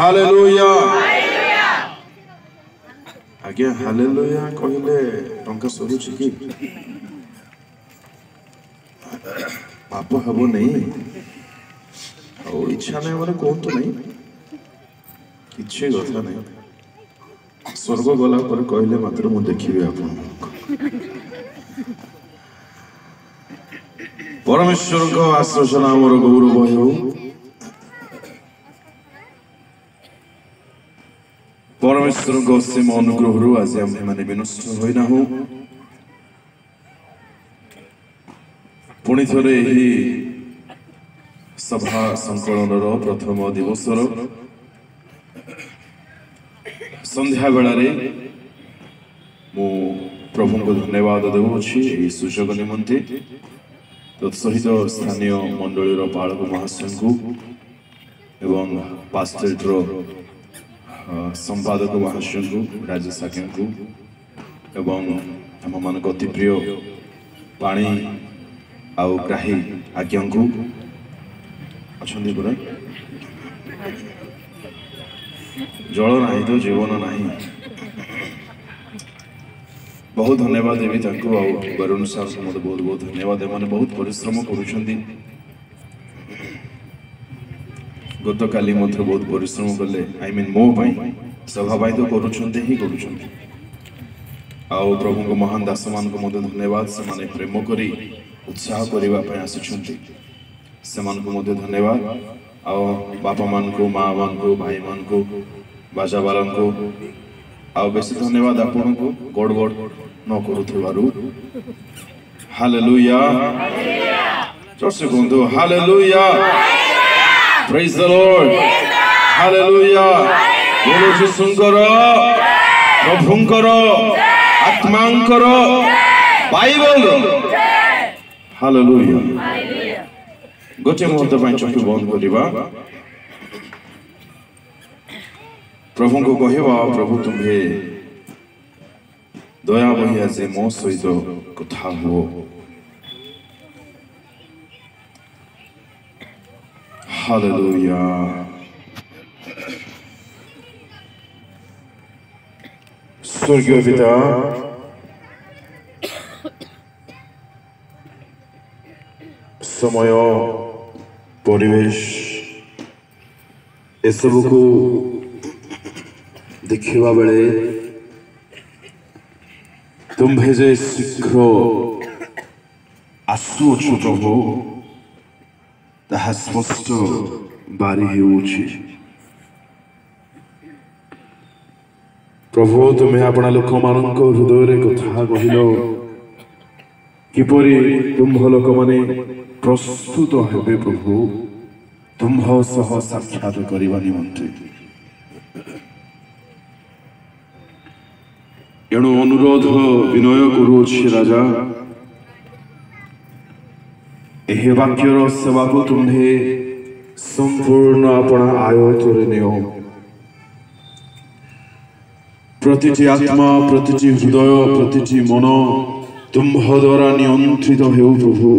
Hallelujah आज्ञा hallelujah कहले टंका सरुछि कि पाप हबो नहीं और इच्छा नहीं माने कहतु नहीं किछि कथा नहीं स्वर्ग गला पर कहले मात्र मु देखिबे आपन परमेश्वर को आश्रय मोर गौरव हो परमेश्वर को असीम अनुग्रह आज आम मैंने विनष्ट होना हो पुणी थे सभा संकलन प्रथम दिवसर संध्या बेलारे मु प्रभु को धन्यवाद देउछि एई सुजोग निमंते तत्सहित स्थानीय मंडलीर पालक महाशय को एवं पास्टरेट संपादक महाशय को राजेश आज्ञा को एवं आम मान अति प्रिय पाणी आउ ग्राही आज्ञा को अच्छा पूरा जल ना तो जीवन ना बहुत धन्यवाद देवी वरुण सार को मत बहुत बहुत धन्यवाद एमाने बहुत परिश्रम करुछंती गत काली मत बहुत परिश्रम कले आई मीन मो पाई सभा पाई तो करुछंती ही करुछंती आउ प्रभु को महान दास मान को मत धन्यवाद से माने प्रेम करी उत्साह करबा पय आसुछंती से मान को मत धन्यवाद आउ बापा मान को मां मान को भाई मान को बाजा बालन को आउ बेसी धन्यवाद आपन को गड़ गड़ न करूथबारु हालेलुया जोरसे कहंतु hallelujah praise the lord hallelujah बोलो यीशुंकर प्रभुंकर आत्मांकर बाइबल हालेलुया गोटे मुहूर्त ପାଇଁ चक्षु बंद करिबा प्रभु को कहवा प्रभु तुम्हें दया बही आज मो सहित कथा हो हालेलुया स्वर्गीय पिता समय परिवेश ए सब को देखिवा बेले तुम्हें जे शीघ्र आसुअछु प्रभु ताहा स्पष्ट बारी हेउछि प्रभु तुम्हें अपना लोक मानक हृदय कथा कहिल किपरि तुम्ह लोक माने प्रस्तुत हेबे प्रभु तुम्ह सह साक्षात करबा निमंते एणु अनुरोध विनय करुछि राजा एहे वाक्यर सेवा को तुम्हें संपूर्ण अपना आयत्तरे नियो प्रतिटी आत्मा प्रतिटी हृदय प्रतिटी मन तुम्ह द्वारा नियंत्रित हेउ प्रभु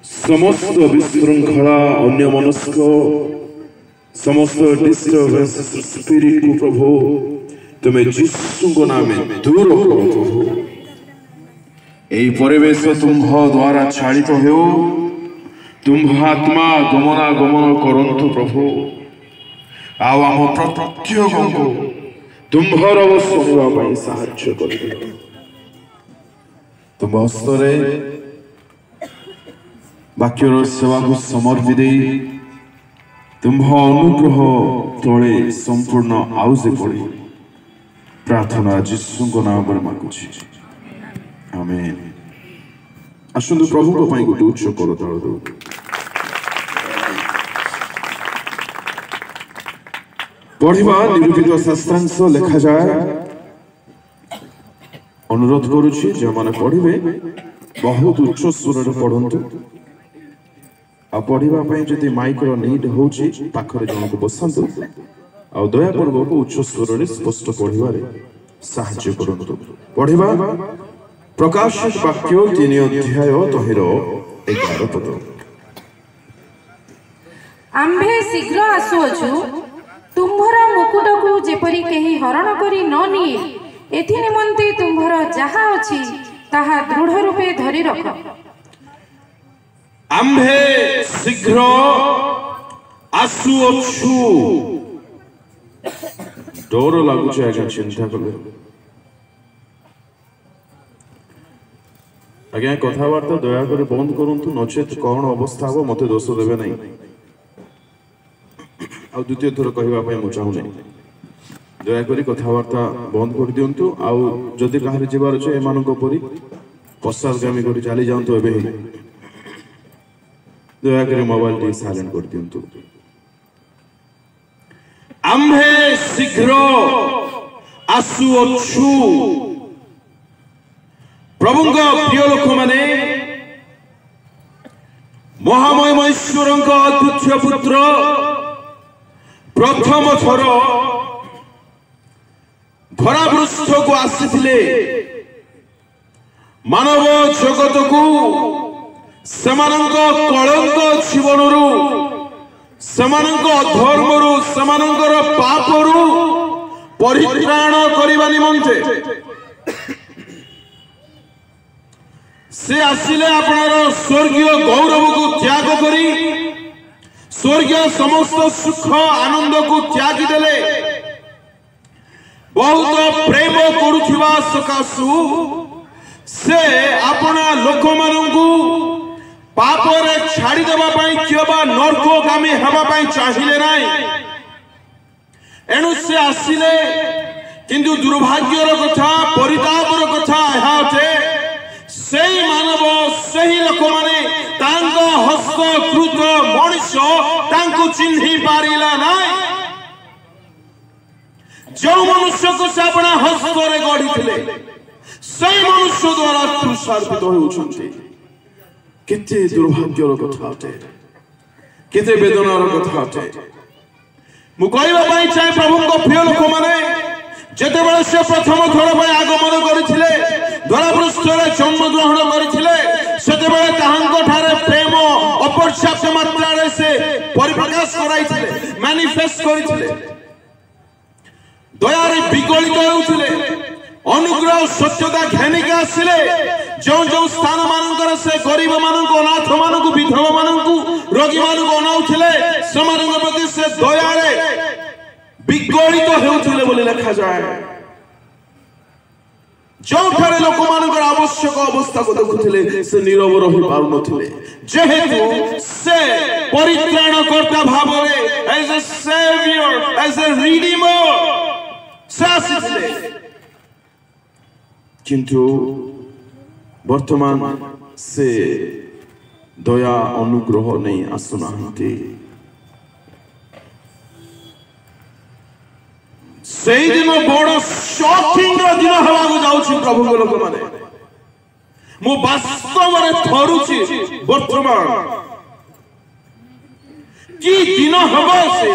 समस्त विशृंखला अन्य मनस्क समस्त डिस्टर्बेंस स्पिरिट को प्रभु तुम्हें यीशु को नाम दूर करो प्रभु एई परिवेश तुम्ह द्वारा चालित हो तुम्ह आत्मा गमनागमन करंतु प्रभु आउ आम प्रत्येक को तुम्हर सुनिबा पई साहाय्य करिबे तुम हस्तरे वाक्यर सेवा को समर्पि दे तुम्ह अनुग्रह तले संपूर्ण आउजे पड़े प्रार्थना यीशु को नाम पर मांगुछि आमेन आसुंदु प्रभु को पई गोटे उच्च कर तळ दो पढ़िबा निरूपित शास्त्रांश लिखा जाए अनुरोध करुछि जे माने पढ़िबे बहुत उच्च स्वर रे पढ़ंतु आ पढ़िबा पई जति माइक रो नीड होछि पाखरे जण को बसंतु आ दया पूर्वक उच्च स्वर रे स्पष्ट पढ़िबा रे साहाय्य करंतु पढ़िबा प्रकाशित वाक्य 3 अध्याय तहिर 11 पद आम्भे शीघ्र आसुअछु तुम्भर मुकुट को जेपरी कहीं हरण करी न निए एथि निमंते तुम्भर जहा अछि ताहा दृढ़ रूपे धरि रख। आम्भे शीघ्र आसुअछु डर लागुचे आज्ञा चिंता कले आज्ञा कथबार्ता दयाकर बंद करंतु नचेत कौन अवस्था हो मते दोष देवे नहीं आ द्वितीय थर कहवाई मुझे चाहू नहीं दयाकर कथबार्ता बंद कर दिंतु आदि कहार जीवार अच्छे एम पश्चादगामी कर चली जातु ए दयाकर मोबाइल टी साइलेंट कर दिंतु। आम्भे शीघ्र आसुअछु प्रभु प्रिय लोक माने महामय महेश्वर अद्वितीय पुत्र प्रथम थर धरापृष्ठ को आसी मानव जगत को सेमानंक कलंक जीवन सेमानंक अधर्मरु सेमानंकर पापरु परित्राण करिबा निमंते से आसिले आपनार स्वर्गीय गौरव को त्याग करी स्वर्गीय समस्त सुख आनंद को त्यागी देले बहुत प्रेम करुथिबा सकाशु से आपना लोक मानंकु पापरे छाड़ी देबा पई किबा नरकगामी हेबा पई चाहिले नाही एनु से आसिले किंतु दुर्भाग्यर कथा परितापर कथा एहा अटे सेही मानव सेही लोक माने तांको हस्तकृत मनुष्य तांको चिन्हि पारिला नाही जो मनुष्य को से अपना हस्तरे गढ़ी सेही मनुष्य द्वारा तुषार्पित होउछन्ति केते दुर्भाग्यर कथा अटे केते वेदनार कथा अटे मु कहबा पई चाहे प्रभु को प्रिय लोक माने जेते बेले से प्रथम थोर पई आगमन करिथिले धरापृष्ठरे जन्म ग्रहण करिथिले सेते बेले ताहांको ठारे प्रेम अपर्याप्त मात्रा रे से परिप्रकाश कराइथिले मैनिफेस्ट करिथिले दया रे विगलित होउथिले अनुग्रह सत्यता घेनिक आसिले जो जो स्थान मानकर से गरीब मानक अनाथ मानक विधवा मानक रोगी मानक अनाउथिले समाजक प्रति से दया रे विगलित होउथिले बोली लिखा जाए जो ठारे लोक मानकर आवश्यक अवस्था को देखुथिले से नीरव रहि पारु नथिले जेहेतु से परित्राणकर्ता भावरे as a saviour as a redeemer सासिथिले किंतु वर्तमान से दया अनुग्रह नहीं आसुनांती सेही दिन बड़ शॉकिंग दिन हवा जाउछि प्रभु को लोक माने मु वास्तव रे थरुछि वर्तमान की दिन हवा से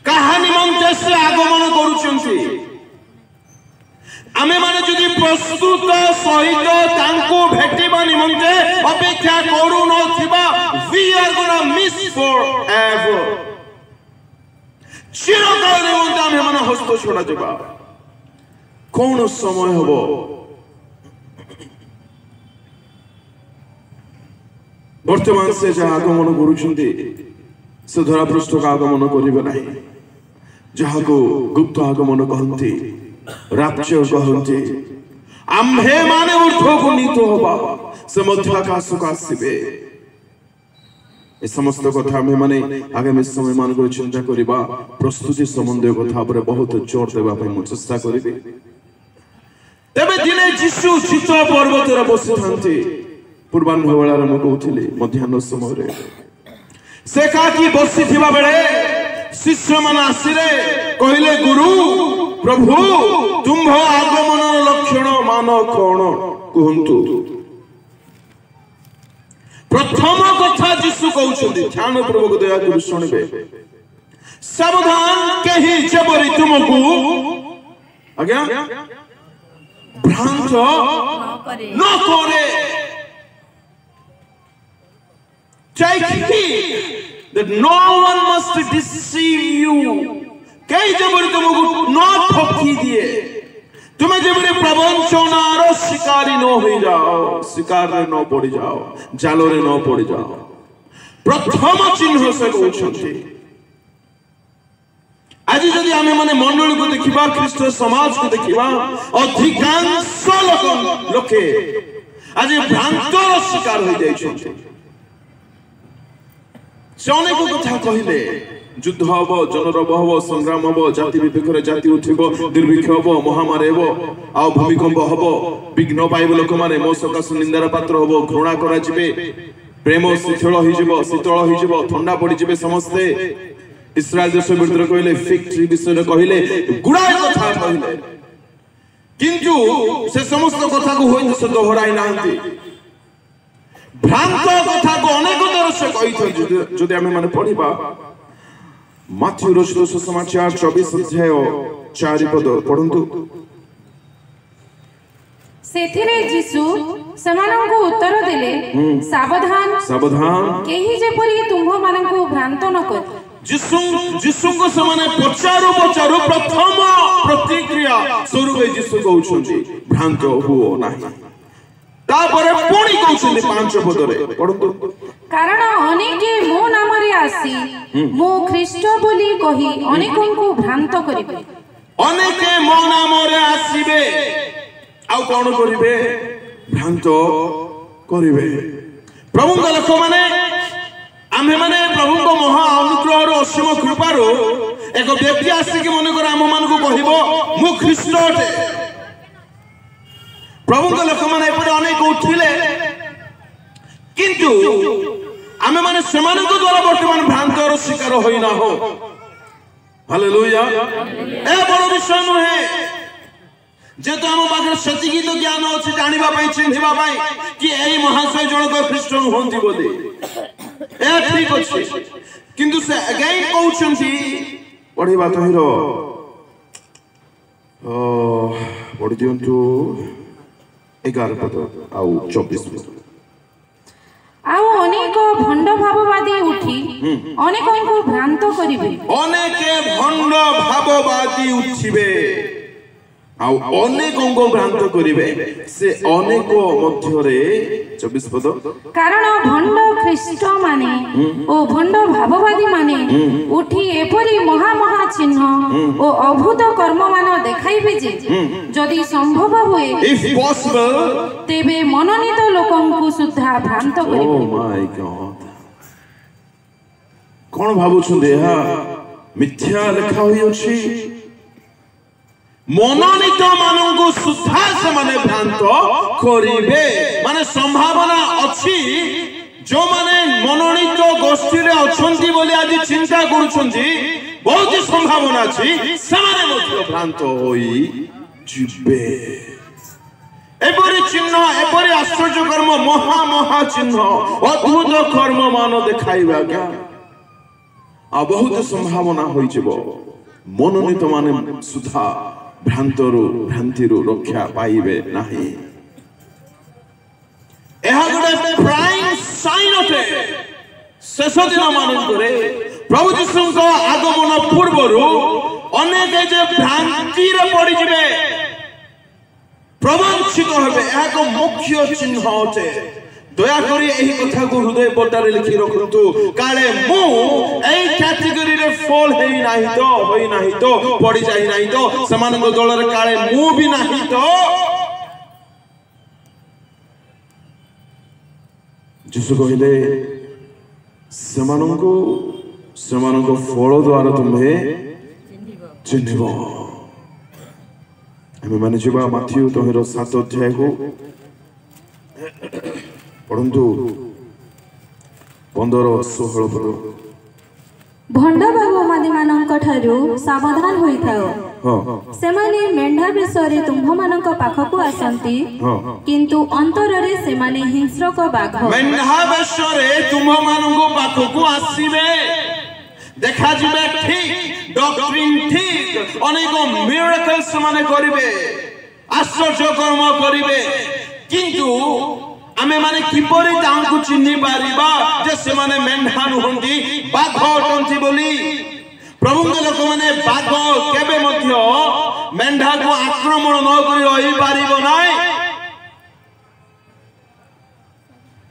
कहानी मंते से आगमन करूछन्ति आमे माने जदि प्रस्तुत सहित तांको भेटिबा निमंते अपेक्षा करू नथिबा we are gonna miss forever चिरकाल निमंते आमे माने हस्त छोड़ा जबा कोन समय हबो वर्तमान से जा आगमन करूछन्ति से धरापृष्ठ का आगमन करिबे नाही जहा को गुप्त आगमन कहंती राज्य कहते आम्भे माने ऊर्ध्व को नीत होबा से मध्य आकाश को आसीबे ए समस्त कथा आम्भे माने आगामी समय मान को चिंता करिबा प्रस्तुति संबंधी कथा पर बहुत जोर देबा पय मु चेष्टा करिबे तबे दिने यीशु चित्त पर्वत रे बसिथांती पूर्वाह्न बेला रे मु कहउथिले मध्याह्न समय रे से काकी बसिथिबा बेले शिष्य मान आसिले कहिले गुरु प्रभु तुम्भ आगमन लक्षण मान कौन कहतु प्रथम कथा यीशु कहउछन्ति ध्यान पूर्वक दया कर सुनिबे सावधान कहीं जबरी तुमको आज्ञा भ्रांत न करे Take heed that no one must deceive you. कई जबरी तुमको न ठकी दिए, तुम्हें जबरी प्रवंचनार शिकारी न हो जाओ, शिकार रे न पड़ जाओ, जाल रे न पड़ जाओ। प्रथम चिन्ह से कहते आज जदि आमे माने मंडल को देखिबा, ख्रीष्ट समाज को देखिबा, अधिकांश लोके आज भ्रांतर शिकार हो जाइछन्ते। से अनेक कथा कहिले, युद्ध हब, जनरब हब, संग्राम हब, जाति विवेक जाति उठिब, दुर्भिक्ष हब, महामारी हब, आ भूमिकंप हब, विघ्न पाइब लोक माने मो सकाश निंदार पात्र हब, घृणा करा जिवे, प्रेम शीतल होइजिब, ठंडा पड़ी जिवे समस्ते। इस्राएल देश विरुद्ध कहले, फिग ट्री विषय कहले, गुड़ाए कथा कहले, किंतु से समस्त कथा को होई से दोहराई नांती। भ्रांत कथा को अनेक तरह से कही जदि आमे माने पढ़िबा माथ्यू रचित सुसमाचार 24 अध्याय 4 पद पढ़ंतु। सेथिरे यीशु समानंको उत्तर देले, सावधान सावधान, केही जेपरि तुंभ मानंको भ्रांत न कर। यीशु को समाने पचारो प्रथम प्रतिक्रिया स्वरूप यीशु कहउछन्ती भ्रांत हुओ नाही। तापरे पुणी कहउछन्ती 5 पदरे पढ़ंतु। कारण अनेके मो नामरे आसी मो ख्रीष्ट बोली कही अनेकंको भ्रांत करिबे। अनेके मो नामरे आसीबे, आउ कोन करिबे? भ्रांत करिबे। प्रभु का लोक माने आमे माने प्रभु को महा अनुग्रह रो असीम कृपा रो एक व्यक्ति आसी कि मन कर आम मान को कहिबो मु ख्रीष्ट अटे। प्रभु का लोक माने एपरे अनेक उठिले, किंतु आमे माने समान को द्वारा वर्तमान भ्रांत रो शिकार होई ना हो। हालेलुया। ए बड़ विषय नुहे जे तो हम पाखर सतिकी तो ज्ञान अछि जानिबा पई चिन्हिबा पई कि एई महाशय जनक ख्रीष्ट होंती बोली ए ठीक अछि, किंतु से अगेन कहउछन्ती पढिबा तहिरो पढि दियंतु 11 पद आउ 24 पद। आउ अनेक भंड भाववादी उठी अनेकंको भ्रांत करिवे। अनेके भंड भाववादी उठिबे आउ अनेकंको भ्रांत करिवे। से अनेक मध्यरे 24 पद, कारण भंड ख्रीष्ट माने ओ भंड भाववादी माने उठी एपरि महा महा चिन्ह ओ अभूत कर्म मान देखाइबे जे जदि संभव हुए इफ पॉसिबल तेबे मनोनीत लोकंकु सुद्धा भ्रांत करिवे। ओ माय गॉड, कोन भाबुछन देहा मिथ्या लेखा होई अछि। मनोनीत मानंको सुद्धा से माने भ्रांत करिवे, माने संभावना अछि जो माने मनोनीत गोष्ठी रे अछंती बोली आज चिंता करूछंती, बहुत संभावना अछि समाने मध्य भ्रांत होई जिबे। एपरि चिन्ह, एपरि आश्चर्य कर्म, महा महा चिन्ह, अद्भुत कर्म मान देखाइबा क्या आ बहुत संभावना होई जिवो। मनोनीत माने सुद्धा भ्रांतिरु रक्षा पाइबे नाही। एहा गोटे प्राइम साइन अटे शेष दिन मानकरे प्रभु यीशुଙ୍କ आगमन पूर्वरु अनेक जे भ्रांति रे पड़ी जिवे, प्रवंचित हेबे, एहा को मुख्य चिन्ह अटे। दया करी एही कथा को हृदय पटारे लिखि रखंतु, काले मु एई कैटेगरी रे फॉल हेई नाही तो, होई नाही तो, पड़ी जाई नाही तो, समान को दल रे काले मु भी नाही तो। जिसु कहले समान को फल द्वारा तुम्हे चिन्हिब। हमें माने जिबा माथ्यू तोहरो 7 अध्याय को पढ़ंतु 15-16 पद। भंड बाबुमादी मानक ठारू सावधान होइथाओ। सेमाने मेंढा बेसरे तुम्भ मानक पाखकु आसंती, किंतु अंतररे सेमाने हिंस्रक बाघ। मेंढा बेसरे तुम्भ मानक पाखकु आसीबे, देखा जिबे ठीक, डॉक्ट्रिन ठीक, अनेक मिरेकल्स माने करिवे, आश्चर्य कर्म करिवे, किंतु आमे माने किपरि तांकु चिन्हि पारिबा जे से माने मेंढा नुहंती बाघ अटंती बोली प्रभुଙ୍କ लोक माने बाघ केबे मध्य मेंढा को आक्रमण न करि रहि पारिबो नाही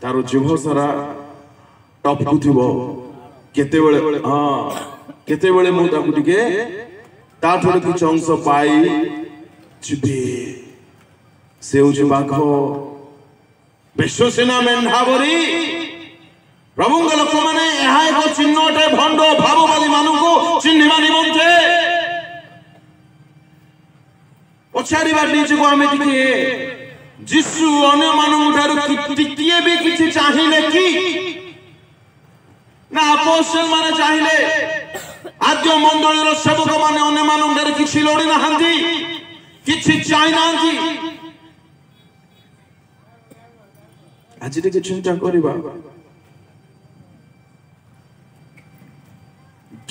तारो जीव सारा टपकु थिबो केते बेले केते बेले मु ताकु टिके ता थोर कि अंश पाई छिबे से उज बाघ विश्वसेना मेंढा बरी प्रभुଙ୍କ लोक माने एहा एक चिन्हटे भंड भाववादी मानु को चिन्हिबा निमंते पछाड़ी बाटी को आमे टिके जिसु अन्य मानु ठारु टिकिए भी किछि चाहिले कि ना अपोस्टल माने चाहिले आद्य मंडलीर सेवक माने अन्य मानु ठारु किछि लोडी नाहंती किछि चाहि नाहंती आज टिके चिंता करिबा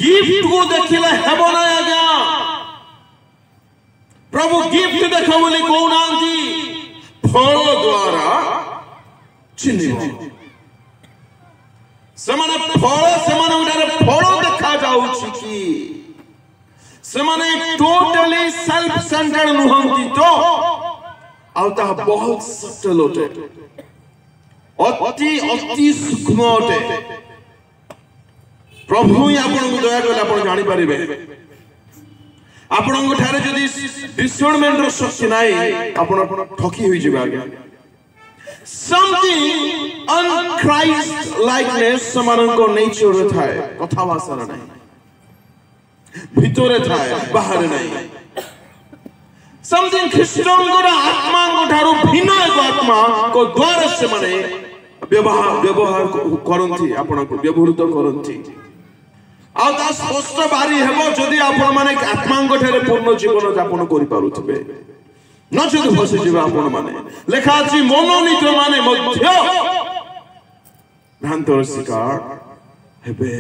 गिफ्ट को देखिले हेबो ना आज्ञा प्रभु गिफ्ट देखो बोली कोन आंती फल द्वारा चिन्हिबो समाने फल समाने उडारे फल देखा जाउछि कि समाने टोटली सेल्फ सेंटर्ड नुहंती तो आउ ता बहुत सटल होते अति अति सूक्ष्म होते प्रभु ही आपन को दया करले आपन जानि परिबे आपन को ठारे जदी डिसर्नमेंट रो शक्ति नाही आपन ठकी होई जिबे आगे समथिंग अनक्राइस्ट लाइकनेस समान को नेचर रे थाए कथा भाषा नाही भितरे थाए बाहर नाही समथिंग ख्रिस्टन को आत्मा को ठारो भिन्न एक आत्मा को द्वारा से माने व्यवहार करंती आपन को व्यवहारित करंती आ ता स्पष्ट बारी हेबो जदी आपण माने आत्मा को ठारे पूर्ण जीवन यापन करि पारुथबे न जदी फसे जीव आपण माने लेखा अछि मनोनीत माने मध्य भ्रांतर शिकार हेबे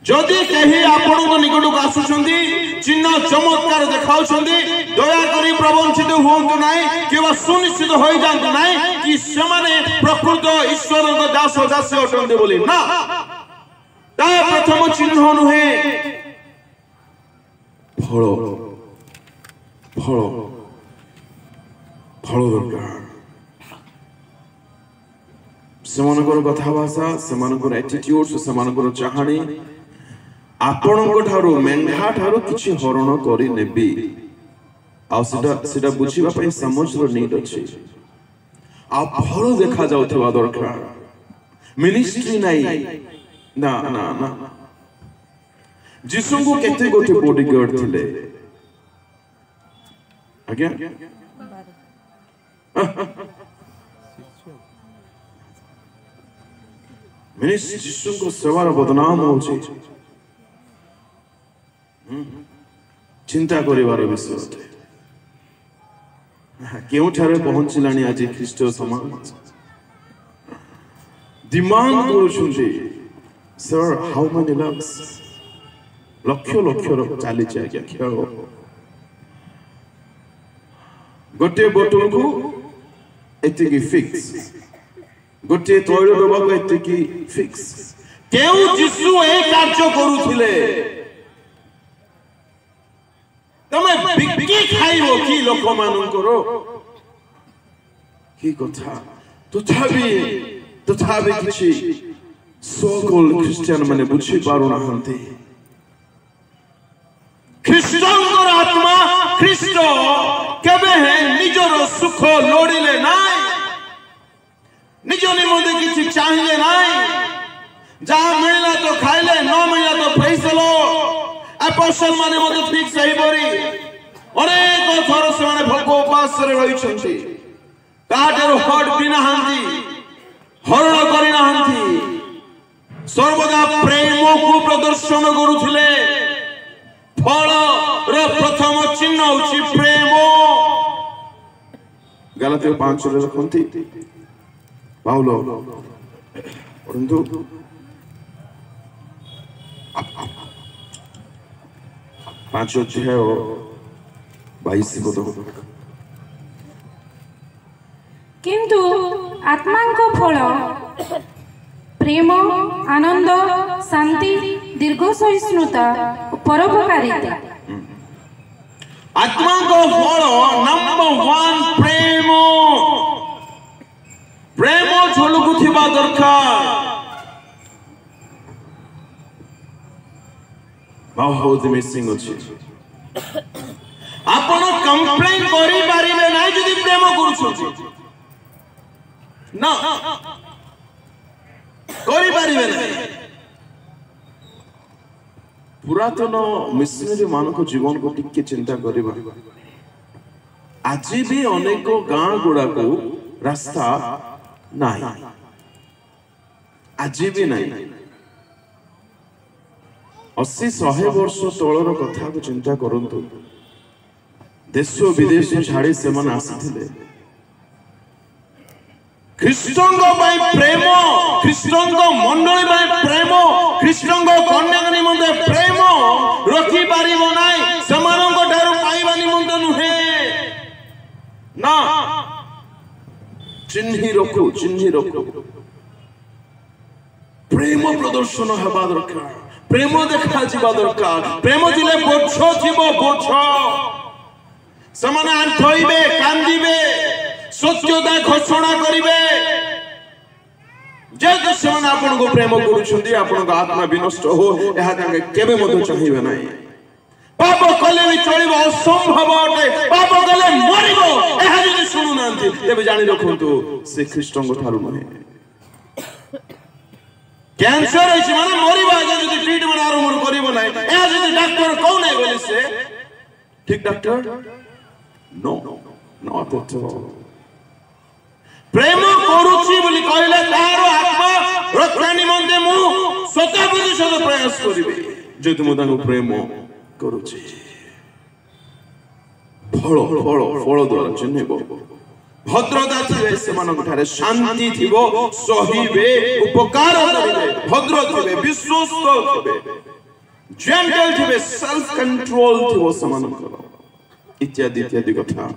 जदि कहीं आपण को निकट को आसुछंती चिन्ह चमत्कार देखाउछंती दया करी प्रवंचित होंतु नाही केवा सुनिश्चित होई जांतु नाही कि समाने प्रकृत ईश्वर को दास दासी अटंते बोली ना ता प्रथम चिन्ह नुहे फल फल फल दरकार सेमानकर कथा भाषा सेमानकर एटीट्यूड सेमानकर चाहाणी आपणक ठारू मेंढा ठारू किछि हरण करि नेबी आ सेटा बुझिबा पई समझर नीड अछि आ फल देखा जाउथबा दरकार मिनिस्ट्री नाही ना ना ना जिसु को केते गोटे बॉडीगार्ड थिले आज्ञा मिनिस्ट्री जिसु को सेवार बदनाम होछि चिंता करिवार विषय केउ ठारे पहुंचिलानी आज ख्रीष्ट समाज डिमांड करूछुंती सर हाउ मेनी लाख्स लक्ष लक्ष चाली आज्ञा खेल गोटे बोतल को एतिकी फिक्स गोटे तैल डबा को एतिकी फिक्स केउ जिसु ए कार्य करूथिले तमे बिक्की खाइबो की लोक मानकर की कथा तथापि किछि सो कॉल्ड क्रिश्चियन माने बुझी पारु नाहंती ख्रिस्टन आत्मा ख्रिस्ट केबे है निजर सुख लोडिले नाय निज निमंते किछि चाहिले नाय जा मिलला तो खाइले न मिलला तो फैसलो अपोस्टल माने मते ठीक सही बरी अनेक थर से माने भोग उपास रे रही छंती काटर हट बिना हांती हरण करि नाहंती सर्वदा प्रेम को प्रदर्शन करुथिले फल रो प्रथम चिन्ह होछि प्रेम गलातिया 5 रे रखंती पाउलो परंतु पांच अध्याय 22 पद किंतु आत्मा को फल प्रेम आनंद शांति दीर्घ सहिष्णुता परोपकारिता। आत्मा को फल नंबर 1 प्रेम प्रेम झलकु थिबा दरकार बहुत मिसिंग अछि आपण कंप्लेन करि पारिबे नै जदि प्रेम करूछु ना करि पारिबे नै। पुरातन मिशनरी मानक जीवन को टिके चिंता करिबा आज भी अनेक गाँ गुड़ा को रास्ता नहीं आज भी नहीं 80-100 वर्ष तलर कथा को चिंता करंतु देश विदेश छाड़ी से मन आसीथिले ख्रीष्टंग बाय प्रेम ख्रीष्टंग मंडली बाय प्रेम ख्रीष्टंग कन्या निमंते प्रेम रखी पारिबो नाही समानंग ठारू पाइबा निमंते नुहे ना चिन्ही रखो प्रेम प्रदर्शन हेबा दरकार प्रेम देखा जीवा दरकार प्रेम दिले बोझ जीवो बोझ समाने आंथइबे कांदिबे सत्यता घोषणा करिबे जद समाने आपन को प्रेम करूछंदी आपन को आत्मा विनष्ट हो एहा तांगे केबे मधु चाहिबे नाही पाप कले भी चलिबो असंभव अटे पाप कले मरिबो एहा जदि सुनु नांती तेबे जानि रखंतु से ख्रीष्टंग ठारू नहे कैंसर है माने मरिबा आगे जदि ट्रीटमेंट आरंभ करिबो नाही एहा जदि डॉक्टर कहू नाही बोली से ठीक doctor no not at all प्रेम करूची बोली कहले तार आत्मा रक्षा निमंते मु 100% प्रयास करिबे जे तुम तांको प्रेम करूची फल द्वारा चिन्हबो भद्रता थिबे सेमानक ठारे शांति थिबो सहिबे उपकार करिबे भद्र थिबे विश्वस्त थिबे जेंटल थिबे सेल्फ कंट्रोल थिबो सेमानक इत्यादि इत्यादि कथा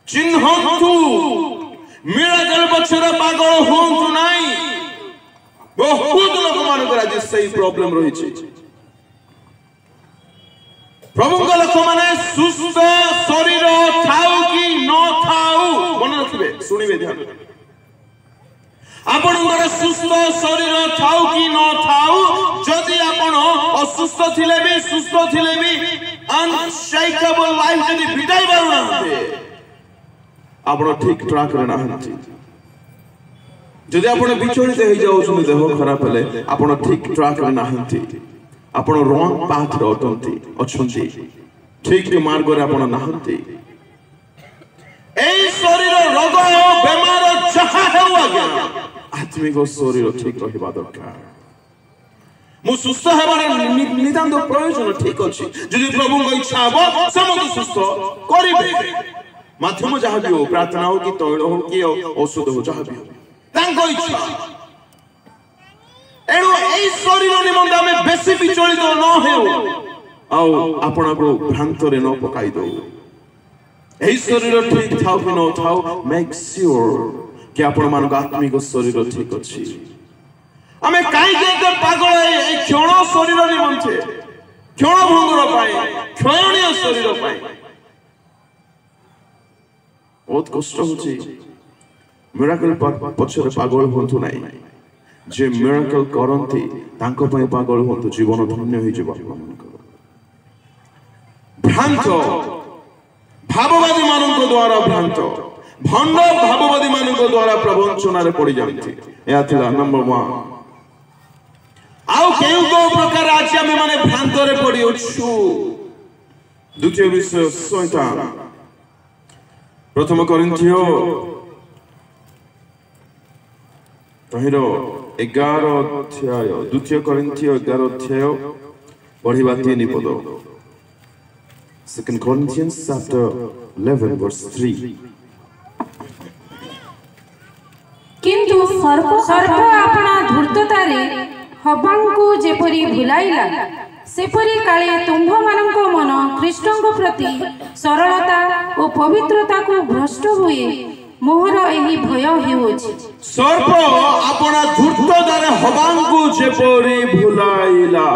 चिन्हंतु मिराकल पक्षरे पागल होंतु नाही बहुत लोक मानकर आज सही प्रॉब्लम रही छी प्रभु को लोक माने सुस्थ शरीर थाउ कि न थाउ मन रखिबे सुनिबे ध्यान आपनकर सुस्थ शरीर थाउ कि न थाउ जदि आपण असुस्थ थिले भी सुस्थ थिले भी अनशेकेबल लाइफ जदि बिताई बारुना आपण ठीक ट्रैक रे नाहंती जदि आपण विचलित हो जाउछन देह खराब हेले आपण ठीक ट्रैक रे नाहंती आपण रॉन्ग पाथ रे अछंती ठीक मार्ग रे आपण नाहंती एई शरीर रोग बेमार जहा हेउ आज्ञा आत्मिक शरीर ठीक रहिबा दरकार मु सुस्थ हेबार नितांत प्रयोजन ठीक अछि जदि प्रभु को इच्छा हो समस्त सुस्थ करिबे माध्यम जहा भी हो प्रार्थना हो कि तैल हो कि औषध हो जहा भी हो तांको इच्छा एणु एई शरीर निमंते हमें बेसी विचलित न हेउ आउ आपना को भ्रांत रे न पकाई दो एई शरीर ठीक थाउ कि न थाउ मेक श्योर कि आपण मान आत्मिक शरीर ठीक अछि हमें काई के पागल ए क्षण शरीर निमंते क्षण भंगुर पाए क्षणीय शरीर पाए बहुत कष्ट होची मिराकल पछरे पागल होंतु नाही जे मिराकल करंती तांको पय पागल होंतु जीवन धन्य होई जीव भ्रांत भाववादी मानक द्वारा भ्रांत भंड भाववादी मानक द्वारा प्रवंचना रे पड़ी जांती या थिला नंबर 1 आउ केउ को प्रकार आज हम माने भ्रांत रे पड़ी अछु द्वितीय विषय शैतान प्रथम कोरिन्थियो तहिर 11 अध्याय द्वितीय कोरिन्थियो 11 अध्याय पढ़िबा 3 पद 2 Corinthians chapter 11 verse 3 किंतु सर्प अपना धूर्ततारे हवांकु जेपरी भुलाइला सेपरी काले तुम्भ मानक मन ख्रीष्टंक प्रति सरलता और पवित्रता को भ्रष्ट हुए मोहर एही भय हेउछि सर्प अपना धूर्तदारे हवांकु जेपरि भुलाइला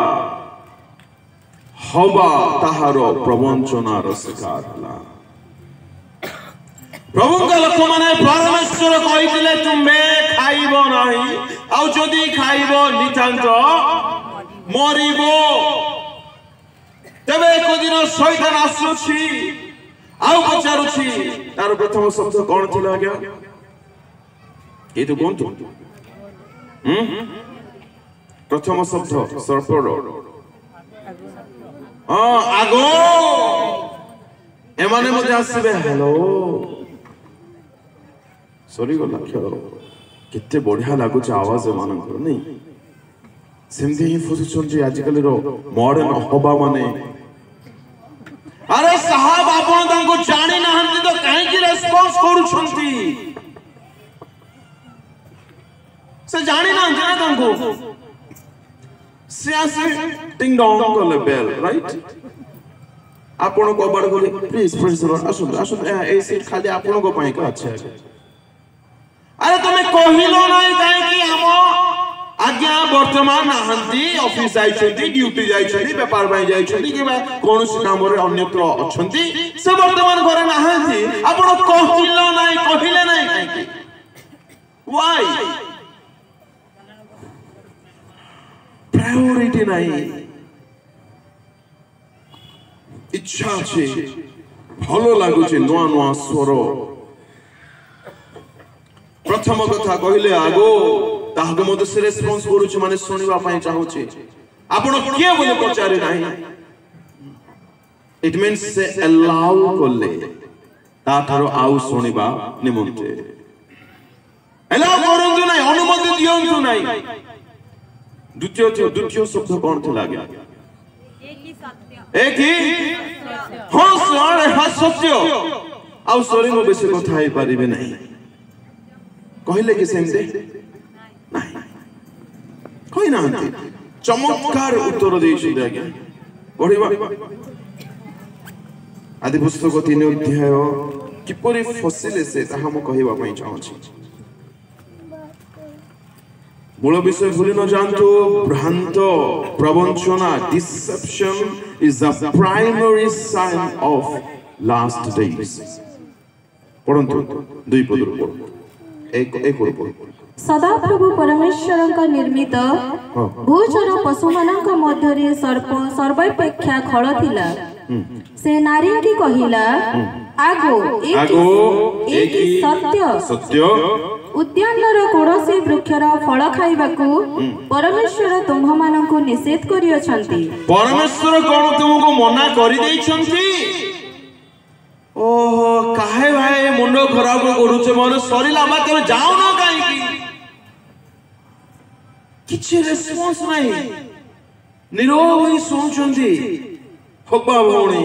हवा ताहारो प्रवंचनार शिकार हला प्रभु का लोक माने परमेश्वर कहिथिले तुमे खाइबो नाही आउ जदी खाइबो नितांत मरिबो तबे एको दिन शैतान आसुछि आउ पचारुछि तार प्रथम शब्द कोन थिला आज्ञा ए तो कोन तो प्रथम शब्द सर्पर आगो एमाने मते आसीबे हेलो सॉरी गला खेल केते बढ़िया लागुच आवाज एमानकर नहीं सेमती ही फसुछन आजिकल मॉडर्न हवा माने अरे साहब आपण तांको जानि नाहंती तो काहे की रेस्पॉन्स करूछंती से जानि नाहंती ना तांको से आसे टिंग डोंग कले बेल राइट आपण को बड़ गोली प्लीज प्लीज आसुन आसुन ए सीट खाली आपण को पई का अच्छा अरे तुमे कहिलो नाही काहे की हम आज्ञा वर्तमान नाहंती ऑफिस जाइछंती ड्यूटी जाइछंती व्यापार भाई जाइछंती कि कोन से काम रे अन्यत्र अछंती से वर्तमान घरे नाहंती आपण कहिलो नाही कहिले नाही काहे की व्हाई प्रायोरिटी नाही इच्छा छे भलो लागु छे नुआ नुआ स्वर प्रथम कथा कहिले आगो ताहाको मते से रेस्पॉन्स करूछ माने सुनिबा पई चाहूछि आपण के बोले पचारे नाही इट मींस से अलाउ कोले ताठारो आउ सुनिबा निमंते अलाउ करंतु नाही अनुमति दियंतु नाही द्वितीय शब्द कोन थिला गया एक ही हां सर हां सत्य आउ सॉरी मो बेसी कथा ही परिबे नाही कहले कि सेमते नहीं कोई ना चमत्कार उत्तर देइछि आज्ञा पढिबा आदि पुस्तक 3 अध्याय किपरि फसिले से ताहा म कहिबा पई चाहछि मूल विषय भूली न जानतो भ्रांत प्रवंचना deception is the primary sign of last days परंतु दुई पद पढ एक सदाप्रभु परमेश्वर का निर्मित भूचर पशु मानक मध्य सर्प सर्वापेक्षा खड़ थिला से नारी की कहिला आगो एक सत्य उद्यानर कोनोसी वृक्षर फल खाइबाकू परमेश्वर तुम मानकू निषेध करियछंती परमेश्वर कोन तुमको मना करि दैछंती ओहो काहे भाई मुंडो खराब करूचे मन सरीला बा तमे जाओ ना काहे की किछि रेस्पॉन्स नाही निरोग ही सुनचंती हब्बा भौणी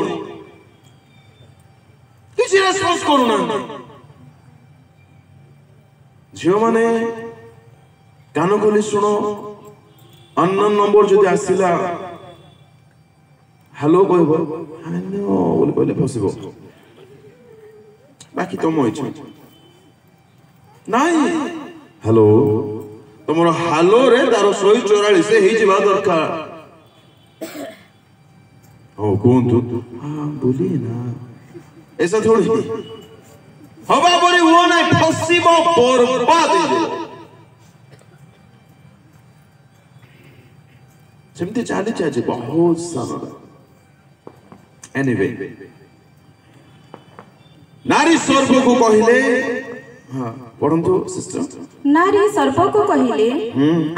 किछि रेस्पॉन्स करू ना झियो माने कान खोली सुनो अननोन नंबर जदि आसिला हेलो कहबो हेलो बोले कहले फसिबो बाकी तुम नहीं हेलो तुम हालो रे तार 144 हे जिबा दरकार ओ कोन तू हां बोली ना ऐसा थोड़ी हवा बरी हुआ ना फसिबो बर्बाद हो जेमती चाली चाचे बहुत सारा एनीवे नारी सर्प को कहिले हां पढंतु सिस्टर नारी सर्प को कहिले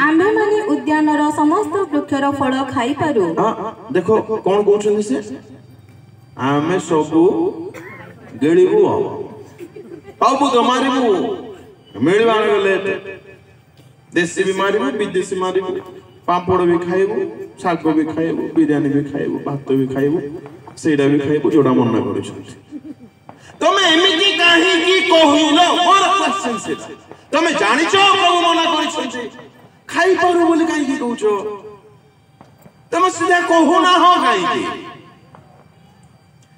आमे माने उद्यानर समस्त वृक्षर फल खाई पारू देखो कोन कहउछन से आमे सबु गेलिबु पाबु तो मारिबु मिलबार गले देसी भी मारिबु विदेशी मारिबु पापड़ भी खाइबु साग भी खाइबु बिरयानी भी खाइबु भात भी खाइबु सेडा भी खाइबु जोडा मन ना करिछ तमे एमिति काहे की कहिलो मोर क्वेश्चन से तमे जानि छ प्रभु मना करिछ खाइ पारू बोली काहे की कहउछो तमे सीधा कहू ना हो काहे की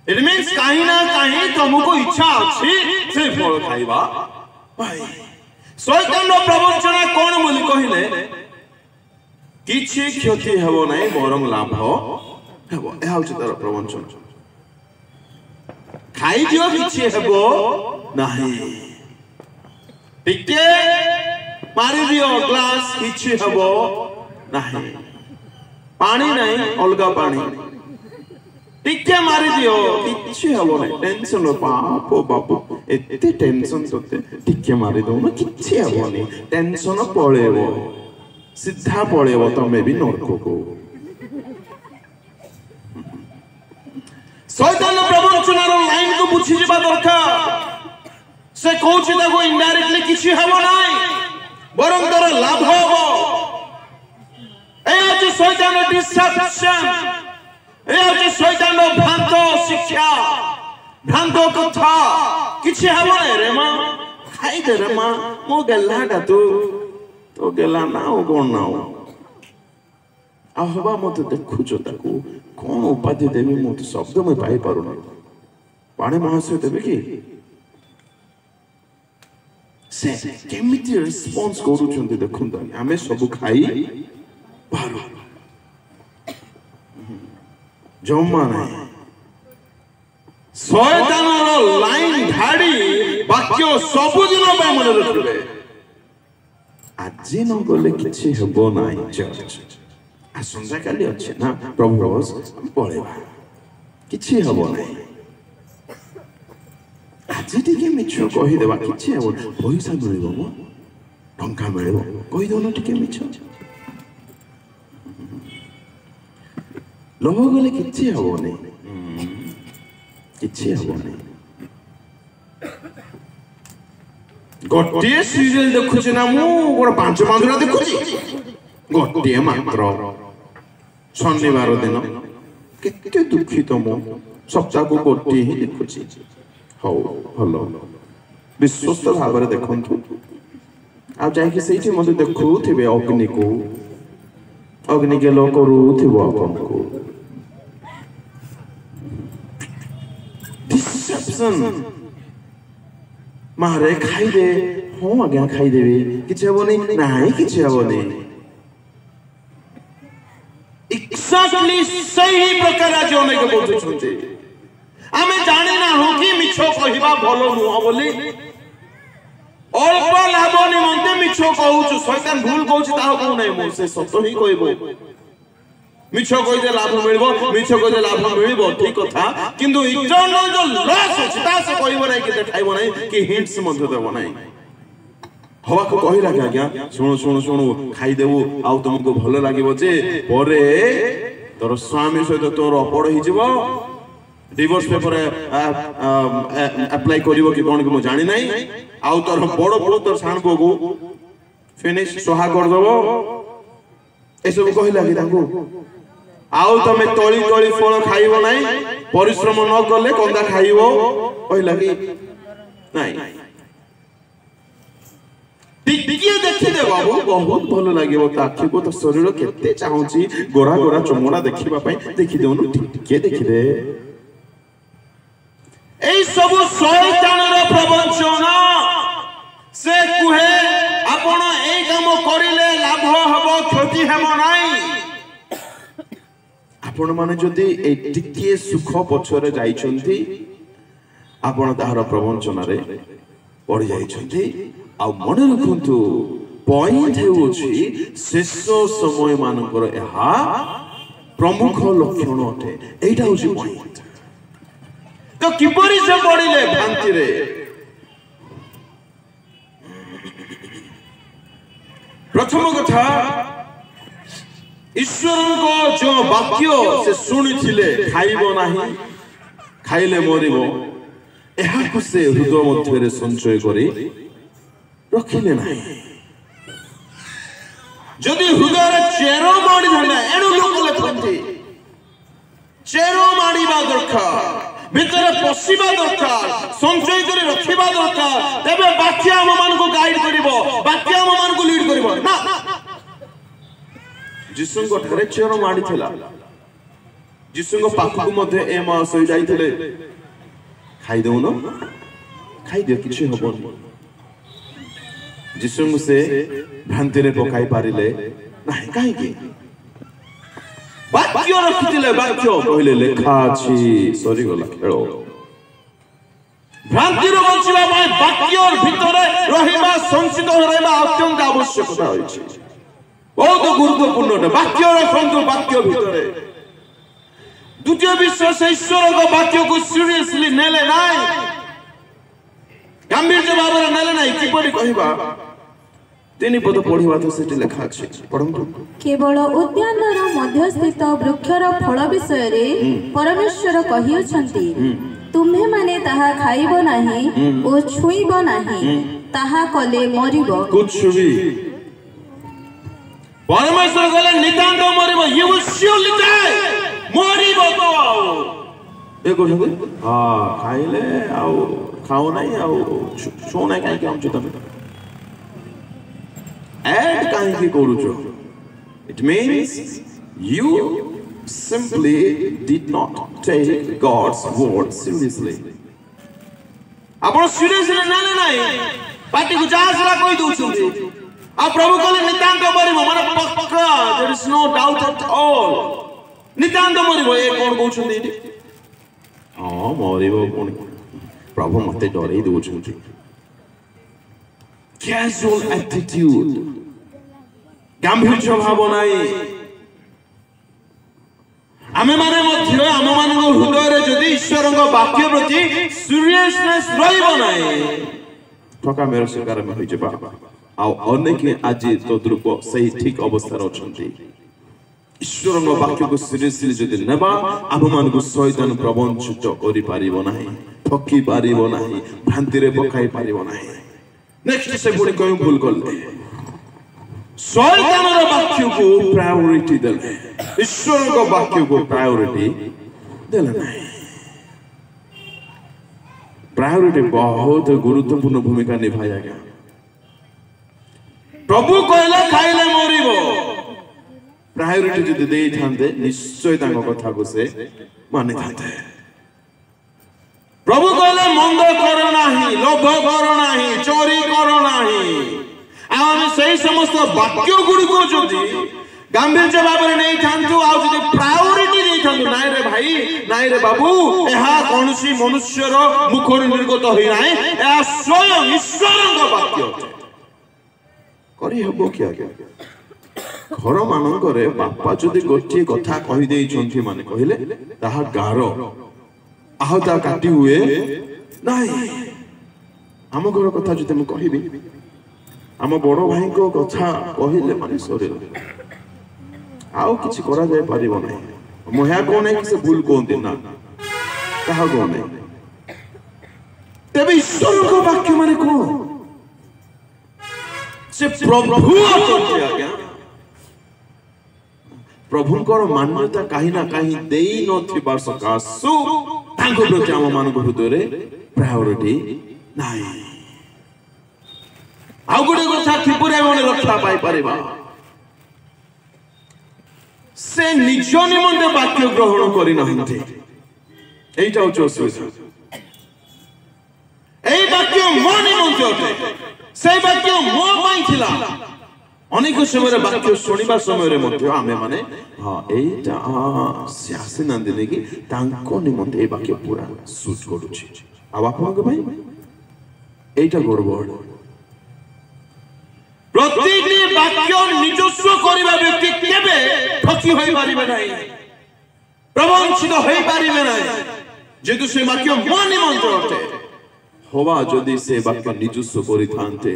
इट मीन्स कहीं ना कहीं तुमको इच्छा अच्छी से फल खाइबा भाई शैतान प्रवंचना कौन बोली कहले किछि क्षति हेबो नाही बरम लाभ हेबो ए होछि तार प्रवंचना खाई दियो किछि हेबो नाही टिके मारी दियो ग्लास किछि हेबो नाही पानी नहीं अलगा पानी टिके मारी दियो किछि हेबो नाही टेंशन बाप बाप एते टेंशन तोते टिके मारी दो ना किछि हेबो नाही टेंशन पळेबो सीधा पळेबो तमे भी नरक को शैतान प्रवंचनार लाइन को बुझी जिबा दरकार से कहूछि ताको इनडायरेक्टली किछि हेबो नाही बरं तोर लाभ हेबो ए आज शैतान डिसेप्शन ए आज शैतान भ्रांत शिक्षा भ्रांत कथा किछि हेबो नाही रे मां खाई दे रे मां मो गेलाटा तो गेला ना ओ कोन ना आ हवा मत देखुचो ताको कोन उपाधि देबी मो तो शब्द में पाई पारु ना पाणे महाशय देबे की से केमिति रिस्पांस करू छंती देखुंदा हमें सब खाई पारु जम्मा नहीं शैतानर लाइन धाड़ी वाक्य सबुदिन मन रखिबे आज न गले किछि हेबो नाही चर्च आसंता काली अछि ना प्रभु रोज पळेबा किछि हेबो नाही आज टिके मिछ कहि देबा किछि हेबो पैसा मिलिबो मो टंका मिलिबो कहि दोनो टिके मिछ लोभ गले किछि हेबो नाही किछि हेबो नाही गोटे सीरियल देखुछि ना मु गोर 5 ना देखुछि गोटे मात्र शनिवार दिन केते दुखित मु सप्ताह को गोटे ही देखुछि हो भलो विश्वस्त भाବରେ देखंतु आ जाय कि सेठी मते देखुथिबे अग्नि के लोक करूथिबो आपन को डिसेप्शन मारे खाई दे हो आज्ञा खाई देबे किछ हेबोनी नाही किछ हेबोनी एक्जेक्टली सही प्रकार आज अनेक बोलु छथि आमे जानि ना हो कि मिछो कहिबा भलो नुह बोली अल्प लाभ निमंते मिछो कहूछु शैतान भूल कहूछि ताहो कहू नै मो से सत्य ही कहबो मिछो कहिदे लाभ मिलबो मिछो कहिदे लाभ मिलबो ठीक कथा किंतु इटर्नल जो लॉस अछि ता से कहबो नै कि देखाइबो नै कि हिंट्स मध्ये देबो नै हवा को कहि राख आज्ञा सुनो खाई देबो आ तुमको भलो लागिबो जे परे तोर स्वामी सहित तोर अपड़ हि जिवो डिवोर्स पेपर अप्लाई करिवो कि कोन कि मो जानि नै आ तोर बड़ बड़ तोर सान बगु फिनिश सोहा कर देबो ए सब कहि लागि ताको आउ तमे तोली तोली फल खाइबो नै परिश्रम न करले कंदा खाइबो कहि लागि नै टिकिए देखि दे बाबू बहुत भलो लागिबो ताखि को तो शरीर केते चाहूची गोरा गोरा चमड़ा देखिबा पई देखि देउनु टिकिए देखि दे এই সব শয়তানের প্রবঞ্চনা সে কুহে আপন এই কাম করিলে লাভ হবো ক্ষতি হেব নাই আপন মানে যদি এই টিকিয়ে সুখ পছরে যাইছন্তি আপন তাহার প্রবঞ্চনারে পড়ি যাইছন্তি आ मने रखंतु पॉइंट हेउछि शेष समय मानकर एहा प्रमुख लक्षण अटे एटा होछि पॉइंट तो किपरि से पड़िले भ्रांति रे प्रथम कथा ईश्वर को जो वाक्य से सुनिथिले खाइबो नाही खाइले मरिबो एहा को से हृदय मध्य रे संचय करी रखिले नाही जदि हृदय रे चेरो माडी धना एनु लोक लखंती चेरो माडीबा दरकार भितर पसिबा दरकार संचय करी रखिबा दरकार तबे वाक्य हम मान को गाइड करिवो वाक्य हम मान को लीड करिवो ना। जीसु को ठरे चेरो माडी थिला ଯୀଶୁଙ୍କ ପାଖକୁ ମଧ୍ୟ ଏ ମା ଶୋଇ ଯାଇଥିଲେ ଖାଇଦଉନ ଖାଇଦିଅ କିଛି ହବନି ଯୀଶୁଙ୍କୁ ସେ ଭ୍ରାନ୍ତିରେ ପକାଇ ପାରିଲେ ନାହିଁ କାହିଁକି ବାକ୍ୟ ରଖିଥିଲେ ବାକ୍ୟ କହିଲେ ଲେଖା ଅଛି ସରିଗଲା ଖେଳ ଭ୍ରାନ୍ତିରୁ ବଞ୍ଚିବା ପାଇଁ ବାକ୍ୟ ଭିତରେ ରହିବା ସଞ୍ଚିତ ରହିବା ଅତ୍ୟନ୍ତ ଆବଶ୍ୟକତା ରହିଛି ବହୁତ ଗୁରୁତ୍ୱପୂର୍ଣ୍ଣ ବାକ୍ୟ ରଖନ୍ତୁ ବାକ୍ୟ ଭିତରେ ଦ୍ୱିତୀୟ ବିଷୟ ସେ ଈଶ୍ୱରଙ୍କ ବାକ୍ୟକୁ ସିରିୟସଲି ନେଲେ ନାହିଁ ଗାମ୍ଭୀର୍ଯ୍ୟ ଭାବରେ ନେଲେ ନାହିଁ କିପରି କହିବା 3 ପଦ ପଢିବା ତ ସେଠି ଲେଖା ଅଛି ପଢନ୍ତୁ କେବଳ ଉଦ୍ୟାନର ମଧ୍ୟସ୍ଥିତ ବୃକ୍ଷର ଫଳ ବିଷୟରେ ପରମେଶ୍ୱର କହିଅଛନ୍ତି ତୁମ୍ଭେମାନେ ତାହା ଖାଇବ ନାହିଁ ଓ ଛୁଇଁବ ନାହିଁ ତାହା କଲେ ମରିବ कुछ भी परमेश्वर कहले नितांत मरिब यू विल श्योरली डाई मरिब तो ए कहले हां खाइले आ खाओ नहीं आ छो नहीं काई काम छ तमे ऐड काई की करू छ it means you simply did not take God's word seriously आपण सीरियसली नाले नाही पार्टी को जासला कोई दोछुंती आ प्रभु कहले नितांत मरिबो माने पक्का there is no doubt at all नितांत मरिबो ए कोन कहउछुंती एटी हां मरिबो कोन प्रभु मते डरै दोछुंती कैजुअल एटीट्यूड गंभीर भाव नाही आमे माने मध्य आम मान हृदय जदि ईश्वर वाक्य प्रति सीरियसनेस रहिबो नाही ठका मेरे शिकार में होई जेबा आ अनेक आज तद्रुप सही ठीक अवस्था अछंती ईश्वर वाक्य को सीरियसली जदि नेबा आम मान को शैतान प्रवंचित करि पारिबो नाही ठकी पारिबो नाही भ्रांति रे पकाई पारिबो नाही नेक्स्ट से पुणी कयो भूल करले शैतान वाक्य को प्रायोरिटी देले ईश्वर वाक्य को प्रायोरिटी देले नहीं प्रायोरिटी बहुत गुरुत्वपूर्ण भूमिका निभाया गया प्रभु कहले खाइले मरिबो प्रायोरिटी जदि देई थांते निश्चय तांको कथा को से मानि थांते प्रभु कहले मंद करो नाही लोभ करो नाही चोरी करो नाही आमे सही समस्त वाक्य गुडी को जदि गांभीर्य भाବରେ नहीं थांतु आ जदि प्रायोरिटी नहीं थांतु नाइ रे भाई नाइ रे बाबू एहा कोनसी मनुष्यर मुखर निर्गत होई नाही एहा स्वयं ईश्वरଙ୍କ वाक्य करी हबो क्या घर मानकरे बापा जदि गोटी कथा कहि देई छंती माने कहिले ताहा गारो आहता काटी हुए नाही हम घर कथा जदि म कहिबी हम बड़ भाई को कथा कहिले माने सरे आउ किछि करा जाय परिबो नै मोहा को नै कि से भूल कोंती ना कहा को नै तबे ईश्वर को वाक्य माने को से प्रभु अटोटी आज्ञा प्रभुंकर मान्यता कहीं ना कहीं देई नथिबा सकासु तांको प्रति हम मान हृदय रे प्रायोरिटी नाही आउ गुडे कथा किपुरे मन रक्षा पाई परिबा से निज निमंते वाक्य ग्रहण करि नहंते एटा असुविधा एई वाक्य मो निमंते अटे से वाक्य मो पाई थिला अनेक समय वाक्य सुनिबा समय मध्य आमे माने हां एटा से आसे नंदिने कि तांको निमंते ए वाक्य पूरा सूट करूची आ आपनको भाई एटा गड़बड़ प्रतिटी वाक्य निजस्व करिबा व्यक्ति केबे ठकी होई पारिबे नाही प्रवंचित होई पारिबे नाही जेतु से वाक्य मो निमंते अटे होवा जदि से वाक्य निजस्व करि थांते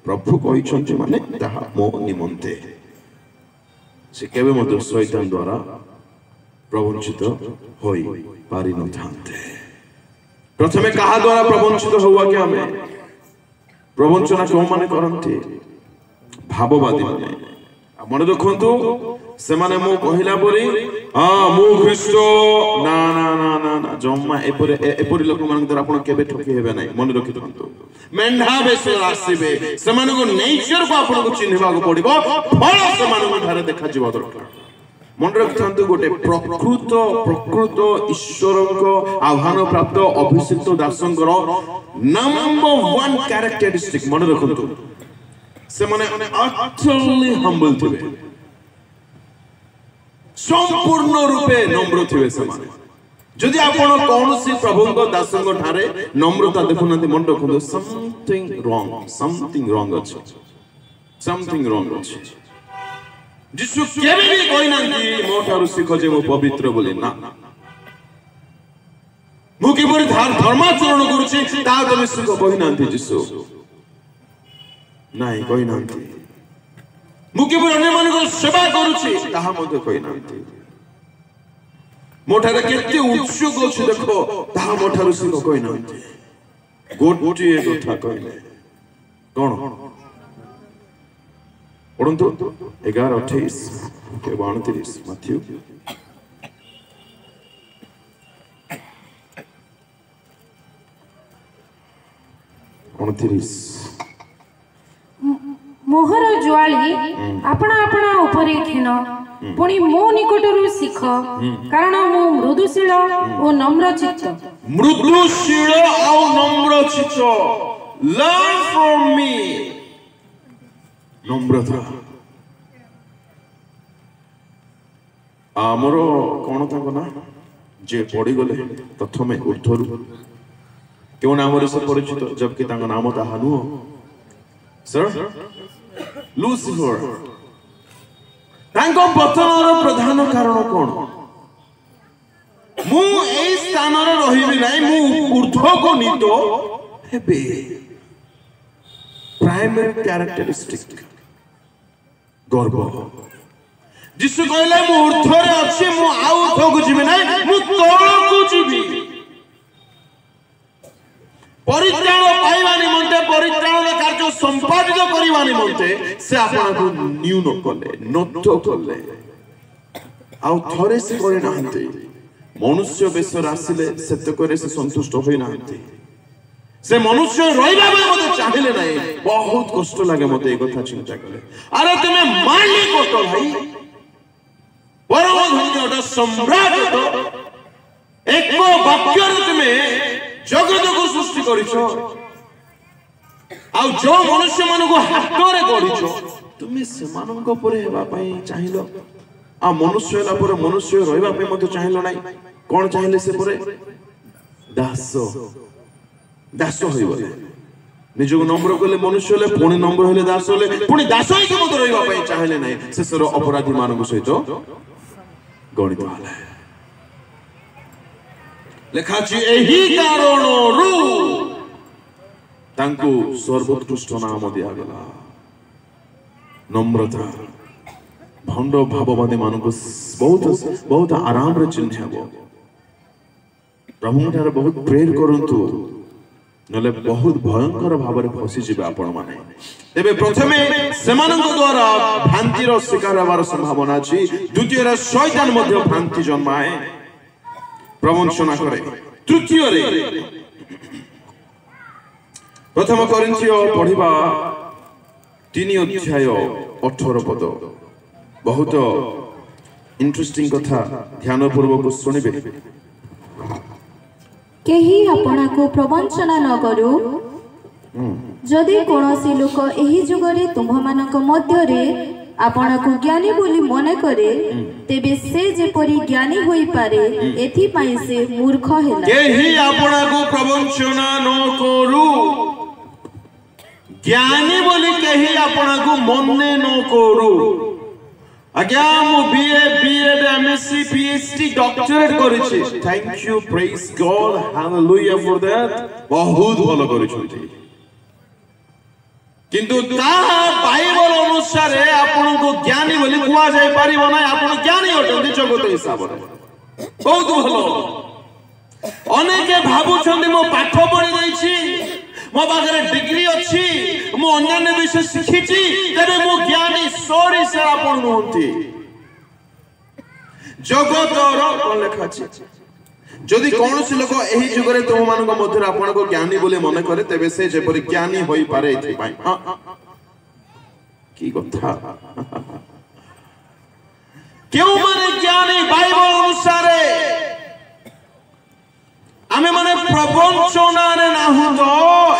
प्रभु कहि छन्ते माने ताहा मो निमंते से केबे मते शैतान द्वारा प्रवंचित होई पारि न थांते प्रथमे कहा द्वारा प्रवंचित हुआ क्या हमें प्रवंचना को माने करंती भाववादी माने मन रखंतु से माने मो कहिला परी हां मो ख्रीष्ट ना ना ना ना ना जम्मा एपरी लोक मान द्वारा आपण केबे ठकी हेबे नाही मन रखि थंतु मेंढा बेस आसीबे से माने को नेचर को आपण को चिन्हबा को पड़िबो फल से माने को धारे देखा जीव दरकार मन रखिथांतु गोटे प्रकृत ईश्वर आह्वान प्राप्त अभिषिक्त दासंकर नंबर 1 कैरेक्टरिस्टिक मन रखंतु से माने utterly humble थिबे संपूर्ण रूपे नम्र थिबे से माने जदि आपण कोनोसी प्रभुंक दासंक ठारे नम्रता देखुनांती मन रखंतु समथिंग रॉन्ग अछि जिसु केबे भी कहिनांती मो ठारु सिख जे मो पवित्र बोली ना मु किपरि धर्माचरण करूछि ता तमे सिख कहिनांती जिसु नाही कहिनांती मु किपरि अन्य मानक सेवा करूछि ताहा मध्ये कहिनांती मो ठारे केते उत्सुक अछि देखो ताहा मो ठारु सिख कहिनांती गोटी कथा कहिले कोन पढ़ंतु 11:28 के 32 मथ्यू मोहर ज्वाली अपना अपना उपरे खेन पुणी मो निकटरू शिख कारण मो मृदुशील और नम्र चित्त लर्न फ्रॉम मी नम्रता आमर कौन था ना जे पड़ी गले प्रथमे ऊर्ध्वरु क्यों नाम से परिचित जबकि तांको नाम ताहा नुह सर लूसिफर तांको पतनर प्रधान कारण कौन मु ए स्थान रे रहिबि नै मु ऊर्ध्व को नीतो हेबे प्राइमरी कैरेक्टरिस्टिक गर्व जिसु कहले मु ऊर्ध्वरे अछि मु आउ ऊर्ध्व को जिबि नै मु तळ को जिबि परित्राण पाइबा निमंते परित्राण कार्य संपादित करिबा निमंते से आपन को न्यून कले नत कले आउ थरे से करे नाहंते मनुष्य बेसर आसिले सेत करे से संतुष्ट होई नाहंते से मनुष्य रहिबा में मते चाहिले नै बहुत कष्ट लागे मते ए कथा चिंता करे अरे तुमे मानली कोट भाई परम धन्यटा सम्राट तो एको वाक्य रे तुमे जगत को सृष्टि करिछो आ जो मनुष्य मन को हाथ रे करिछो तुमे से मानन को परे हेबा पई चाहिलो आ मनुष्य ला परे मनुष्य रहिबा पई मते चाहिलो नै कोन चाहिले से परे दास होइबले निजको नम्र कले मनुष्य ले पुणी नम्र होले दास होले पुणी दास ही के मत रहिबा पई चाहिले नै शेषर अपराधी मानक सहित गणित वाला लेखा छी एही कारणरू तांको सर्वोत्कृष्ट नाम दिया गेला नम्रता भंड भाववादी मानक बहुत आराम रे चिन्हबो प्रभु ठारे बहुत प्रेयर करंतु नले बहुत भयंकर भाव में फसी जिबे आपण माने तेबे प्रथमे सेमानक द्वारा भ्रांतिर शिकार होबार संभावना अछि द्वितीय रे शैतान मध्य भ्रांति जन्माए प्रवंचना करे तृतीय रे प्रथम कोरिन्थियो पढिबा 3 अध्याय 18 पद बहुत इंटरेस्टिंग कथा ध्यान पूर्वक सुनिबे केही अपना को प्रवंचना न करू जदि कोनोसी लोक एही जुगरे तुम्भमानक मध्यरे आपण को ज्ञानी बोली मने करे तेबे से जेपरि ज्ञानी होई पारे एथि पई से मूर्ख हेला केही अपना को प्रवंचना न करू ज्ञानी बोली केही अपना को मने न करू आज्ञा मु BA BEd MSc PhD doctorate करिछि thank you praise God hallelujah for that बहुत भलो करिछथि किंतु ता बाइबल अनुसार आपण को ज्ञानी बोली कुआ जाय परिबो नै आपण ज्ञानी होतंती जगत हिसाब रे बहुत भलो अनेके भाबु छथि मो पाठ पढि दैछि मो बागरे डिग्री अछि मो अन्य विषय सिखिछि तबे मो ज्ञानी सॉरी से आपण नहोंती जगत रो कोन लेखा अछि जदि कोनोसी लोक एही जुगरे तुम मानक मध्यरे आपण को ज्ञानी बोले मने करे तबे से जेपरि ज्ञानी होई पारे एथि पई की कथा क्यों माने ज्ञानी बाइबल अनुसार आमे माने प्रवंचना रे ना हो तो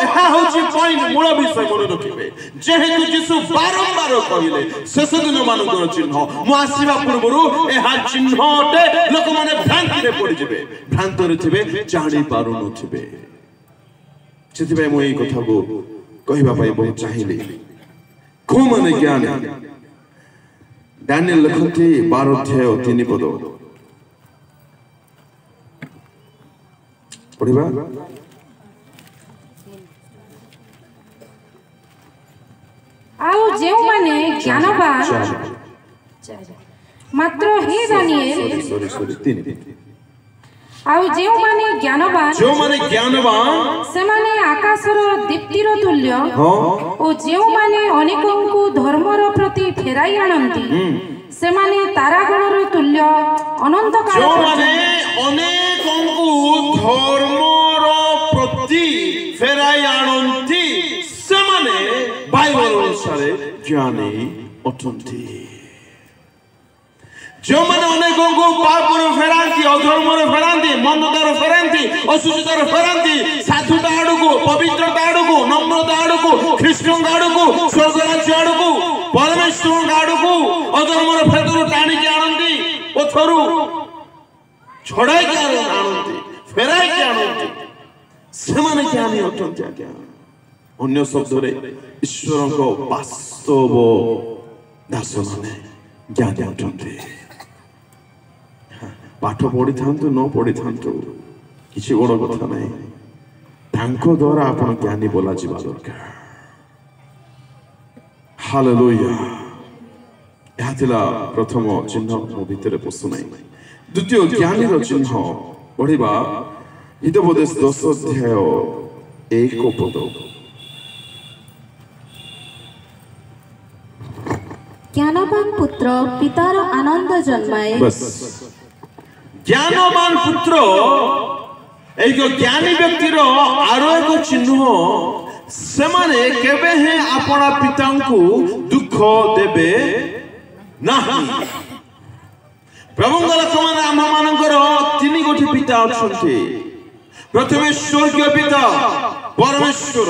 एहा होची पॉइंट मूल विषय मन रखिबे जेहेतु यीशु बारंबार कहिले शेष दिन मानकर चिन्ह मु आसीबा पूर्वरु एहा चिन्हटे लोक माने भ्रांति रे पड़ी जिवे भ्रांत रे थिबे जानि पारु न थिबे सेति भाई मु एई कथा को कहिबा पाई बहुत चाहिली को माने ज्ञान दानिएल लिखति 12 अध्याय 3 पद पढ़िबा आउ जेउ माने ज्ञानवान मात्र हे दानिएल सॉरी 3 आउ जेउ माने ज्ञानवान से माने आकाशर दीप्तिर तुल्य ओ जेउ माने अनेकंकु धर्मर प्रति फेराई आनंती से माने तारागणर तुल्य अनंत काल जो माने अनेकंकु धर्मर प्रति फेराई आनंती से माने बाइबल अनुसार ज्ञानी अटंती जो माने अनेकंकु पापर फेरांती अधर्मर फेरांती मनदार फेरांती असुचितार फेरांती साधुता आड़को पवित्रता आड़को नम्रता आड़को ख्रीष्टन आड़को स्वर्ग राज्य आड़को परमेश्वर आड़को अधर्मर फेतरु टाणी के आनंदी पथरु छड़ाई के आनंदी फेराई के आनंदी से माने ज्ञानी अटंती आज्ञा अन्य शब्द रे ईश्वर को वास्तव दास माने ज्ञानी अटंती पाठ पढ़ी था न पढ़ी था किसी बड़ कथा ना द्वारा आप ज्ञानी बोला जा दरकार हालेलुया यह प्रथम चिन्ह मो भितर पशुना द्वितीय ज्ञानी चिन्ह पढ़ा हितोपदेश 10 अध्याय 1 पद ज्ञानवान पुत्र पितार आनंद जन्माए बस ज्ञानवान पुत्र एक ज्ञानी व्यक्तिर आरो एक चिन्ह से माने केबे हे अपना पिता को दुख देबे नहीं प्रभु लोकमाने आम मानकर 3 गोटी पिता अछंती प्रथमे स्वर्गीय पिता परमेश्वर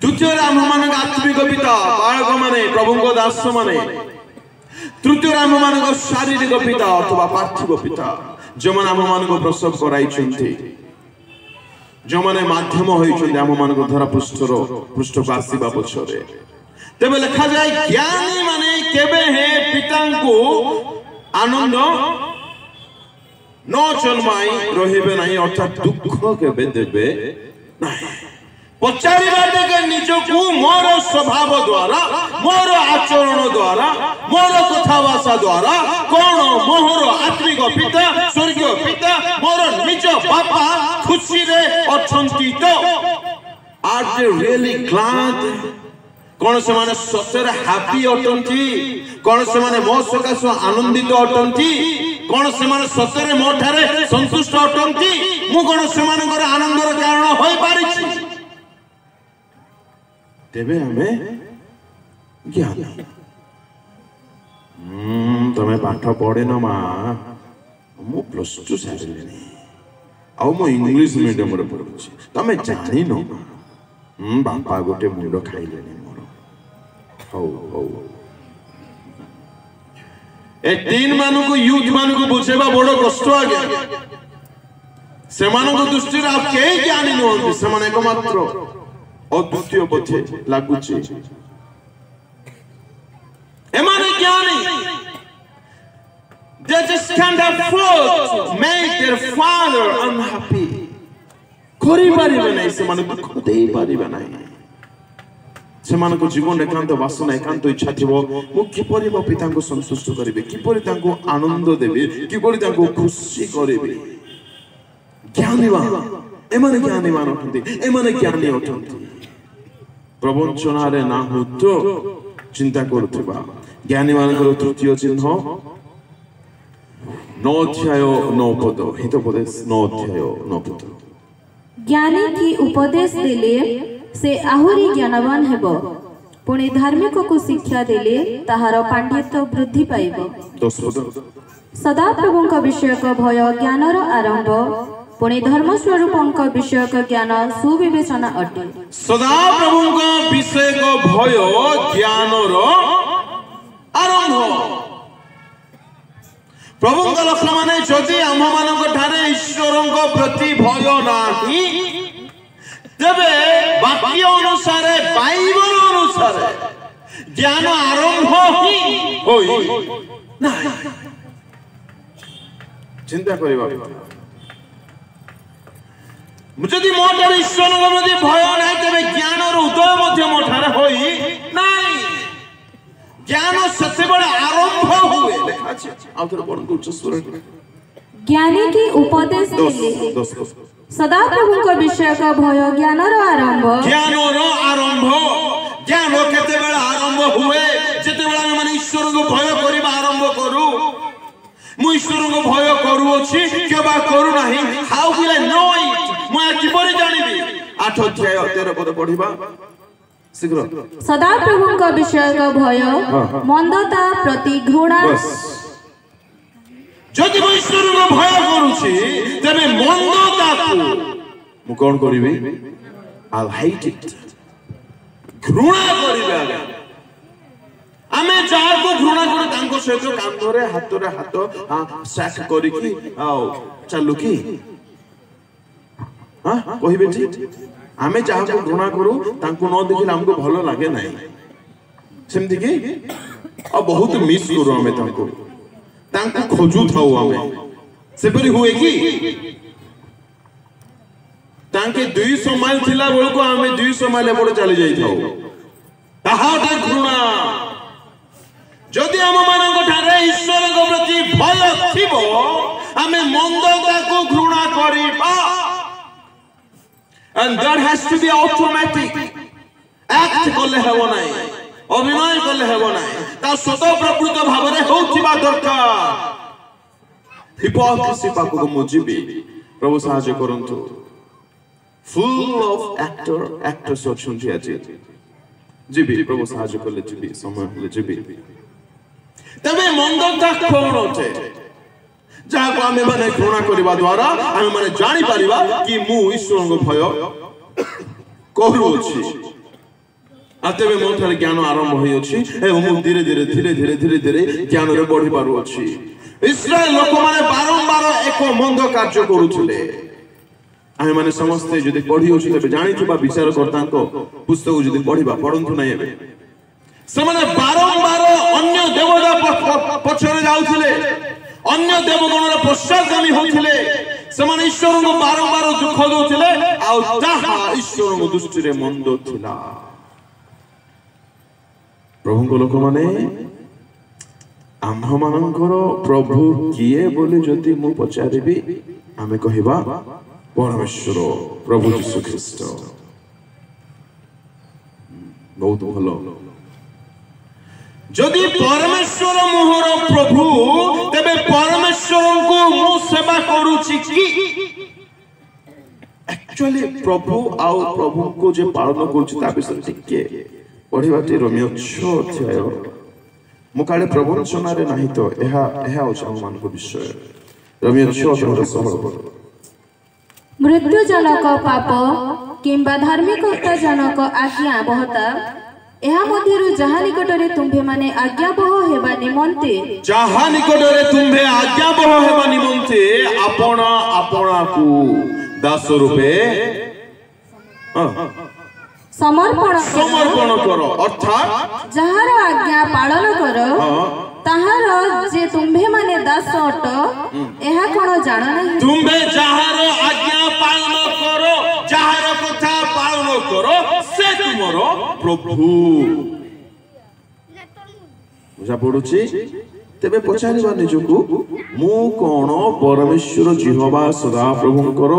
द्वितीय आम मान आत्मिक पिता बालक माने प्रभु दास माने तृतीय आम मान शारीरिक पिता अथवा पार्थिव पिता जो मैंने आम मान प्रसव कराई जो मैंने माध्यम होती आम मान धरा पृष्ठ को आसवा पछरे तेज लिखा जाए ज्ञानी माने केबे हे पिता को आनंद न जन्माई रहिबे नहीं अर्थात दुख केबे देबे नहीं पचारिबा देगे निजकु मोर स्वभाव द्वारा मोर आचरण द्वारा मोर कथाभाषा द्वारा कौन मोहर आत्मिक पिता स्वर्गीय पिता मोर निज बापा खुशी रे अछंती तो आर दे रियली ग्लैड कौन से माने सତରେ हैप्पी अटंती कौन से माने मो सकाश आनंदित अटंती कौन से माने सତରେ मो ठारे संतुष्ट अटंती मु कौन से मानकर आनंदर कारण होई पारिछि तेबे हमें ज्ञान तमे पाठ पढ़े न मा मु +2 सारिलेनी आ मु इंग्लिश मीडियम रे पढुछि तमे जानि न बापा गोटे मुंड खाइलेनी मोर हौ हौ ए 3 मानु को यूथ मानु को बुझेबा बड़ कष्ट आगे से मानु को दृष्टि रा के ज्ञानी न होंती से माने एकमात्र अद्वितीय पथे लागुचे एमाने ज्ञानी they just can't afford to make their father unhappy करि परिबे नै से माने दुख देई परिबे नै से माने को जीवन एकांत वासना एकांत इच्छा थिबो मु किपरि मो पिता को संतुष्ट करिवे किपरि तांको आनंद देबे किपरि तांको खुशी करिवे ज्ञानीवान एमाने ज्ञानीवान अटंती एमाने ज्ञानी अटंती प्रवंचना रे ना हो तो चिंता करथबा ज्ञानी मानकर तृतीय चिन्ह 9 अध्याय 9 पद हितोपदेश 9 अध्याय 9 पद ज्ञानी की उपदेश देले से आहुरी ज्ञानवान हेबो पुणी धार्मिक को शिक्षा देले ताहार पांडित्य वृद्धि पाइब। सदा प्रभुंक विषयक भय ज्ञानर आरंभ पुणी धर्म स्वरूपंक विषयक ज्ञान सुविवेचना अटे। सदा प्रभुंक विषयक भय ज्ञानर आरंभ प्रभुंक लक्ष्य माने जदि आम मानक ठारे ईश्वरंक प्रति भय नाही तेबे वाक्य अनुसार बाइबल अनुसार ज्ञान आरंभ ही होई नाही। चिंता करिबा जदि मोटर ईश्वर प्रति भय नाही तेबे ज्ञानर उदय मध्य मोठारे होई नाही। ज्ञान सबसे बड़ा आरंभ हुए लिखा छै आउथर पढ़ उच्च स्वर ज्ञानी की उपदेश देले सदा प्रभु को विषय का भय ज्ञानर आरंभ ज्ञान केते बेला आरंभ हुए जेते बेला हम माने ईश्वर को भय करिबा आरंभ करू मु ईश्वर को भय करू अछि केबा करू नाही how will I know it मु किबरे जानिबी 8 अध्याय 13 पद पढिबा शीघ्र सदा प्रभु का विषय का भय मंदता प्रति घृणा जदि मु ईश्वर को भय करूछि तबे मंदता को मु कोन करिबी आई विल हेट इट घृणा करिबा आमे जार को घृणा करू तांको सहित कांधरे हातरे हाथ सैक करी की आओ चलू की हां कहिबे ठीक आमे जहा को घृणा करू तांको न देखिले हमको भलो लागे नाही सेमति की आ बहुत मिस करू आमे तांको खोजू थाउ आमे सेपरी हुए की तांके 200 माइल थिला बेल को आमे 200 माइल एपड़ चली जाई थाउ ताहाटा घृणा जदि हम मानक ठारे ईश्वर को प्रति भय थिबो आमे मंदता को घृणा करिबा and that has to be automatic act करले हेबो नाही अभिनय करले हेबो नाही ता स्वतः प्रकृत भाव रे होथिबा दरकार हिपोक्रेसी पाको मुजिबी प्रभु सहाय्य करंतु फुल ऑफ एक्टर्स अछुंती आछि जिबी प्रभु सहाय्य करले जिबी समय होले जिबी तबे मंदता कोन होते जहाँ को आमे माने घृणा करिबा द्वारा आमे माने जानि परिबा कि मु ईश्वर को भय करू अछि आतेबे मोथार ज्ञान आरंभ होई अछि ए मु धीरे धीरे ज्ञान रे बढ़ी पारु अछि। इस्राएल लोक माने बारंबार एक मंद कार्य करूथिले आमे माने समस्त जदि पढी अछि तबे जानिथिबा विचार करतांको पुस्तक जदि पढिबा पढंतु नै एबे समाने बारंबार अन्य देवता पछरे जाउथिले अन्य देवगणर पश्चातगामी होथिले समान ईश्वर को बारंबार दुख दोथिले आ ताहा ईश्वर को दृष्टि रे मंद थिला। प्रभु को लोक माने आम्ह मानकर प्रभु किए बोले जति मु पचारिबी आमे कहिबा परमेश्वर प्रभु यीशु ख्रीष्ट बहुत भलो जदि परमेश्वर मोहर प्रभु तेबे परमेश्वर को मु सेवा करूछि की एक्चुअली प्रभु आउ प्रभु को जे पालन करूछि ता विषय टिके पढिबाटी रोमियो 6 अध्याय मु काले प्रवचन रे नाही तो एहा मान को विषय रोमियो 6 16 मृत्यु जनक पाप किंबा धार्मिकता जनक आज्ञा बहता एहा मध्यरु जहा निकटरे तुम्भे माने आज्ञाबह हेबा निमंते जहा निकटरे तुम्भे आज्ञाबह हेबा निमंते आपना को दास रूपे समर्पण करो अर्थात जहार आज्ञा पालन करो ताहार जे तुम्भे माने दास अट एहा कोन जान नहीं तुम्भे जहार आज्ञा पालन करो जहार कथा पालन करो से तुमरो प्रभु बुझा पड़ुछि तेबे पचारिबा निजको मु कोन परमेश्वर जिह्वा सदा प्रभुंकर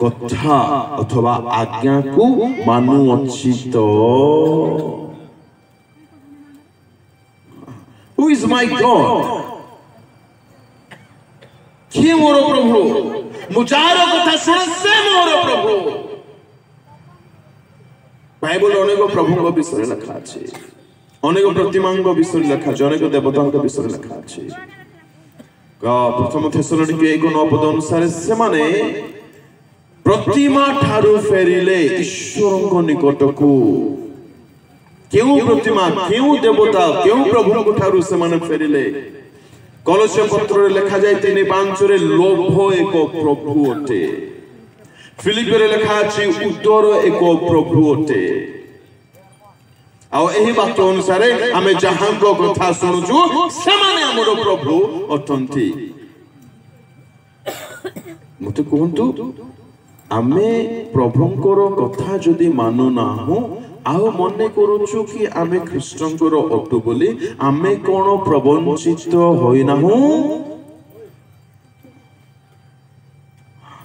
कथा अथवा आज्ञा को मानु अछि तो Who is my God? किए मोर प्रभु मुजार कथा सुन से मोर प्रभु बाइबल अनेक प्रभु विषय लिखा अच्छे अनेक प्रतिमा विषय लिखा अच्छे अनेक देवता विषय लिखा अच्छे प्रथम थेसलोनिके 1:9 पद अनुसार से माने प्रतिमा ठारू फेरिले ईश्वर निकट को क्यों प्रतिमा क्यों देवता क्यों प्रभु को ठारू से माने फेरिले कलस्य पत्र लिखा जाए 3:5 रे लोभ एक प्रभु अटे फिलिप रे लिखा अछि उदर एक प्रभु अटे आ एही बात अनुसार आमे जहां को कथा सुनुचु से माने हमरो प्रभु अटंती मते कहंतु आमे प्रभुंकर कथा जदि मानु ना हो आउ मने करूछु कि आमे ख्रीष्टंकर अटु बोली आमे कोन प्रवंचित होई ना हो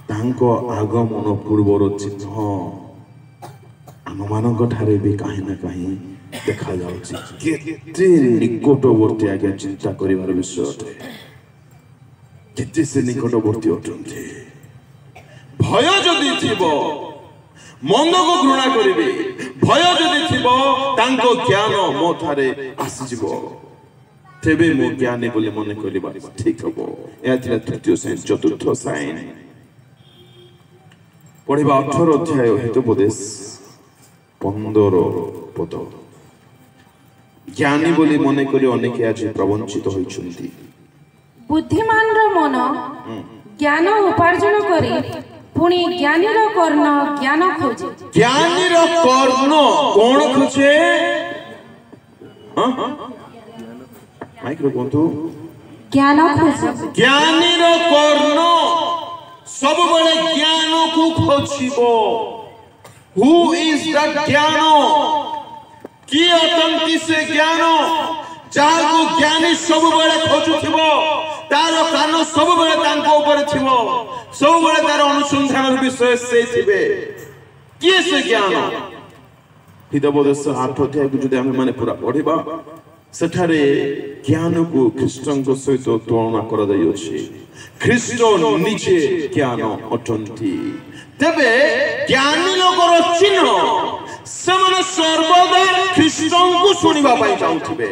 तांको आगमन पूर्वर चिन्ह आम मानक ठारे भी कहीं ना कहीं देखा जाउछि केते निकटवर्ती आगे चिंता करिवार विषय अटे केते से निकटवर्ती अटंते भय जदि थिबो मन को घृणा करिवे भय जदि थिबो तांको ज्ञान मो थारे आसीजिबो तेबे मो ज्ञानी बोली मने करिबा ठीक हबो एथिला तृतीय साइन चतुर्थ साइन पढ़िबा 18 अध्याय हितोपदेश 15 पद ज्ञानी बोली मने करी अनेक आज प्रवंचित होइछन्ती बुद्धिमान रो मन ज्ञान उपार्जन करी पुणी ज्ञानी रो कर्ण ज्ञान खोजे ज्ञानी रो कर्ण कोन खोजे माइक रो कोंतु ज्ञान खोजे ज्ञानी रो कर्ण सब बड़े ज्ञान को खोजिबो हु इज दैट ज्ञान की अतंती से ज्ञान जहाँ को ज्ञानी सब बड़े खोजुथिबो तार कान सब बड़े तांको ऊपर थिबो सब बड़े तार अनुसंधान विषय से थिबे की से ज्ञान हितोपदेश 8 अध्याय को जदि हम माने पूरा पढिबा सेठारे ज्ञान को ख्रीष्टन को सहित तुलना कर दई अछि ख्रीष्ट निजे ज्ञान अटंती तेबे ज्ञानी लोकर चिन्ह सेमाने सर्वदा ख्रीष्टन को सुनिबा पाई जाउथिबे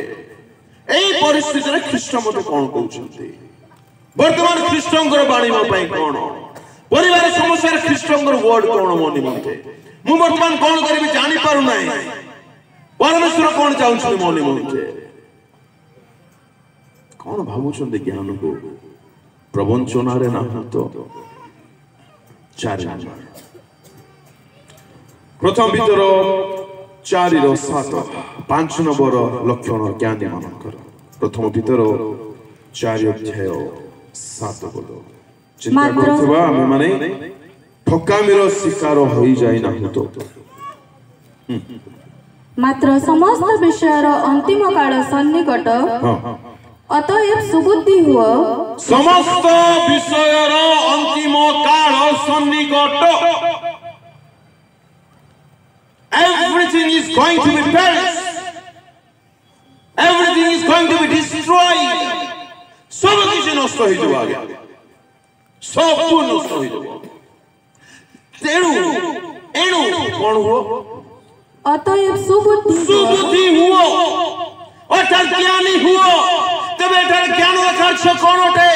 एई परिस्थिति रे ख्रीष्ट मते कोन कहउछन्ती वर्तमान ख्रीष्टंकर बाणी मो पाई कोन परिवार समस्या रे ख्रीष्टंकर वर्ड कोन मो निमंते मु वर्तमान कोन करबी जानि पारु नाही परमेश्वर कोन चाहुछन मो निमंते कोन भाबुछन्ती ज्ञान को प्रवंचना रे ना तो 4 प्रथम भीतर 4:7 5 नंबर लक्षण ज्ञानी मानकर प्रथम भीतर 4 अध्याय 7 पद चिंता करथबा हम माने ठकामीर शिकार होई जाय ना तो मात्र समस्त विषयर अंतिम काल सन्निकट अतएव सुबुद्धि हुआ समस्त विषयर अंतिम काल सन्निकट everything is going to be perished everything is going to be destroyed सब कुछ नष्ट हो जाबो आगे सब कुछ नष्ट हो जाबो एणु कोन हो अतएव सुबुद्धि हुआ अर्थात ज्ञानी हुआ तबे एटार ज्ञान रखार कोन अटे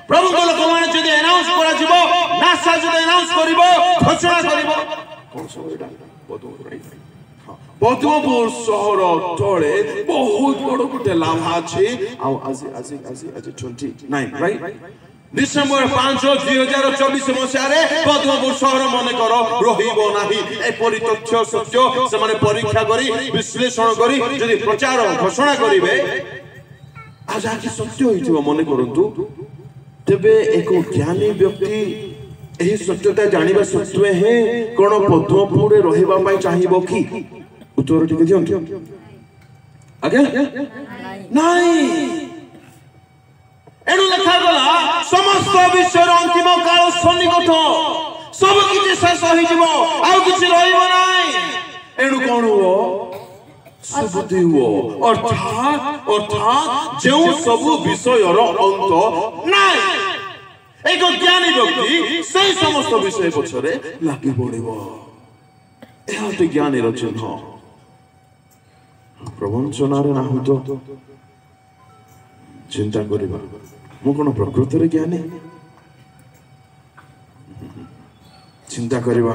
प्रभु को लोक माने जदि अनाउंस करा जिवो नासा जदि अनाउंस करिवो घोषणा करिवो कोन सब एटा पद्मपुर सहर तले बहुत बड़ गोटे लाभा अछि आज 29 राइट डिसेंबर 5 2024 मसियारे पद्मपुर सहर मने कर रहिबो नाही ए परितथ्य सत्य से माने परीक्षा करी विश्लेषण करी जदि प्रचार घोषणा करिवे आज आकि सत्य होइथिबो मने करंतु तबे एक ज्ञानी व्यक्ति एही सत्यता जानिबा सत्वे हे कोन पद्मपुर रे रहिबा पई चाहिबो की उत्तर ठीक दियंतु आगे नाही एनु लेखा गला समस्त विश्वर अंतिम काल सन्निकट सब किछि शेष होई जिवो आउ किछि रहिबो नाही एनु कोन हो सुबुद्धि हो अर्थात जो सब विषयर अंत नाही एक ज्ञानी व्यक्ति सही समस्त विषय पछरे लागि पड़िबो ଏହା ଜ୍ଞାନୀର ଚିହ୍ନ ପ୍ରବଞ୍ଚନାରେ ନା ହୁତ ଚିନ୍ତା କରିବା ମୁଁ କଣ ପ୍ରକୃତରେ ଜ୍ଞାନୀ ଚିନ୍ତା କରିବା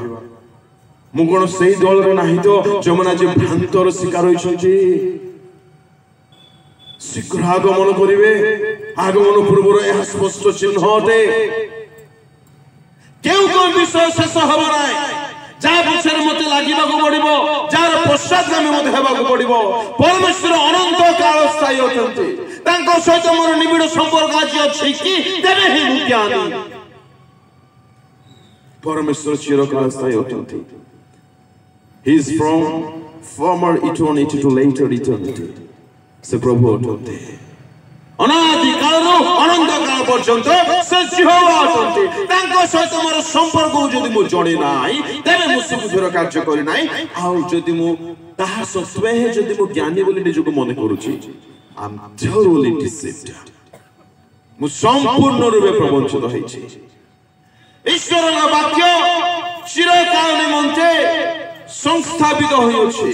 ମୁଁ କଣ ସେଇ ଦଳରେ ନାହିଁ ତ ଯେଉଁମାନେ ଆଜି ଭ୍ରାନ୍ତର ଶିକାର ହୋଇଛନ୍ତି ଶୀଘ୍ର ଆଗମନ କରିବେ ଆଗମନ ପୂର୍ବରୁ ଏହା ସ୍ପଷ୍ଟ ଚିହ୍ନ ଅଟେ କେଉଁ କେଉଁ ବିଷୟ ଶେଷ ହେବ ନାହିଁ ଯାହା ପଛରେ ମତେ ଲାଗିବାକୁ ପଡିବ ଯାହାର ପଶ୍ଚାତଗାମୀ ମତେ ହେବାକୁ ପଡିବ ପରମେଶ୍ୱର ଅନନ୍ତ କାଳ ସ୍ଥାୟୀ ଅଛନ୍ତି ତାଙ୍କ ସହିତ ମୋର ନିବିଡ଼ ସମ୍ପର୍କ ଆଜି ଅଛି କି ତେବେ ହିଁ ମୁଁ ଜ୍ଞାନୀ ପରମେଶ୍ୱର ଚିରକାଳ ସ୍ଥାୟୀ ଅଛନ୍ତି He is from former eternity to later eternity ସେ ପ୍ରଭୁ ଅଟନ୍ତି ଅନାଦି କାଳରୁ ଅନନ୍ତ କାଳ ପର୍ଯ୍ୟନ୍ତ ସେ ଯେହୋବା ଅଟନ୍ତି ତାଙ୍କ ସହିତ ମୋର ସମ୍ପର୍କକୁ ଯଦି ମୁଁ ଯୋଡ଼ି ନାହିଁ ତେବେ ମୁଁ ସୁବୁଦ୍ଧିର କାର୍ଯ୍ୟ କରି ନାହିଁ ଆଉ ଯଦି ମୁଁ ତାହା ସତ୍ତ୍ୱେ ଯଦି ମୁଁ ଜ୍ଞାନୀ ବୋଲି ନିଜକୁ ମନେ କରୁଛି I am thoroughly deceived ମୁଁ ସମ୍ପୂର୍ଣ୍ଣ ରୂପେ ପ୍ରବଞ୍ଚିତ ହେଇଛି ଈଶ୍ୱରଙ୍କ ବାକ୍ୟ ଚିରକାଳ ନିମନ୍ତେ ସଂସ୍ଥାପିତ ହୋଇଅଛି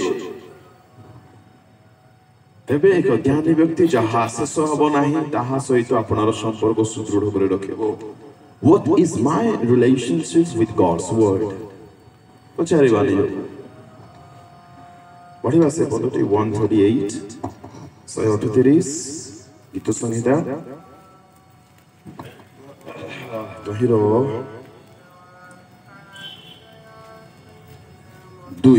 ତେବେ ଏକ ଜ୍ଞାନୀ ବ୍ୟକ୍ତି ଯାହା ଶେଷ ହେବ ନାହିଁ ତାହା ସହିତ ଆପଣର ସମ୍ପର୍କ ସୁଦୃଢ଼ କରି ରଖିବ What is my relationship with God's word? ପଚାରିବା ନିଜକୁ ପଢ଼ିବା ସେ ପଦଟି 138 138 ଗୀତ ସଂହିତା ତହିଁର 2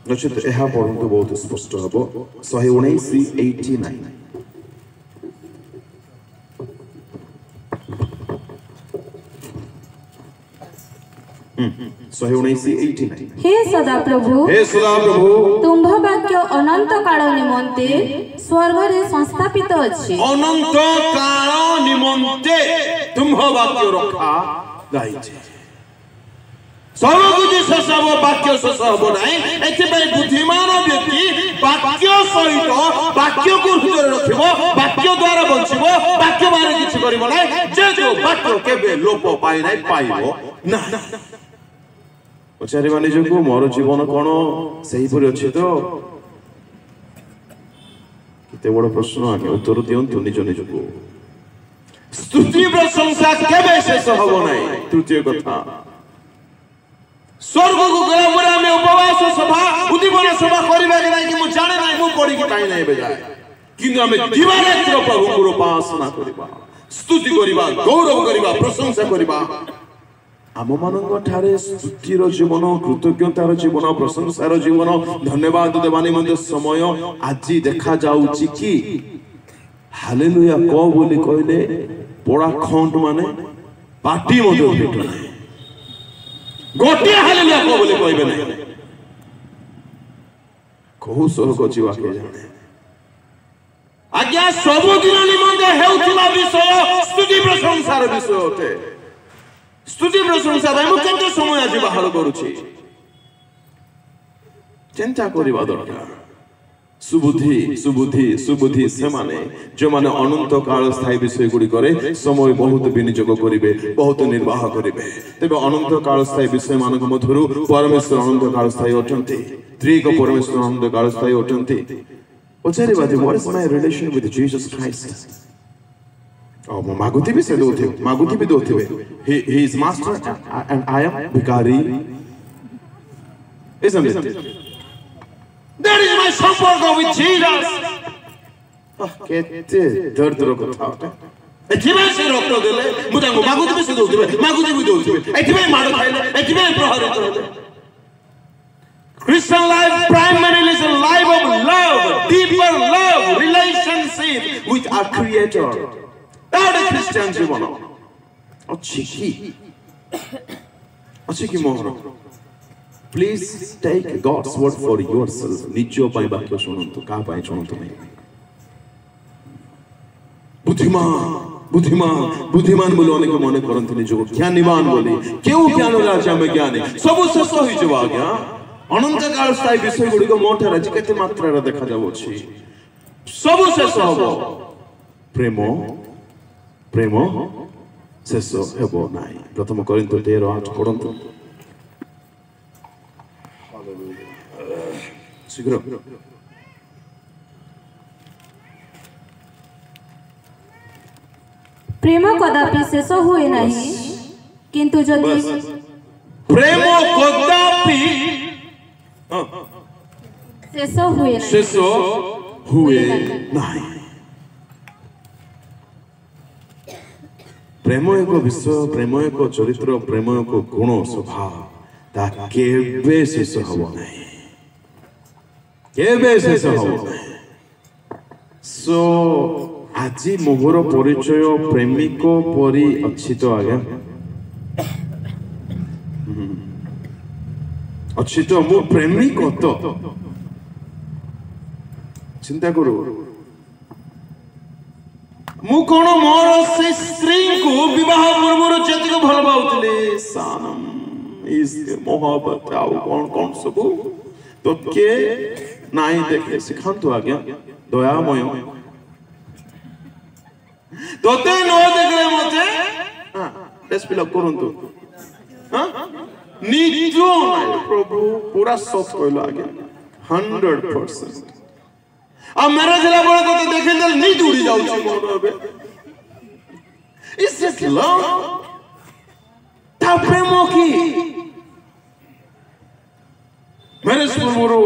नचेत ଏହା ପଢ଼ନ୍ତୁ ବହୁତ ସ୍ପଷ୍ଟ ହେବ 119:89 हे सदाप्रभु तुम्भ वाक्य अनंत काल निमंते स्वर्ग रे संस्थापित अछि अनंत काल निमंते तुम्भ वाक्य रखा जाइछे सर्वकुछ शेष हब वाक्य शेष हब नाही एथिपाई बुद्धिमान व्यक्ति वाक्य सहित वाक्य को हृदय रखिबो वाक्य द्वारा बंचिबो वाक्य बारे किछि करिबो नाही जे जो वाक्य केबे लोप पाइ नाही पाइबो ना पचारिबा निजको मोर जीवन कोन सही परि अछि तो केते बड़ प्रश्न आके उत्तर दियंतु निज निजको स्तुति प्रशंसा केबे शेष हब नाही तृतीय कथा स्वर्ग को गला पर हमें उपवास सभा उद्दीपना सभा करिबा के नाही कि मु जाने नाही मु पढी के पाइ नाही बेजा किंतु हमें दिवारात्र प्रभु को उपासना करिबा स्तुति करिबा गौरव करिबा प्रशंसा करिबा आम मानक ठारे स्तुतिर जीवन कृतज्ञतार जीवन प्रशंसार जीवन धन्यवाद देवा निमंते समय आज देखा जाउची कि हालेलुया को बोली कहले पोड़ा खंड माने पार्टी मध्य भेट नाही गोटे हालेलुया को बोली कहबे नाही कहू स्वर्ग जीवा के जाने आज्ञा सब दिन निमंते हेउथिबा विषय स्तुति प्रशंसार विषय होते स्तुति प्रशंसा भाई मु केते समय आज बाहर करूची चिंता करिबा दरकार सुबुद्धि सुबुद्धि सुबुद्धि से माने जो माने अनंत काल स्थायी विषय गुडी करे समय बहुत विनियोग करिवे बहुत निर्वाह करिवे तबे अनंत काल स्थायी विषय मानक मधुरु परमेश्वर अनंत काल स्थायी अटंती त्रिक परमेश्वर अनंत काल स्थायी अटंती पचारिबा जे what is my relation with Jesus Christ Oh, Maguti भी से दो थे, Maguti भी दो थे. He is master and I am Vikari. Isn't it? That is my samparka with Jesus. केते दर्द रो कथा होता. एथिबाई से रोकतो देले, मुता को Maguti भी से दो थे, Maguti भी दो थे. एथिबाई मार खाइले, एथिबाई प्रहारित होले. Christian life primarily is a life of love, deeper love, relationship with our Creator. That is Christian जीवन अच्छी की मोहर Please take God's word for yourself निजो पाई वाक्य सुनंतु का पाई सुनंतु नहीं बुद्धिमान बुद्धिमान बुद्धिमान बोलो अनेक मने करंतु निजो ज्ञानीमान बोली केउ ज्ञान राजा में ज्ञानी सब शेष होई जवा गया अनंत काल स्थायी विषय गुडी को मोठा राज केते मात्रा रे देखा जावो छी सब शेष होबो प्रेम प्रेम शेष हेबो नाही प्रथम कोरिन्थ 13:8 पढंतु शीघ्र प्रेम कदापि शेष हुए नहीं किंतु जदि प्रेम कदापि शेष हुए नहीं प्रेम एक विषय प्रेम एक चरित्र प्रेम एक गुण स्वभाव ता केबे शेष हबो नहीं केबे शेष हबो नहीं सो आज मोहर परिचय प्रेमिक परी अच्छी तो आज्ञा अच्छी तो मो प्रेमिक तो चिंता करो मु कोन मोर से स्त्री को विवाह पूर्व जति को भल पाउतले सानम इस मोहब्बत आउ कोन कोन सब तो के नाई देखे सिखांतु आज्ञा दयामय तोते नो देखले मते हां डेस्पिल करंतु हां निजो नाय प्रभु पूरा सच कहलो आगे 100% आ मैरिज ला बोले तो देखिल नी उड़ी जाउ छी मोर अबे इट्स जस्ट लव ता प्रेम की मैरिज पर मोरो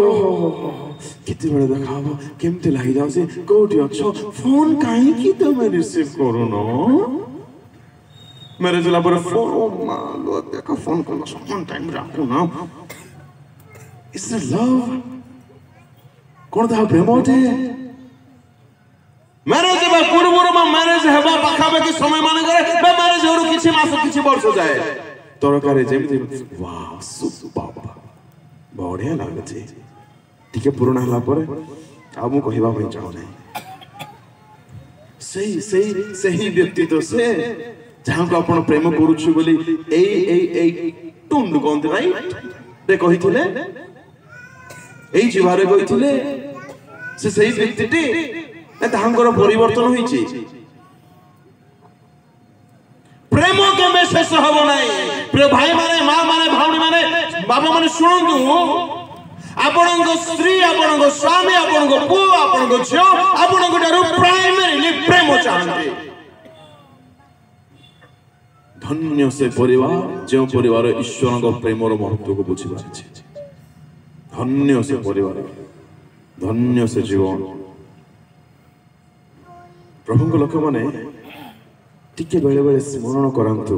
कितने बड़े देखाबो केमते लागि जाउ से कोठी अच्छो फोन काहे की तमे रिसीव करू न मैरिज ला पर फोन ओ मा लो देखा फोन करना समान टाइम राखू ना इट्स लव कोन दा प्रेम होते मैरिज बा पूर्व में मैरिज हेबा पाखाबे कि समय माने करे बे मैरिज होरु किछि मास किछि वर्ष जाए तरकारी जेमति वाह सुपर बढ़िया लागते टिके पुराना हला पर आ मु कहिबा पई चाहू नै सही व्यक्ति तो से जहां को आपण प्रेम करूछु बोली ए टुंड कोन राइट दे कहिथिले ए जीवारे कहिथिले से सही व्यक्तिटी ना तांकर परिवर्तन होईची प्रेम के शेष हबो नै प्रिय भाई माने मां माने भाउनी माने बाबा माने सुनंतु आपणको स्त्री आपणको स्वामी आपणको पु आपणको झियो आपणको डारु प्राइमरीली प्रेम चाहते धन्य से परिवार जो परिवार ईश्वर को प्रेमर महत्व को बुझी पारछि धन्य से परिवार धन्य से जीवन प्रभु को लोक माने टिके बेले बेले स्मरण करंतु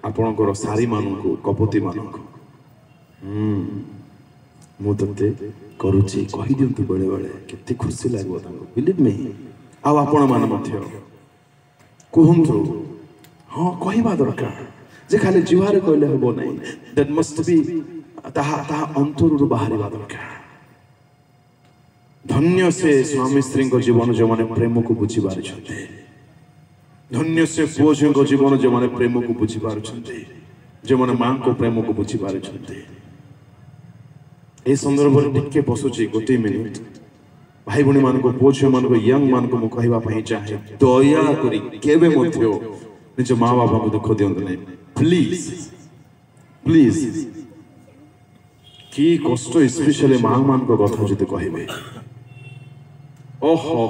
आपणकर सारी मानकु कपति मानकु मु तते करूची कहि दियंतु बेले बेले केते खुशी लागो ताको बिलीव मी आ आपण मान मध्य कहंतु हां कहिबा दरकार जे खाली जीवारे कहले हबो नै दैट मस्ट बी ताहा अंतरु बाहरिबा दरकार धन्य से स्वामी स्त्री को जीवन जो माने प्रेम को बुझी पारछन्ते धन्य से पुओ को जीवन जो माने प्रेम को बुझी पारछन्ते जो माने मां को प्रेम को बुझी पारछन्ते ए संदर्भ रे टिके बसुची गोटे मिनिट भाई भणी मान को पुओ मान को यंग मान को मु कहिबा पई चाहे दया करी केबे मथ्यो निज मां बाबा को दुख दियंत नै प्लीज प्लीज की कष्ट स्पेशली मां मान को कथा जते कहिबे ओहो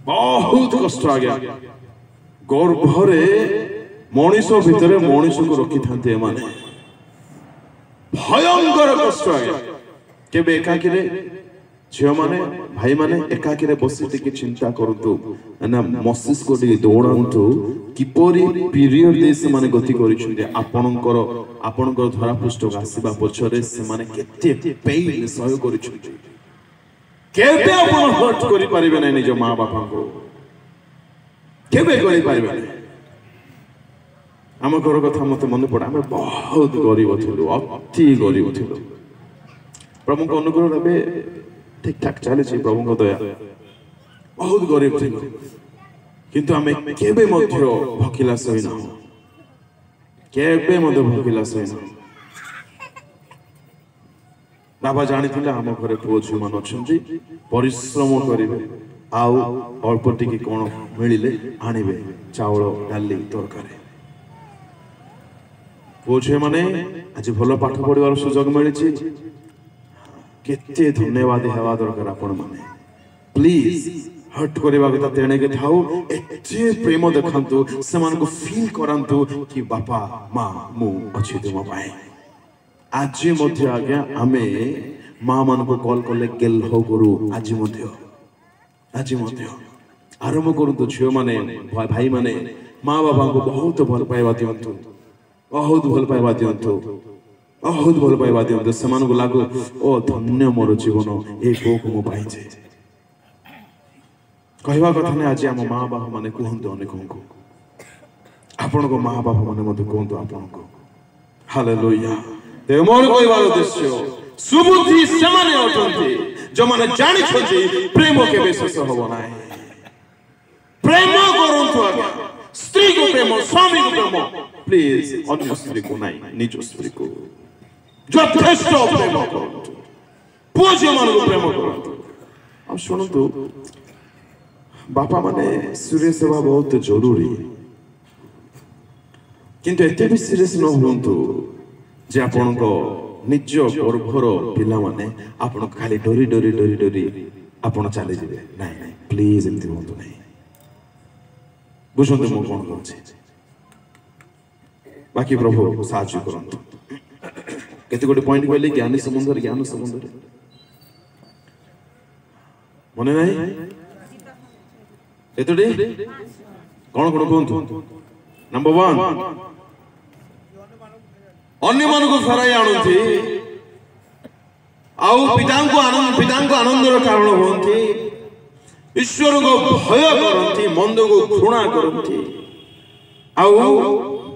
बहुत कष्ट आ गया गर्भरे मनीष भितर मनीष को रखी था माने भयंकर कष्ट आ गया केबे एकाकी रे झियो माने भाई माने एकाकी रे बसी टिके चिंता करतु ना मस्तिष्क को टिके दौड़ांतु किपरि पीरियड दे से माने गति करिछुंते आपणकर धरा पृष्ठ आसीबा पछरे से माने केते पेन सहय करिछुंते केबे आपण हर्ट करि परिबे नै निज मां बापा को केबे करि परिबे नै हम घर कथा मते मन पड़ा हम बहुत गरीब थिलु अति गरीब थिलु प्रभु को अनुग्रह रबे ठीक ठाक चले छी प्रभु को दया बहुत गरीब थिलु किंतु हमें केबे मध्य भकिला सही न केबे मध्य भकिला सही न बाबा जानी आम घर पुओ झी मान अच्छा परिश्रम करेंगे आउ अल्प टी कौन मिले आनबे चाउल डाली तरकारी पुओ झी मैंने आज भल पाठ पढ़ार सुजोग मिली केते धन्यवाद हेवा दरकार आपण माने प्लीज हट करबा कथा तेणे के थाउ एते प्रेम देखंतु समान को फील करंतु कि बापा मां मु अछि तुम पाए आज मध्य आज्ञा आमे मां मान को कॉल करले गेल हो गुरु आज मध्य आरंभ करू तो झियो माने भाई माने मां बाबा को बहुत भल पाइबा दियंतु बहुत भल पाइबा दियंतु समान को लागो ओ धन्य मोर जीवन ए को को पाइजे कहवा कथा ने आज आम माँ बापा माने कहतु अनेक को आपण को माँ बापा माने मते कहतु आपण को हालेलुया ते मोर कहवार उद्देश्य सुबुद्धि समाने अटंती जो माने जानि छथि प्रेम केबे शेष होबो नाही प्रेम करंतु आज्ञा स्त्री को प्रेम स्वामी को प्रेम प्लीज अन्य स्त्री को नाही निज स्त्री को यथेष्ट प्रेम करंतु पूज्य मान को प्रेम करंतु अब सुनंतु बापा माने सीरियस सेवा बहुत जरूरी किंतु एते भी सीरियस न हुंतु जे आपण को निज गर्भर पिला माने आपण खाली डोरी डोरी डोरी डोरी आपण चली जिवे नाही नाही प्लीज एमती हुंतु नाही बुझंतु मो कोन कहछि बाकी प्रभु साहाय्य करंतु केते गोटे पॉइंट कहले ज्ञान समुद्र मने नाही एतडी कौन कहतु नंबर 1 अन्य मान को फेराई आणुथि आउ पिता को आनंदर कारण होंती ईश्वर को भय करती मंद को घृणा करती आउ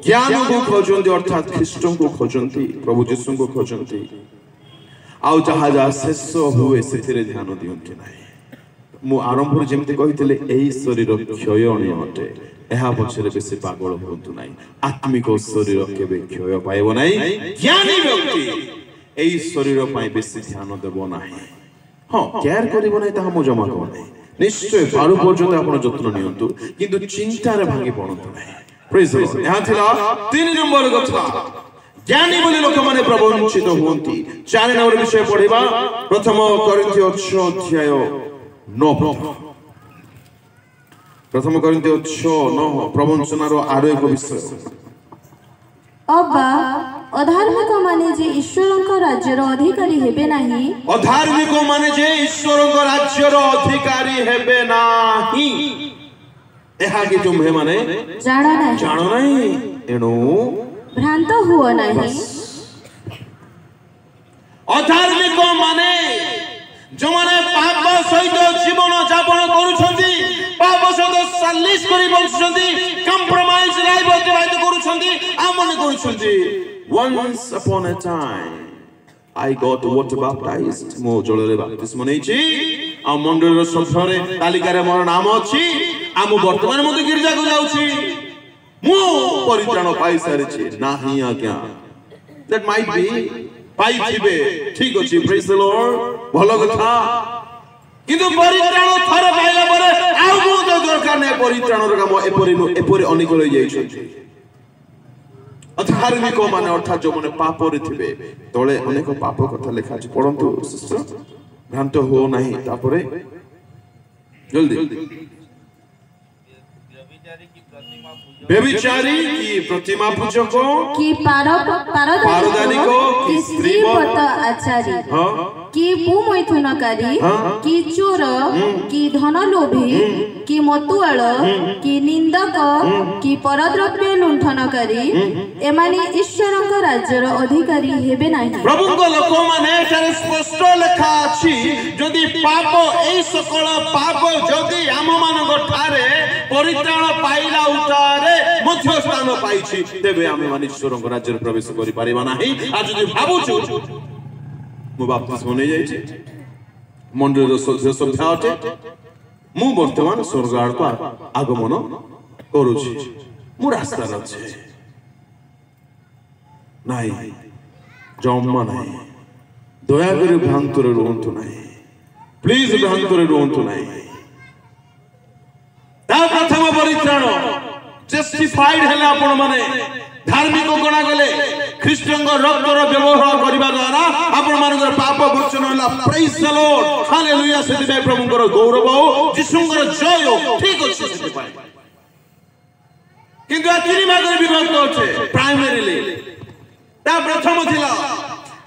ज्ञान को खोजती अर्थात ख्रीष्ट को खोजती प्रभु यीशु को खोजती आउ जहा जहा शेष हुए से ध्यान दियंती नहीं मु आरंभ जेमती कहितले एही शरीर क्षयणीय अटे एहा पछरे बेसी पागल होंतु नाही आत्मिक शरीर केबे क्षय पाइबो नाही ज्ञानी व्यक्ति एही शरीर पाई बेसी ध्यान देबो नाही हां केयर करिबो नाही ताहा मु जमा को नाही निश्चय पारु पर्यंत आपण जत्न नियंतु किंतु चिंता रे भांगी पड़ंतु नाही प्रेज द लॉर्ड यहां थिला 3 नंबर कथा ज्ञानी बोली लोक माने प्रवंचित होंती 4 नंबर विषय पढिबा प्रथम कोरिन्थियो 6 अध्याय 9 प्रथम कोरिन्थियो 6:9 प्रवंचनार आरो एक विषय अबा अधार्मिक माने जे ईश्वरଙ୍କ राज्यर अधिकारी हेबे नाही अधार्मिक माने जे ईश्वरଙ୍କ राज्यर अधिकारी हेबे नाही एहा कि तुम्हे माने जानो नहीं एणु भ्रांत हुआ नहीं अधार्मिक माने जो माने पाप सहित जीवन यापन करूछंती पाप सहित सालिस करी बंचछंती compromise life अतिबाहित करूछंती Aman करूछंती once upon a time I got water baptized मो जलरे बप्तिस्म नेछि आ मंडलर संसारे तालिका रे मोर नाम अछि आ मु वर्तमान मते गिरजा को जाउछि मु परित्राण पाई सारिछि नाही आज्ञा that might be पाई थिबे ठीक अछि प्रेज द लॉर्ड भलो कथा किंतु परित्राण थरे पाइला परे आउ बहुत दरकार नै परित्राण र काम एपरि अनेक लई जाई छै अधार्मिक माने अर्थात जो माने पाप रे थिबे तळे अनेक पाप कथा लेखा अछि पढंतु सिस्टर भ्रांत हो नाही तापरे जल्दी व्यभिचारी की प्रतिमा पूजक की पारदानिक की स्त्री व्रत आचारी की पुमैथुनकारी की चोर की धनलोभी की मतुआल की निंदक की परद्रव्य लुंठनकारी एमाने ईश्वरଙ୍କ राज्यर अधिकारी हेबे नाही प्रभुଙ୍କ लोक माने एठारे स्पष्ट लेखा अछि जदि पाप एई सकल पाप जदि हम मानक ठारे परित्राण पाइला उतारे मध्य स्थान पाइछि तेबे आमे माने ईश्वरଙ୍କ राज्यर प्रवेश करि पारिबा नाही आ जदि भाबुछु मु बाप्तिस्म नै जाइछि मंडलर सभ्य अटे मु वर्तमान स्वर्ग आड़ आगमन करूछि मु रास्ता अछि नाही जम्मा नाही दया करी भ्रांतरे रुहंतु नाही प्लीज भ्रांतरे रुहंतु नाही ता प्रथम परित्राण जस्टिफाइड हैला आपण माने धार्मिक गणा गले ଖ୍ରୀଷ୍ଟଙ୍କ ରକ୍ତର ବ୍ୟବହାର କରିବା ଦ୍ୱାରା ଆପଣମାନଙ୍କର ପାପ ମୋଚନ ହେଲା। ପ୍ରେଜ୍ ଦ ଲର୍ଡ, ହାଲେଲୁୟା। ସେଥିପାଇଁ ପ୍ରଭୁଙ୍କର ଗୌରବ ହଉ, ଯୀଶୁଙ୍କର ଜୟ ହଉ। ଠିକ ଅଛି ସେଥିପାଇଁ, କିନ୍ତୁ ଏ ତିନି ଭାଗରେ ବିଭକ୍ତ ଅଛି। ପ୍ରାଇମେରିଲି ତା ପ୍ରଥମ ଥିଲା,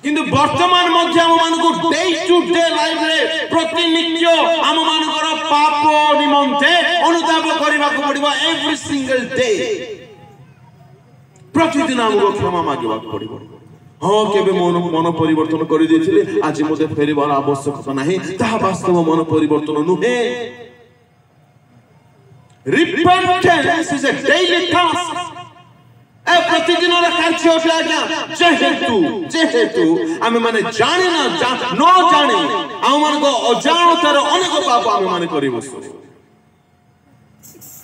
କିନ୍ତୁ ବର୍ତ୍ତମାନ ମଧ୍ୟ ଆମମାନଙ୍କୁ ଡେ ଟୁ ଡେ ଲାଇଫରେ ପ୍ରତିନିତ୍ୟ ଆମମାନଙ୍କର ପାପ ନିମନ୍ତେ ଅନୁତାପ କରିବାକୁ ପଡିବ। ଏଭ୍ରି ସିଙ୍ଗଲ ଡେ, ପ୍ରତିଦିନ ଆମକୁ କ୍ଷମା ମାଗିବାକୁ ପଡିବ। ହଁ, କେବେ ମନ ପରିବର୍ତ୍ତନ କରିଦେଇଥିଲେ ଆଜି ମୋତେ ଫେରିବାର ଆବଶ୍ୟକତା ନାହିଁ, ତାହା ବାସ୍ତବ ମନ ପରିବର୍ତ୍ତନ ନୁହେଁ। Repentance is a daily task. ए प्रतिदिनर कार्य होता है। जेहेतु आमे माने जाने ना न जाने आम मान को अजाणतार अनेक पाप आमे माने करि बसु।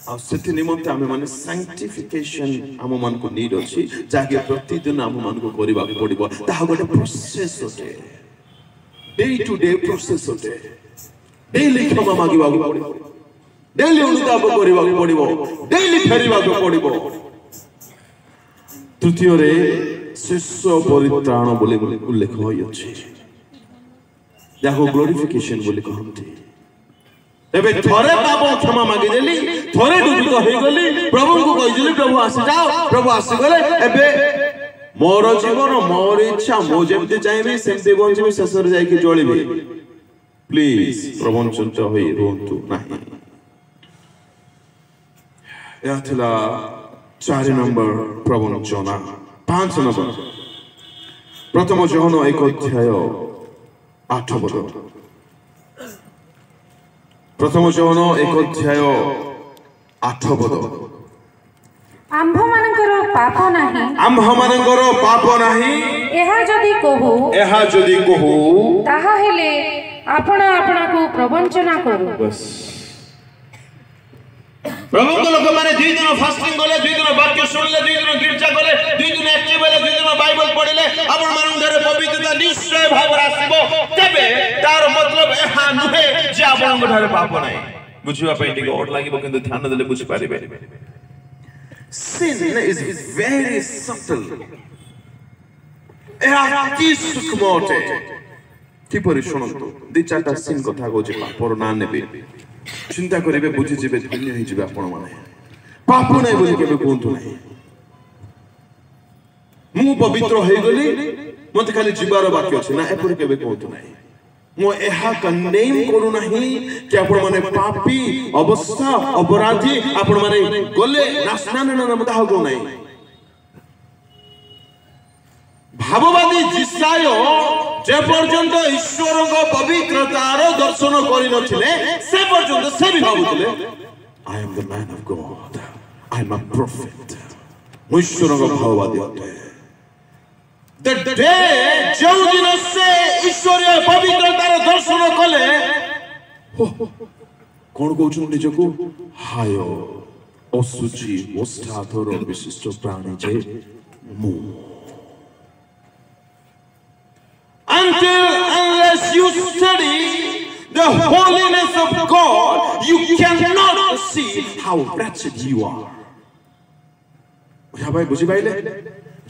आ सेति निमंते आमे माने सैंक्टिफिकेशन आम मान को नीड अछि, जाके प्रतिदिन आम मान को करिबा पड़िबो। ता गोटे प्रोसेस होते, डे टू डे प्रोसेस होते। डेली क्षमा मागिबा पड़िबो, डेली अनुताप करिबा पड़िबो, डेली फेरिबा पड़िबो। तृतीय रे शिष्य परित्राण बोले उल्लेख होई अछि, जाको ग्लोरिफिकेशन बोले कहंती। एबे थोरे पाप क्षमा मागी देली, थोरे डुबित होई गली, प्रभु को कहि देली प्रभु आसी जाओ। प्रभु आसी गले, एबे मोर जीवन मोर इच्छा मो जेमते चाहेबे सेमते बंचबे, शेषर जाई कि जळिबे। प्लीज प्रवंचन होई रोंतु नाही। या थिला 4 नंबर प्रवंचना। 5 नंबर प्रथम जोहन 1 अध्याय 8 पद। प्रथम जोहन 1 अध्याय 8 पद। आम्भ मानकर पाप नाही, आम्भ मानकर पाप नाही, एहा जदि कहू ताहा हेले आपण आपणाकू प्रवंचना करू। बस प्रभु को लोक माने 2 दिन फास्टिंग गले, 2 दिन वाक्य सुनले, 2 दिन गिरजा गले, 2 दिन एक्टिव हेले, 2 दिन बाइबल पढिले, आपण मान घरे पवित्रता निश्चय भाव आसीबो। तबे तार मतलब एहा नुहे जे आपण घरे पाप नाही। बुझिबा पई टिके ओट लागिबो, किंतु ध्यान देले बुझि पारिबे। sin is very subtle, एहा की सूक्ष्मते की परिशुणंतु। 2-4टा sin कथा गोजे पापर ना नेबे, चिंता करिबे, बुझि जिबे, धन्य होई जिबे। आपण माने पाप नै बोली केबे कोंतु नै। मु पवित्र होई गली, मते खाली जीवार वाक्य अछि ना, एपर केबे कोंतु नै। मो एहा कंडेम करू नाही कि आपण माने पापी अवस्था अपराधी आपण माने गले नास्ना ना मते हागो नै। भाववादी जिसाय जे पर्यंत ईश्वर को पवित्रतार दर्शन करि नथिले, से पर्यंत से भी भाबुथिले I am the man of God, I am a prophet. ईश्वर को भाववादी होते द डे जो दिन से ईश्वरीय पवित्रतार दर्शन कले कोन कहउछु निजको हाय असुचि मोष्ठाधर विशिष्ट प्राणी जे मु। Unless you study the holiness of God, you cannot see how wretched you are. भाई बुझी पाइले?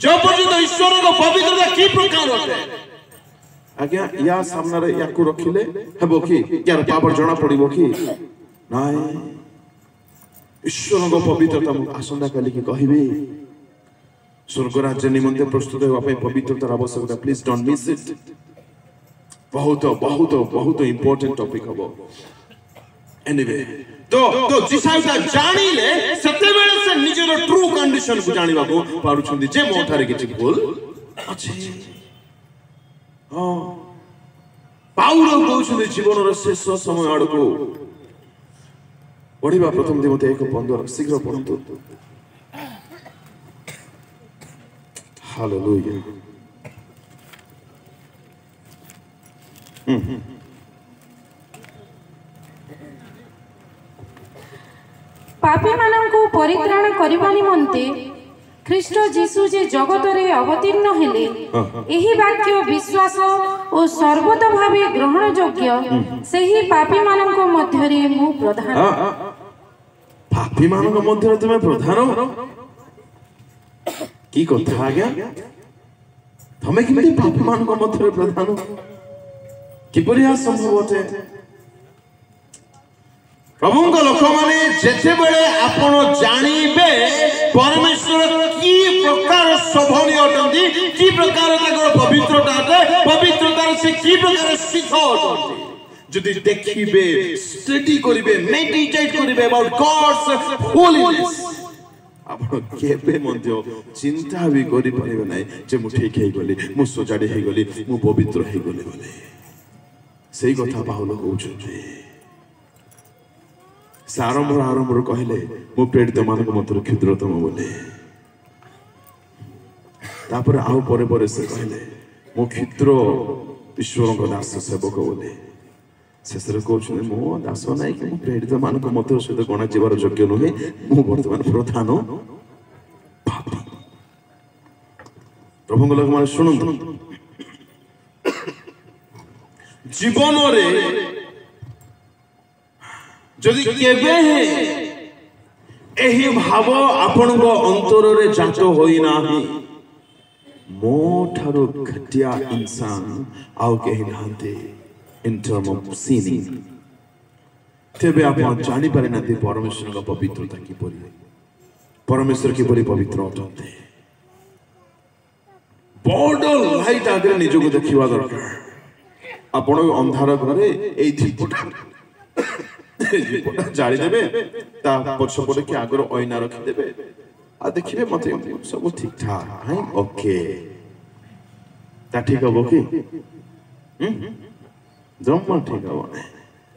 जो पर्यंत ईश्वर को पवित्रता की प्रकार होते आज्ञा या सामने रे याकू रखिले हेबो की यार पापर जणा पड़िबो की नाय। ईश्वर को पवित्रता आसंदा काली की कहिबे, स्वर्ग राज्य निमंते प्रस्तुत होगा पे पवित्रतार आवश्यकता। Please don't miss it. बहुत बहुत बहुत इंपोर्टेंट टॉपिक हबो। एनीवे तो जिसाइटा जानिले सते बेले से निजर ट्रू कंडीशन को जानिबा को पारुछंदी जे मोठारे किछि भूल अछि। हां पाउलो कहउछंदी जीवनर शेष समय आडको पढिबा प्रथम दिमते 1:15 शीघ्र पढंतु। Hallelujah. पापी मानंकु परित्राण करिबा निमंते ख्रीष्ट जीसु जे जगतरे अवतीर्ण हेले, एही वाक्य विश्वास और सर्वतो भावे ग्रहण योग्य सेही पापी मानंक मध्यरे मु प्रधान। पापी मानंक मध्यरे तुमे प्रधान की कथा आज्ञा तमे किमती पापी मानक मध्य प्रधान किपरि असंभव अटे प्रभु लोक माने जेते बेले आपण जानिबे परमेश्वर की प्रकार शोभनीय अटंती की प्रकार ताकर पवित्रता अटे पवित्रतार से की प्रकार सिद्ध अटंती जदि देखिबे स्टडी करिबे मेडिटेट करिबे अबाउट गॉड्स होलीनेस आपण केबे मध्य चिंता भी करि परिबे नै जे मु ठीक हे गली मु सजाडी हे गली मु पवित्र हे गली बोले सेही कथा पाउल कहउछथि सारंभ आरंभ कहले मु प्रेरित मानक मध्य क्षुद्रतम बोले तापर आउ परे परे से कहले मु क्षुद्र ईश्वर को दास सेवक बोले शेषर कहते मो दास नाई कि प्रेरित मानक मध्य सहित गणा जीवार योग्य नुहे मु वर्तमान प्रधान पापी प्रभु लोक माने सुनंतु जीवन रे जदि केबे एही भाव आपण अंतर रे जात होई नाही मो ठारो घटिया इंसान आउ केही नांते इन टर्म ऑफ सिनिंग तेबे आपण जानि पारे नांते परमेश्वर का पवित्रता की परि परमेश्वर की परि पवित्र अटते बड़ लाइट आगे निजको देखिवा दरकार आपण अंधार घरे एई दीपटा दीपटा जाली देबे ता पछपटे के आगर ओइना रखि देबे आ देखिबे मते सब ठीक ठाक हां ओके ता ठीक हो कि जम्मा ठीक हो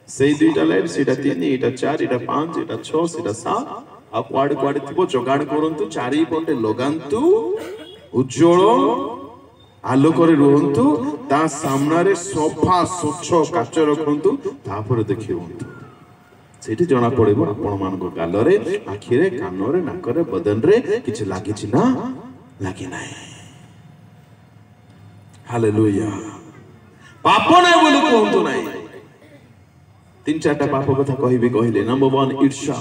सेई दुईटा लाइट सेटा 3 एटा 4 एटा 5 एटा 6 सेटा 7 आ क्वाड क्वाड थिबो जोगाड़ करंतु चारि पटे लगांतु उज्जवल आलोक रे रहंतु ता सामना रे सोफा स्वच्छ काच रखंतु तापर देखिबंतु सेठी जना पड़िबो आपण मानको गाल रे आखि रे कान रे नाक रे बदन रे किछ लागि छि ना लागि नै हालेलुया पाप नै बोली कहंतु नै तीन चारटा पाप कथा कहिबे कहिले नंबर 1 ईर्ष्या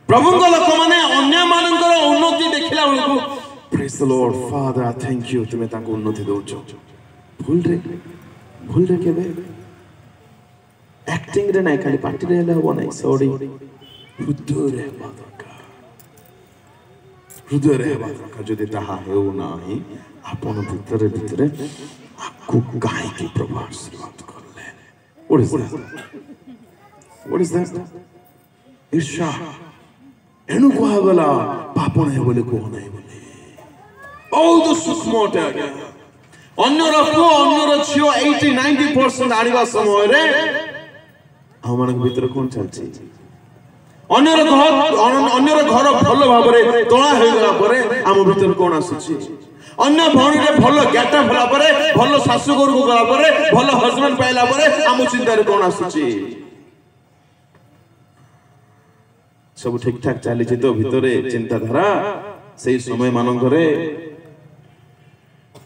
प्रभु को लोक माने अन्य मानकर उन्नति देखिला बेलको praise the lord father I thank you तुमे ताको उन्नति दोचो भूल रे केबे एक्टिंग रे नै खाली पार्टी रे ले हो नै सॉरी हृदय रे बात जदि ताहा हेउ नाही आपण भीतर भीतर आकु गाय की प्रभु आशीर्वाद करले व्हाट इज दैट ईर्ष्या एनु कोहा गला पाप नै बोले को नै बोले बहुत सूक्ष्म टे आगे अन्यर पुओ अन्यर छियो 80-90% आनिबा समय रे हमन भीतर कोन चलछि अन्यर घर भल भाव रे तोळा हे गला परे हम भीतर कोन आसुछि अन्य भौणी रे भल गेटा भला परे भल सासु घर को गला परे भल हस्बैंड पाइला परे हम चिंता रे कोन आसुछि सब ठीक ठाक चली छि तो भीतरे चिंता धारा सेही समय मान घरे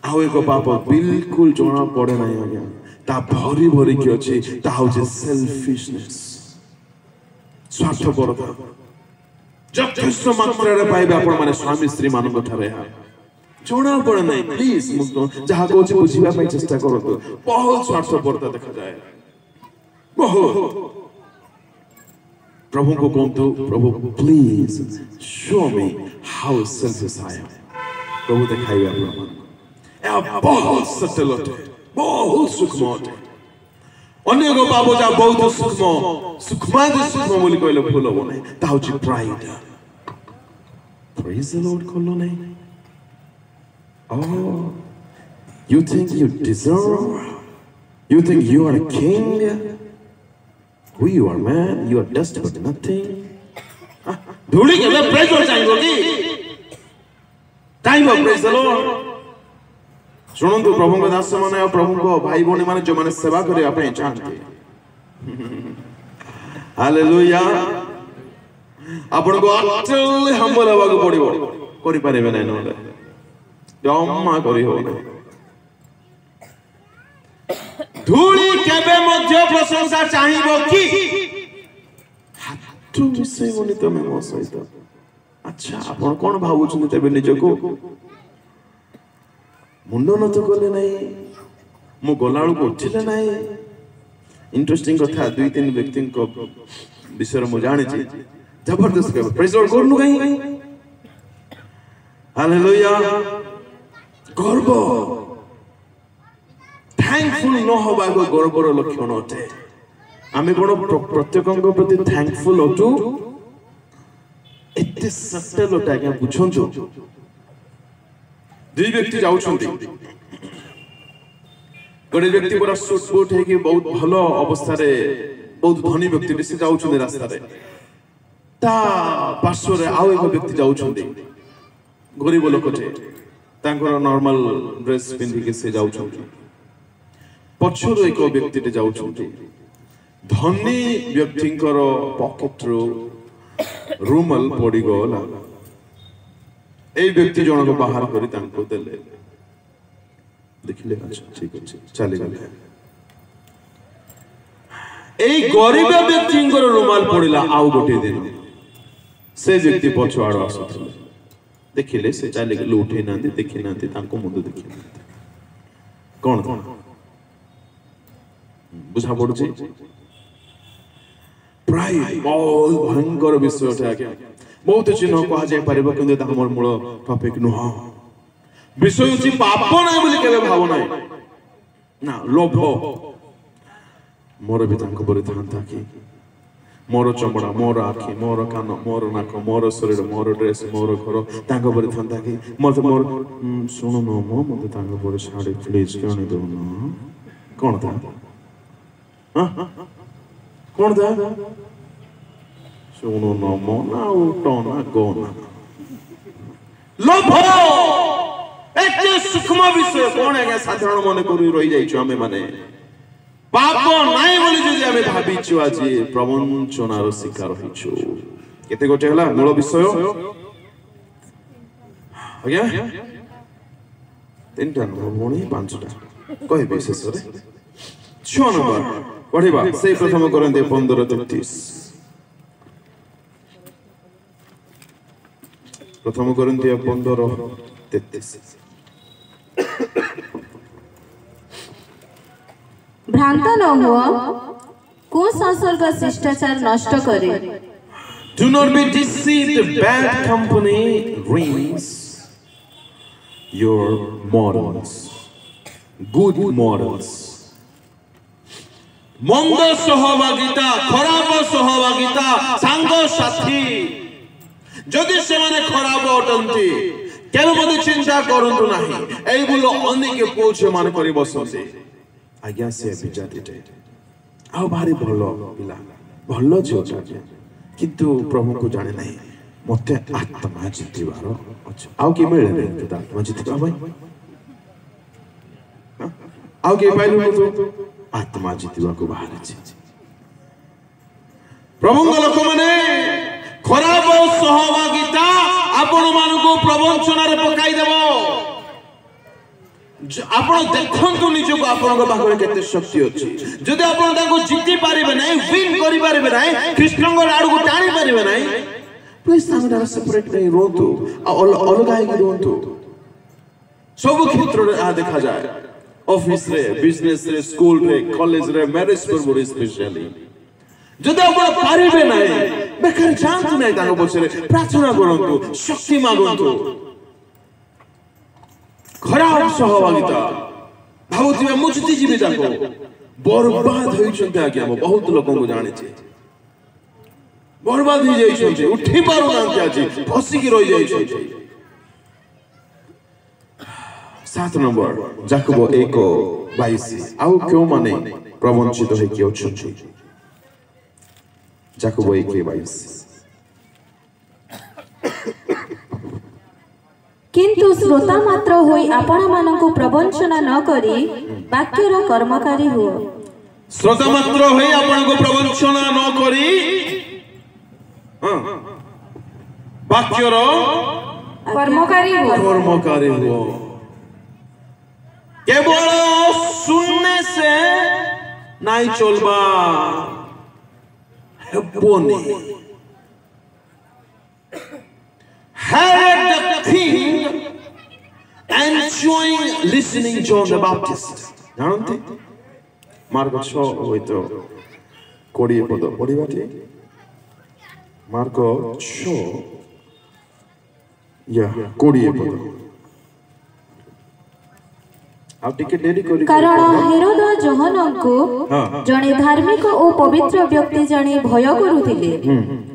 आउ एक पाप बिल्कुल जणा पड़े नाही आज्ञा ता भरी भरी की अछि ता होजे सेल्फिशनेस स्वार्थपरता जथेष्ट मात्रा रे पाइबे आपण माने स्वामी स्त्री मान कथारे जणा पड़े नाही प्लीज मुक्त जहा को बुझिबा पई चेष्टा करतो बहुत स्वार्थपरता देखा जाए बहुत प्रभु को कहतु प्रभु please show me how selfish I am प्रभु देखाइबे आपण ए बहुत सटल अटे बहुत सूक्ष्म अटे अन्य को पाप जा बहुत सूक्ष्म बोली कहले भूल हो नै ता होची प्राइड प्रेज द लॉर्ड कहलो नै oh you think you deserve you think you are a king who you are man you are dust but nothing धूली के प्रेज हो चाहिए कि time of praise the lord सुनंतु प्रभु को दास माने और प्रभु को भाई भौणी माने जो माने सेवा करे आपे चाहते हालेलुया आपण को अटल हम्बल हवा को पड़िबो करि पारेबे नै नले जम्मा करि हो नै धूली केबे मध्य प्रशंसा चाहिबो कि हाथ मिसे बोली तमे मो सहित अच्छा आपण कोन भाबु छन तबे निजको मुंड नत कले ना मो गला को उठिले ना इंटरेस्टिंग कथा दुई तीन व्यक्ति विषय मु जानी जबरदस्त प्रेज लॉर्ड करनु कहीं हालेलुया गर्व थैंकफुल न होबा को गर्वर लक्षण अटे आमे कोन प्रत्येकଙ୍କ प्रति थैंकफुल होतु एते सटल ओटा क्या बुझंजो दुई व्यक्ति जाउछंती गोटे व्यक्ति पूरा सूट बूट है कि बहुत भलो अवस्था रे बहुत धनी व्यक्ति से जाउछंती रास्ता रे ता पार्श्व रे आउ एक व्यक्ति जाउछंती गरीब लोकटे तांकर नॉर्मल ड्रेस पिंधि के से जाउछंती पछरो एक व्यक्ति टे जाउछंती धनी व्यक्तिंकर पॉकेट रो रूमल पड़ी गला ए व्यक्ति जन को बाहर करी तांको देले देखिले अच्छा ठीक अछि चले गले ए गरीब व्यक्तिंकर रूमाल पड़िला आउ गोटे दिन से व्यक्ति पछवाड़ आसुथले देखिले से चले गले उठे ना देखि ना तांको मुंड देखि कोन बुझा पड़ुछि प्राय बहुत भयंकर विषय आज्ञा बहुत चिन्ह कहा जाय पारिबो किंतु हमर मूल टॉपिक नुह विषय अछि पाप नै बोली केबे भाव नै ना लोभ मोर भी तांको परि थांता कि मोर चमड़ा मोर आखि मोर कान मोर नाक मोर शरीर मोर ड्रेस मोर घर तांको परि थांता कि मते मोर सुनो न मो मते तांको परि साड़ी प्लीज केने दो न कोन था हां कोन था सुनो न मो ना उठना गोना लोभ एते सूक्ष्म विषय कोन है साधारण मन करू रही जाइछु हमें माने पाप नाइ बोली जदि हमें भाबिछु आज प्रवंचनार शिकार होइछु केते गोटे हला मूल विषय आज्ञा तीनटा मोणी पांचटा कहि विशेष रे 6 नंबर पढ़िबा से प्रथम करन्ते 15:33 प्रथम करन्ते 15:33 भ्रांत न हुआ कुसंसर्ग शिष्टाचार नष्ट करे Do not be deceived, bad company ruins your morals. Good morals. मंद सहभागिता खराब सहभागिता सांग साथी जदि से माने खराब अटंती केन मते चिंता करंतु नाही एई बोलो अनेक पोछ मान करी बसते आज्ञा से विचारते आ भारी भलो पिला भलो जोटा किंतु प्रभु को जाने नहीं मते आत्मा जितिबार अछि आउ के मिले रे आत्मा जितिबा भाई आउ के पाइलु तो आत्मा जितिबा को बाहर अछि प्रभु लोक माने खराब सहभागिता आपण मान को प्रवंचना रे पकाई देबो आपण देखंतु निजो को आपण को बाहर केते शक्ति अछि जदि आपण ताको जिति पारिबे नै विन करि पारिबे नै कृष्ण को आडू को टाणी पारिबे नै प्लीज सामने सेपरेट नै रोतु अलग आइ कि रोतु सब क्षेत्र रे आ देखा जाय ऑफिस रे बिजनेस रे स्कूल रे कॉलेज रे मैरिज पर बड़ी स्पेशली जदि आपण पारिबे नै बेकार जानतु नै ताको पछरे प्रार्थना करंतु शक्ति मागंतु खराब सहभागिता भावुथिबे मुचती जीवी ताको बर्बाद होइछन्ते आज्ञा बहुत लोगों को जानि छै बर्बाद हो जाइछन्ते उठी पारु नांते आजी फसी की रहि जाइछन्ते 7 नंबर जाकबो 1:22 आउ क्यों माने प्रवंचित है कि अछन्ते जाकबो 1:22 किंतु श्रोता मात्र होई आपण मानकु प्रवंचना न करी वाक्यर कर्मकारी हो श्रोता मात्र होई आपण को प्रवंचना न करी वाक्यर कर्मकारी हो केवल सुनने से नाई चलबा हेबोनी had the king enjoying listening John the Baptist. जानते? मार्क 6 हुए तो कोड़ी पद पढ़ी बाटे मार्क 6 या कोड़ी पद कारण हेरोद जोहनଙ୍କୁ जणे धार्मिक और पवित्र व्यक्ति जणे भय करुथिले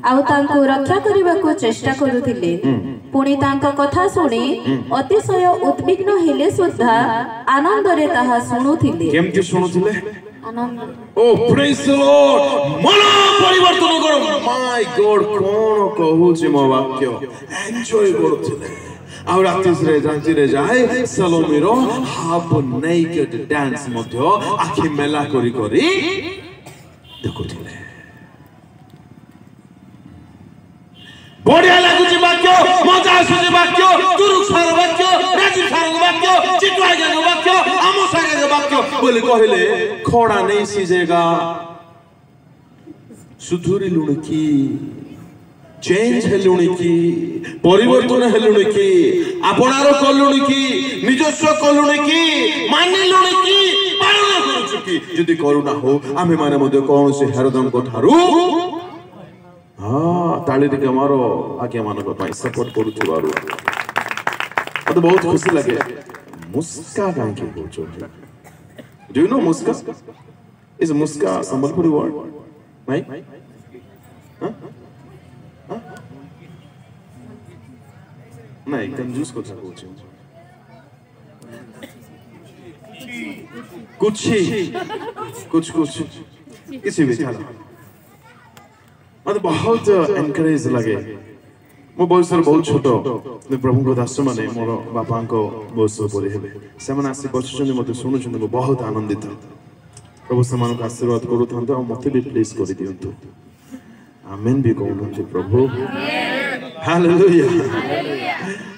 आउ तांको रक्षा करबाको चेष्टा करुथिले पुणी तांको कथा सुनी अतिशय उद्विग्न हेले सुद्धा आनंद रे ताहा सुनुथिले केमति सुनुथिले आनंद ओ प्रेज द लॉर्ड मन परिवर्तन करो माय गॉड कोन कहूची मो वाक्य एन्जॉय करुथिले और रात्रि रे जाए सलोमीरो हाफ नेकेड डांस मध्य आखि मेला करी करी देखुथिले बढ़िया लागुची वाक्य मजा आसुची वाक्य तुरुक सार वाक्य राजू सार वाक्य चितवा के वाक्य आमोसा के वाक्य बोले कहले खड़ा नहीं सीजेगा सुधुरी लुण की चेंज हेलुणी की परिवर्तन हेलुणी की आपणार कलुणी की निजस्व कलुणी की मानिलुणी की पालन करूछु की जदि करुणा हो आमे माने मध्ये कोन से हेरदन को थारु हां ताली रे मारो आके मान को पाई सपोर्ट करूछु बारू तो बहुत खुशी लगे मुस्का काहे के बोचो do you know Muska is Muska Sambalpuri word नहीं नहीं कंजूस को पूछो कुछ किसी भी चला मतलब बहुत एनकरेज लगे मो बयस बहुत छोट प्रभु को दास माने मोर बापा को बयस परि हेबे से माने आसी बसुछन मते सुनुछन बहुत आनंदित प्रभु समान को आशीर्वाद करू थांतो आ मते भी प्लीज कर दियंतु आमेन भी कहउनते प्रभु हालेलुया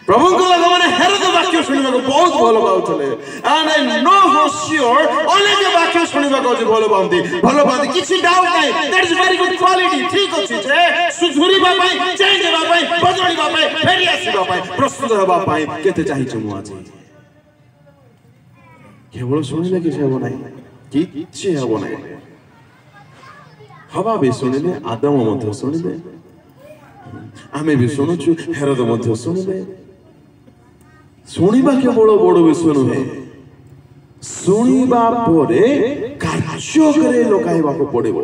प्रभु को लगा माने हेरद वाक्य सुनिबा को बहुत भलो पाउतले and I know for sure अनेक वाक्य सुनिबा को भलो पाउंती किछि डाउट नै that is very good quality ठीक अछि जे सुधुरीबा पई चेंज हेबा पई बदलिबा पई फेरि आसीबा पई प्रस्तुत हेबा पई केते चाहि छु मु आज केवल सुनिले कि हेबो नै किछि हेबो नै हवा भी सुनिले आदम मध्य सुनिले आमे भी सुनुछु हेरद मध्य सुनिले सुनिबा केवल बड़ विषय नुहे सुनिबा परे कार्य करे लोकाइबा को पड़िबो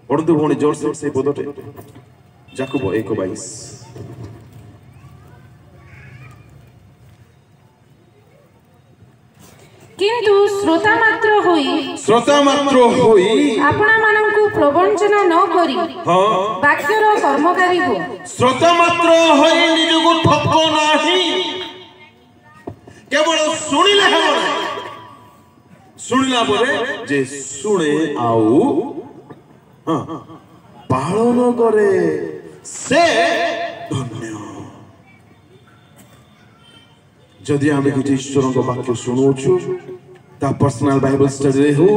पड़तु भणी जोर से पदटे याकूब 1:22 किंतु श्रोता मात्र होई आपना माननकु प्रवंचना न करी वाक्यर कर्मकारी हो श्रोता मात्र होई निजको ठक्को नाही केवल सुनिले हेबो सुनिला परे जे सुने आउ पालन करे से धन्य जदि आमे कि ईश्वर को वाक्य सुनुछु ता पर्सनल बाइबल स्टडी रे हो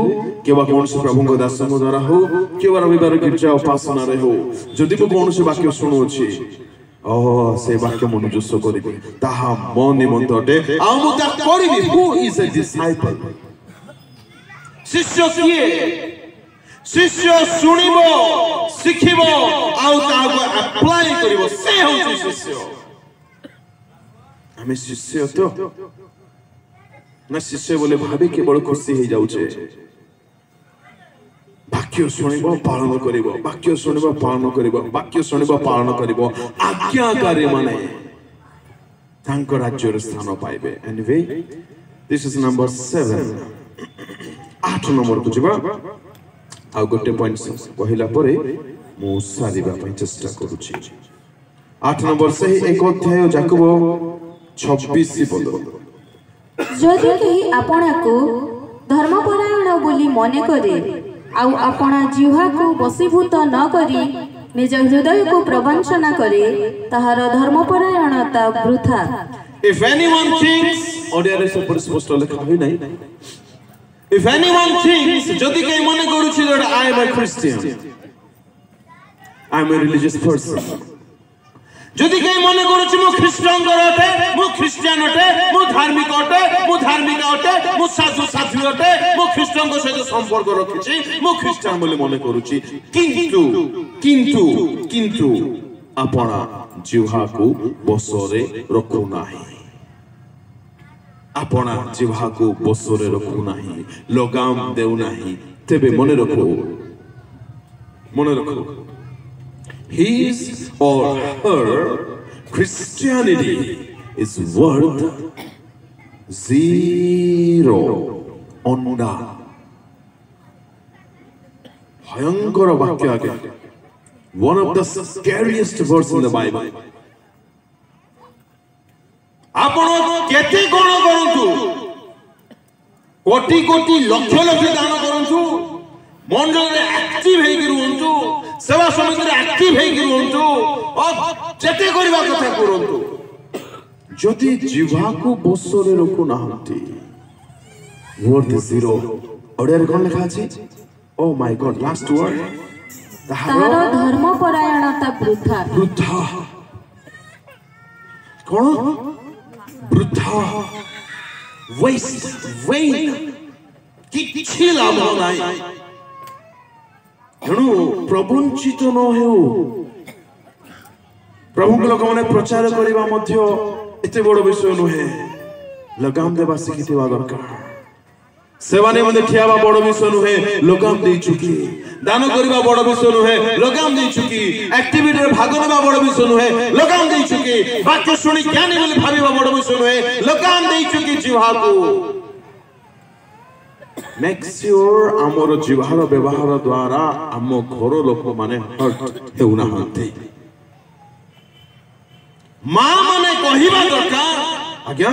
केवा कोन से प्रभु को दास द्वारा हो केवा रविवार गिरजा उपासना रे हो जदि को कोन से वाक्य सुनुछि से वाक्य मनुजस करिबे ताहा मन निमंतटे आ मु ता करिबी हु इज अ डिसाइपल शिष्य किए शिष्य सुनिबो सिखिबो आ ता को अप्लाई करिबो से होछि शिष्य हमें शिष्य तो ना शिष्य बोले भाभी केवल खुशी हो जाउछे वाक्य सुनिबो पालन करिबो वाक्य सुनिबो पालन करिबो वाक्य सुनिबो पालन करिबो आज्ञाकारी माने तांको राज्यर स्थान पाइबे anyway this is number 7 8 number को जिबा आ गोटे पॉइंट कहिला परे मु सारिबा पय चेष्टा करूची 8 नंबर से एक अध्याय याकूब 26 पद जदि केही आपणा को धर्मपरायण बोली मने करे आउ आपणा जिह्वा को वशीभूत न करी निज हृदय को प्रवंचना करे ताहार धर्मपरायणता वृथा इफ एनीवन थिंक्स ओडियारे सब स्पष्ट लिखा है नहीं इफ एनीवन थिंक्स जदि केही मने करूछि that I am a Christian I am a religious person যদি কেউ মনে করছে মু খ্রিস্টানଙ୍କର ଅଟେ ମୁଁ ଖ୍ରୀଷ୍ଟିଆନ ଅଟେ ମୁଁ ଧାର୍ମିକ ଅଟେ ମୁଁ ଧାର୍ମିକ ଅଟେ ମୁଁ ସାଧୁ ସାଧୁ ଅଟେ ମୁଁ ଖ୍ରୀଷ୍ଟଙ୍କ ସହିତ ସମ୍ପର୍କ ରଖିଛି ମୁଁ ଖ୍ରୀଷ୍ଟିଆନ ବୋଲି ମନେ କରୁଛି କିନ୍ତୁ କିନ୍ତୁ କିନ୍ତୁ ଆପଣ ଜିହ୍ବାକୁ ବଶରେ ରଖୁନାହିଁ ଆପଣ ଜିହ୍ବାକୁ ବଶରେ ରଖୁନାହିଁ ଲଗାମ ଦେଉନାହିଁ ତେବେ ମନେ ରଖ his or her Christianity is worth 0 onda bhayankara vakya age one of the scariest verse in the Bible ଆପଣ କେତେ କଣ କରନ୍ତୁ କୋଟି କୋଟି ଲକ୍ଷ ଲକ୍ଷ ଦାନ କରନ୍ତୁ ମଣ୍ଡଳରେ ଆକ୍ଟିଭ ହେଇକି ରୁହନ୍ତୁ ସେବା ସମିତିରେ ଆକ୍ଟିଭ ହେଇକି ରୁହନ୍ତୁ ଯେତେ କରିବା କଥା କରନ୍ତୁ ଯଦି ଜିହ୍ବାକୁ ବଶରେ ରଖୁନାହାନ୍ତି worth 0 ଓଡ଼ିଆରେ କଣ ଲେଖା ଅଛି ଓ ମାଇ ଗଡ୍ ଲାଷ୍ଟ ୱାର୍ଡ ତାହାର ଧର୍ମପରାୟଣତା ବୃଥା କଣ ବୃଥା ୱେଷ୍ଟ କିଛି ଲାଭ ନାହିଁ ତେଣୁ ପ୍ରବଞ୍ଚିତ ନ ହେଉ ପ୍ରଭୁଙ୍କ ଲୋକମାନେ ପ୍ରଚାର କରିବା ମଧ୍ୟ ଏତେ ବଡ଼ ବିଷୟ ନୁହେଁ ଲଗାମ ଦେବା ଶିଖିଥିବା ଦରକାର ସେବା ନିମନ୍ତେ ଠିଆ ହେବା ବଡ଼ ବିଷୟ ନୁହେଁ ଲଗାମ ଦେଇଛୁ କି ଦାନ କରିବା ବଡ଼ ବିଷୟ ନୁହେଁ ଲଗାମ ଦେଇଛୁ କି ଆକ୍ଟିଭିଟିରେ ଭାଗ ନେବା ବଡ଼ ବିଷୟ ନୁହେଁ ଲଗାମ ଦେଇଛୁ କି ବାକ୍ୟ ଶୁଣି ଜ୍ଞାନୀ ବୋଲି ଭାବିବା ବଡ଼ ବିଷୟ ନୁହେଁ ଲଗାମ ଦେଇଛୁ କି ଜିହ୍ବାକୁ make sure ଆମର ଜିହ୍ବାର ବ୍ୟବହାର ଦ୍ୱାରା ଆମ ଘର ଲୋକମାନେ ହର୍ଟ ହେଉନାହାନ୍ତି ମା ମାନେ କହିବା ଦରକାର ଆଜ୍ଞା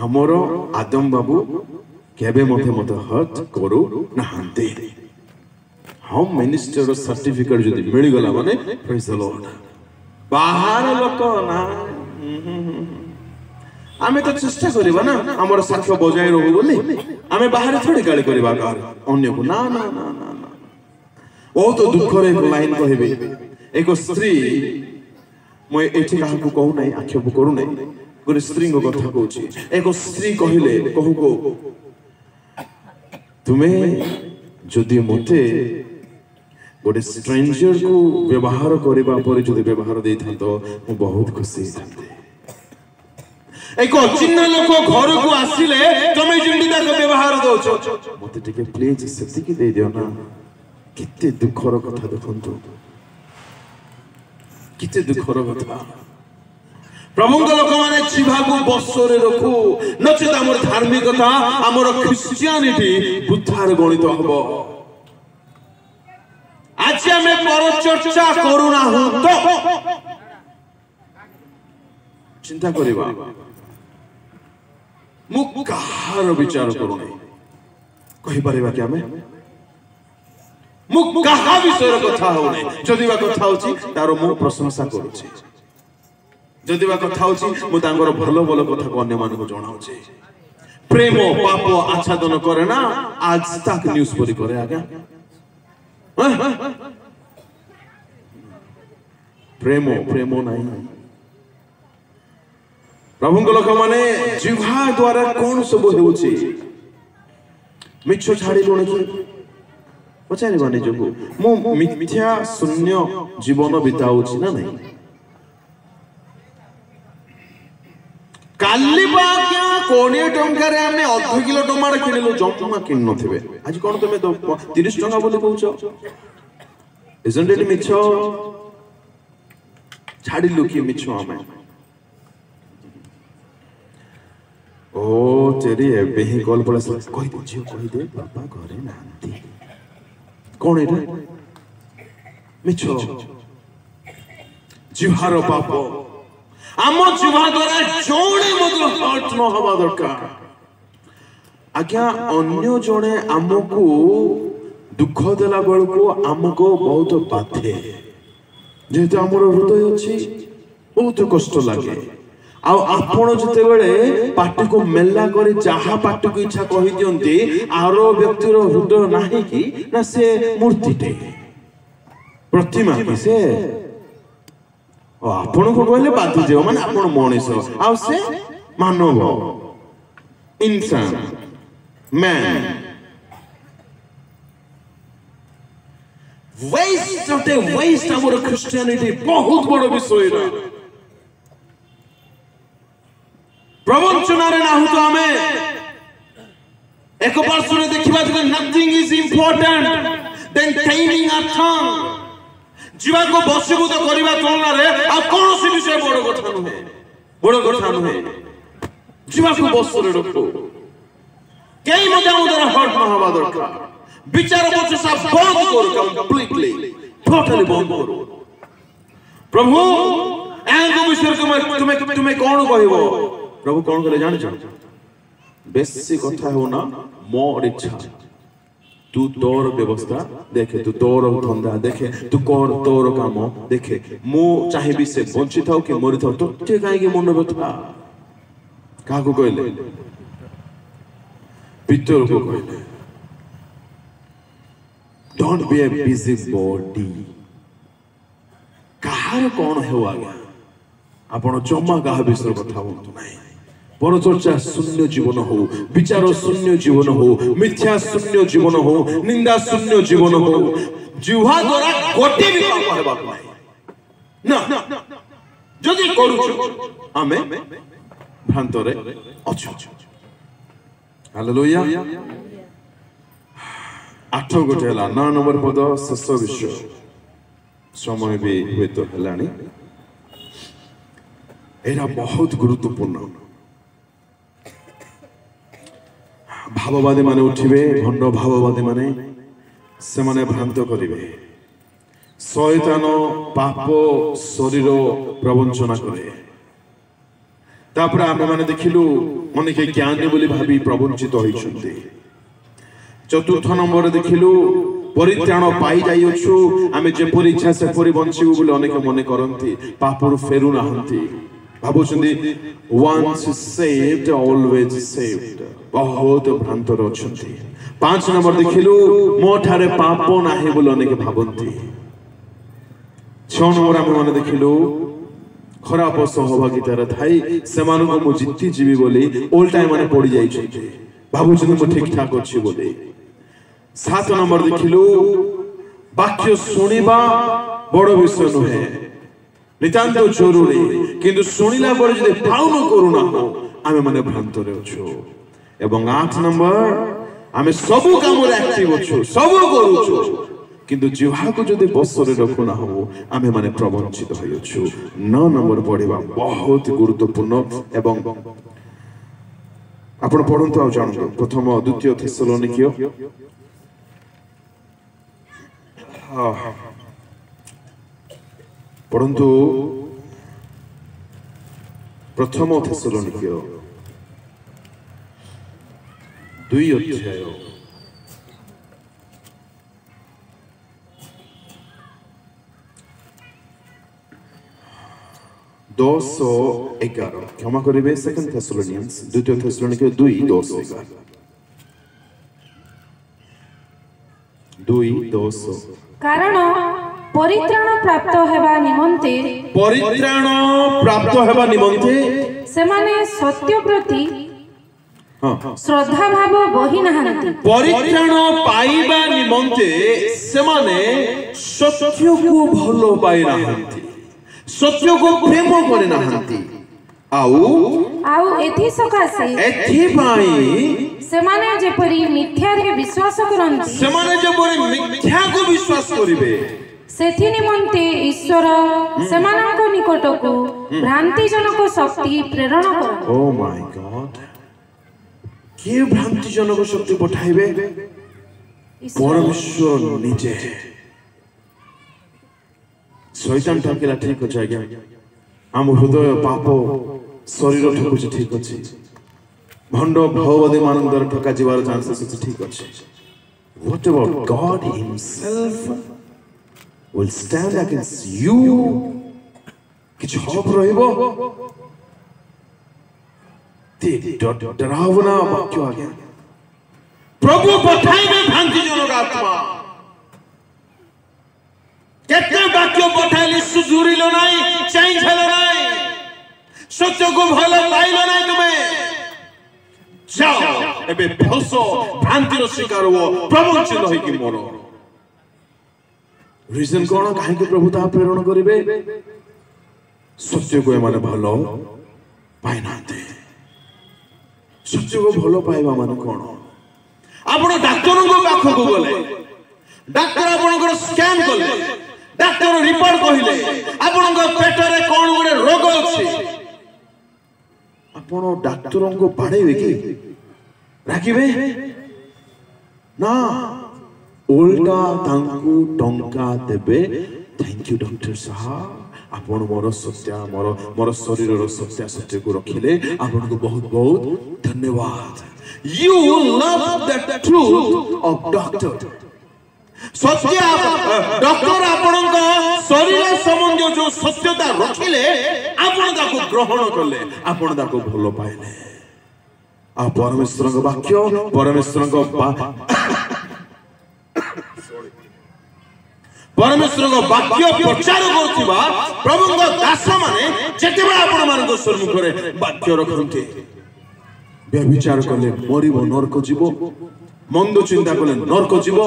ଆମର ଆଦମ ବାବୁ କେବେ ମତେ ହର୍ଟ କରୁ ନାହାନ୍ତି ହୋମ ମିନିଷ୍ଟର ସାର୍ଟିଫିକେଟ ଯଦି ମିଳିଗଲା ମାନେ ପ୍ରେଜ୍ ଦ ଲର୍ଡ ବାହାର ଲୋକ ନା ଆମେ ତ ଚେଷ୍ଟା କରିବା ନା ଆମର ସାକ୍ଷ୍ୟ ବଜାୟ ରହୁ ବୋଲି ଆମେ ବାହାରେ ଥୋଡ଼ି ଗାଳି କରିବା ଅନ୍ୟକୁ ନା ନା ନା ନା ବହୁତ ଦୁଃଖରେ ଏକ ଲାଇନ କହିବି ଏକ ସ୍ତ୍ରୀ ମୁଁ ଏଠି କାହାକୁ କହୁନାହିଁ ଆକ୍ଷେପ କରୁନାହିଁ ଗୋଟେ ସ୍ତ୍ରୀଙ୍କ କଥା କହୁଛି ଏକ ସ୍ତ୍ରୀ କହିଲେ କହୁ ତୁମେ ଯଦି ମତେ ଗୋଟେ ଷ୍ଟ୍ରେଞ୍ଜରକୁ ବ୍ୟବହାର କରିବା ପରେ ଯଦି ବ୍ୟବହାର ଦେଇଥାନ୍ତ ମୁଁ ବହୁତ ଖୁସି ହେଇଥାନ୍ତି ଏକ ଅଚିହ୍ନା ଲୋକ ଘରକୁ ଆସିଲେ ତମେ ଯେମିତି ତାଙ୍କ ବ୍ୟବହାର ଦଉଛ ମତେ ଟିକେ ପ୍ଲିଜ ସେତିକି ଦେଇଦିଅ ନା କେତେ ଦୁଃଖର କଥା ଦେଖନ୍ତୁ କେତେ ଦୁଃଖର କଥା ପ୍ରଭୁଙ୍କ ଲୋକମାନେ ଜିହ୍ବାକୁ ବଶରେ ରଖୁ ନଚେତ ଆମର ଧାର୍ମିକତା ଆମର ଖ୍ରୀଷ୍ଟିଆନିଟି ବୃଥାରେ ଗଣିତ ହବ ଆଜି ଆମେ ପରଚର୍ଚ୍ଚା କରୁନାହୁଁ ତ ଚିନ୍ତା କରିବା ମୁଁ କାହାର ବିଚାର କରୁନାହିଁ କହିପାରିବା କି ଆମେ ମୁଁ କାହା ବିଷୟରେ କଥା ହଉନାହିଁ ଯଦି ବା କଥା ହଉଛି ତାର ମୁଁ ପ୍ରଶଂସା କରୁଛି ଯଦି ବା କଥା ହଉଛି ମୁଁ ତାଙ୍କର ଭଲ ଭଲ କଥାକୁ ଅନ୍ୟମାନଙ୍କୁ ଜଣାଉଛି ପ୍ରେମ ପାପ ଆଚ୍ଛାଦନ କରେ ନା ଆଜ ତାକ ନ୍ୟୁଜ ପରି କରେ ଆଜ୍ଞା ପ୍ରେମ ନାହିଁ ପ୍ରଭୁଙ୍କ ଲୋକମାନେ ଜିହ୍ବା ଦ୍ୱାରା କଣ ସବୁ ହେଉଛି ମିଛ ଛାଡ଼ିଲୁଣି କି ପଚାରିବା ନିଜକୁ ମୁଁ ମିଥ୍ୟା ଶୂନ୍ୟ ଜୀବନ ବିତାଉଛି ନା ନାହିଁ କାଲି ବା ଆଜ୍ଞା 20 ଟଙ୍କାରେ ଆମେ ଅଧ କିଲୋ ଟମାଟୋ କିଣିଲୁ ଜମା କିଣି ନଥିବେ ଆଜି କଣ ତମେ 30 ଟଙ୍କା ବୋଲି କହୁଛ isn't it ମିଛ ଛାଡ଼ିଲୁ କି ମିଛ ଆମେ ଓ ତେରି ଏବେ ହିଁ କଲ୍ ପଳେଇ ଆସିଲା କହିଦେ ଝିଅ କହିଦେ ବାପା ଘରେ ନାହାନ୍ତି କଣ ଏଇଟା ମିଛ ଜିହ୍ବାର ପାପ ଆମ ଜିହ୍ବା ଦ୍ୱାରା ଜଣେ ମଧ୍ୟ ହର୍ଟ ନ ହେବା ଦରକାର ଆଜ୍ଞା ଅନ୍ୟ ଜଣେ ଆମକୁ ଦୁଃଖ ଦେଲା ବେଳକୁ ଆମକୁ ବହୁତ ବାଧେ ଯେହେତୁ ଆମର ହୃଦୟ ଅଛି ବହୁତ କଷ୍ଟ ଲାଗେ ଆଉ ଆପଣ ଯେତେବେଳେ ପାଟିକୁ ମେଲା କରି ଯାହା ପାଟିକୁ ଇଚ୍ଛା କହିଦିଅନ୍ତି ଆର ବ୍ୟକ୍ତିର ହୃଦୟ ନାହିଁ କି ନା ସେ ମୂର୍ତ୍ତିଟେ ପ୍ରତିମା କି ସେ आपण को कहले बाधि जे माने आपण मनीष आ से मानव इंसान मैन वेस्ट हमर क्रिश्चियनिटी बहुत बड़ विषय रा प्रवचन रे ना हो तो हमें एक पार्श्व रे देखिबा जे nothing is important than taming our tongue जीवा को बसबू तो करबा तुलना रे आ कोन से विषय बड़ कथा नुहे जीवा को बस रे रखो केई मजा उधर हट न हवा दरकार विचार बच्चे सब बंद करो कंप्लीटली टोटली बंद करो प्रभु एंग विषय तुम्हें कौन कहबो प्रभु कौन करे जान छ बेसी कथा हो ना मोर इच्छा तू तोर व्यवस्था देखे तू तोर धंधा देखे तू कर तोर काम देखे मु चाहिबी से वंचित हो कि मरि थाओ तो ते काहे के मन व्यथा का को कहले पितर को कहले don't be a busy body कहार कौन हो आज्ञा आपण जमा कहा विषय कथा बोलतो नाही परचर्चा शून्य जीवन हो विचार शून्य जीवन हो मिथ्या शून्य जीवन हो निंदा शून्य जीवन हो जिह्वा द्वारा गोटे भी पाप हेबा नाही ना जदि करूछु आमे भ्रांतरे अछु हालेलुया 8 गोटे हला 9 नंबर पद शेष विषय समय भी हुए तो हलानी एरा बहुत गुरुत्वपूर्ण भाववादी माने उठिबे भंड भाववादी माने से माने भ्रांत करिवे शैतान पाप शरीर प्रवंचना करे तापर आमे माने देखिलु अनेक ज्ञानी बोली भाबी प्रवंचित होइछन्ते चतुर्थ नंबर देखिलु परित्राण पाई जाइछु आमे जेपरि इच्छा से परि बंचिबु बोली अनेक मने करंती पापरु फेरु नाहंती भाबुछन्ती once saved always saved बहुत भ्रांतर अछन्ती 5 नंबर देखिलु मो ठारे पाप नाही बोली अनेक भाबंती 6 नंबर आमे माने देखिलु खराब सहभागितार थाई सेमानु को जित्ती जीवी बोली ऑल टाइम माने पड़ी जाई छथि भाबुछन्ती मो ठीक ठाक अछि बोली 7 नंबर देखिलु वाक्य सुनिबा बड़ विषय नुहे नितांत जरूरी किंतु सुनिला परे जदि पाउन करूना हो आमे माने भ्रांत रे अछु एवं 8 नंबर आमे सब काम रे एक्टिव अछु सब करूछु किंतु जिह्वा को जदि बस रे रखुना हो आमे माने प्रवंचित होय अछु 9 नंबर पढिबा बहुत गुरुत्वपूर्ण एवं आपण पढंतु आ जानतो प्रथम द्वितीय थेसलोनिकियो पढ़ंतु प्रथम थेसलोनिकियो 2 अध्याय 10:11 क्षमा करिवे सेकंड थेसलोनियंस द्वितीय थेसलोनिकियो 2:10 2:10 कारण परित्राण प्राप्त हेबा निमंते सेमाने सत्य प्रति श्रद्धा भाव बहि नाहंती परित्राण पाइबा निमंते सेमाने सत्य को भलो पाइ नाहंती सत्य को प्रेम करे नाहंती आउ एथि सकासे एथि पाई सेमाने जेपरि मिथ्या रे विश्वास करंती सेमाने जेपरि मिथ्या को विश्वास करिवे सेथि निमंते ईश्वर सेमानक निकटको भ्रांतिजनक शक्ति प्रेरण करन ओ माय गॉड के भ्रांतिजनक शक्ति पठाइबे परमेश्वर निजे शैतान ठाकिला ठीक अछि आज्ञा हम हृदय पाप शरीर ठकुछि ठीक अछि भंड भाववादी मानंदर ठका जीवार चांसेस अछि ठीक अछि what about God himself will stand against you किछ होप रहइबो ते डरावना वाक्य आज्ञा प्रभु पठाइबे भ्रांतिजनक आत्मा केते वाक्य पठाइले सुजुरिलो नाही चेंज सत्य को भल पाइल ना तुम्हें जाओ एबे फसो भ्रांतिर शिकार हो प्रवंचित होई कि मोर रीजन कोन काहे कि प्रभु ता प्रेरण करिवे सत्य को माने भल पाइ नाते सत्य को भल पाइबा माने कोन आपण डॉक्टर को पाख को गले डॉक्टर आपण स्कैन करले डॉक्टर रिपोर्ट कहिले आपण पेट रे कोन गुडे रोग अछि आपण डॉक्टर को बाड़ेबे कि राखिबे ना उल्टा तांकु टंका देबे थैंक यू डॉक्टर साहब आपण मोर सत्या मोर शरीर रो सत्य को रखिले आपण को बहुत बहुत धन्यवाद you love the truth of doctor सत्य डॉक्टर आपण को शरीर संबंधी जो सत्यता रखिले आपण ताको ग्रहण करले आपण ताको भलो पाइले आ परमेश्वर को वाक्य परमेश्वर को वाक्य प्रचार करथिबा प्रभु को दास माने जेतेबा आपण मान को सम्मुख रे वाक्य रखन्ते व्यभिचार करले मरिबो नरक जीवो मंद चिंता कले नरक जीव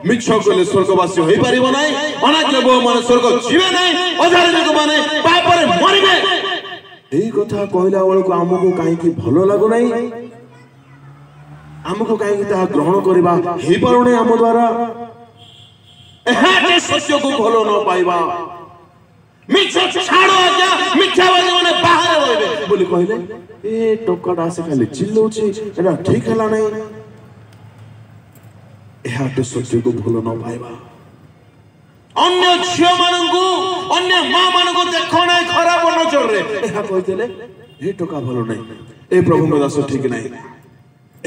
मिछ कले स्वर्गवासी होई परिबो नै अनाज्ञ माने स्वर्ग जीवे नै अधार्मिक माने पाप रे मरिबे एई कथा कहला बेल को हमको काहे कि भलो लागो नै हमको काहे कि ता ग्रहण करबा हेई पारो नै हम द्वारा एहा के सत्य को भलो न पाइबा मिछ छाड़ो आज्ञा मिथ्यावादी माने बाहर रहबे बोली कहले ए टोकाडा से खाली चिल्लौछि एटा ठीक हला नै एहाटे सत्य को भूल न पाइबा अन्य झियो मानंगु अन्य मां मानंगु देखो नै खराब नजर रे एहा कहितले ए टोका भलो नै ए प्रभु को दास ठीक नै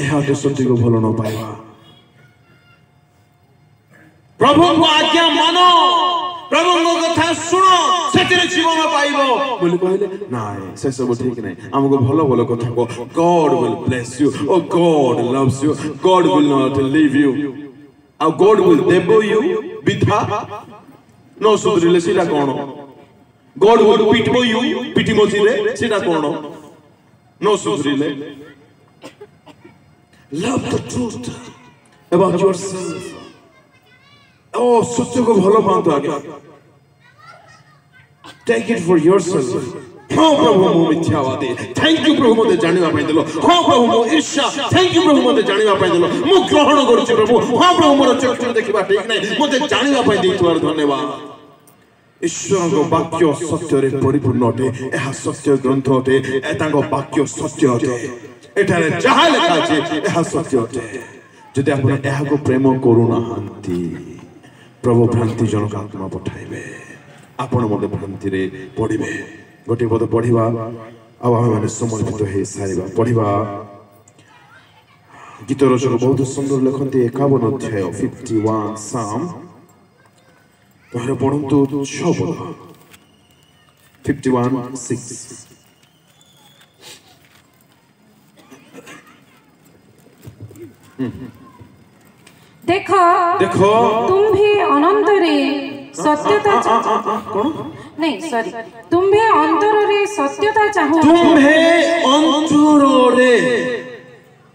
एहाटे सत्य को भूल न पाइबा प्रभु को आज्ञा मानो प्रभु को कथा सुनो सेतिरे जीवन पाइबो बोली कहले नाय से सब ठीक नै हमको भलो भलो कथा को God will bless you oh God loves you God will not leave you Our God will debo you bitha no sudrile sida kono God will pitbo you piti mozile sida kono no sudrile love the truth about yourself oh सत्य को भलो पांतो आगे take it for yourself हाँ प्रभु मो मिथ्यावादी thank you प्रभु मते जानिबा पय देलो हाँ प्रभु मो ईर्ष्या थैंक यू प्रभु मते जानिबा पय देलो मु ग्रहण करूछि प्रभु हाँ प्रभु मोर चक्षु देखिबा ठीक नै मते जानिबा पय देइतवार धन्यवाद ईश्वर को वाक्य सत्य रे परिपूर्ण अटे एहा सत्य ग्रंथ अटे एतांको वाक्य सत्य अटे एठारे जहा लेखा अछि एहा सत्य अटे जदि आपण एहा को प्रेम करूना हंती प्रभु भ्रांति जनक आत्मा पठाइबे आपण मते भ्रांति रे पडिबे गोटे पद पढ़िबा अब हमें समर्पित है सारिबा पढ़िबा गीत रचक बहुत सुंदर लिखते 51 अध्याय 51 साम तोहरे पढ़ंतु 6 पद 51:6 देखो देखो तुम भी अनंत रे सत्यता कौन नहीं सॉरी तुम्हे अंतर रे सत्यता चाहो तुम्हे अंतर रे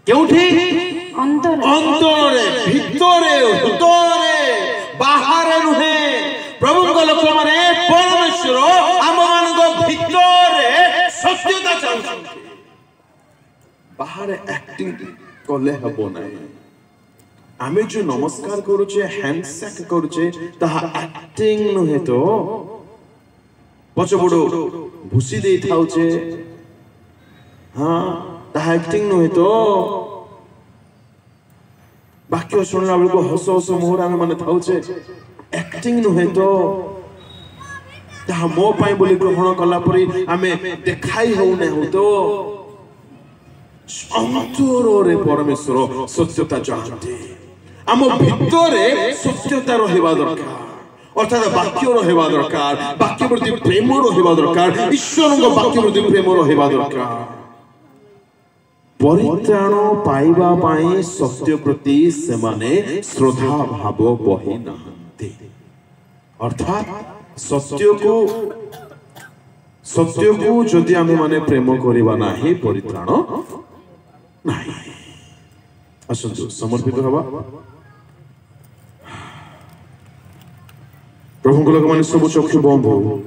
केउठी अंतर रे भितरे हृदय बाहर नुहे प्रभु को लोक माने परमेश्वर आम मान को भितरे सत्यता चाहू बाहर एक्टिंग कले हबो नाही आमे जो नमस्कार करूचे हैंडशेक करूचे ताहा एक्टिंग नुहे तो पछपड़ो भूसी दे थाउचे हाँ ताहा एक्टिंग नुहे तो वाक्य सुनला बेलको हस हस मुहर आमे माने थाउचे एक्टिंग नुहे तो ताहा मो पाई बोली ग्रहण कला परी आमे देखाई हो ने हो तो अंतर रे परमेश्वर सत्यता चाहते आम भितरे सत्यता रहिबा दरकार अर्थात वाक्य रहिबा दरकार वाक्य प्रति प्रेम रहिबा दरकार ईश्वर को वाक्य प्रति प्रेम रहिबा दरकार परित्राण पाइबा पाई सत्य प्रति से माने श्रद्धा भाव बहि नाहंती अर्थात सत्य को सत्य को जदि आमे माने प्रेम करिबा नाही परित्राण नाही असंतु समर्पित हवा प्रभु को लोक माने सब चक्षु बंद हो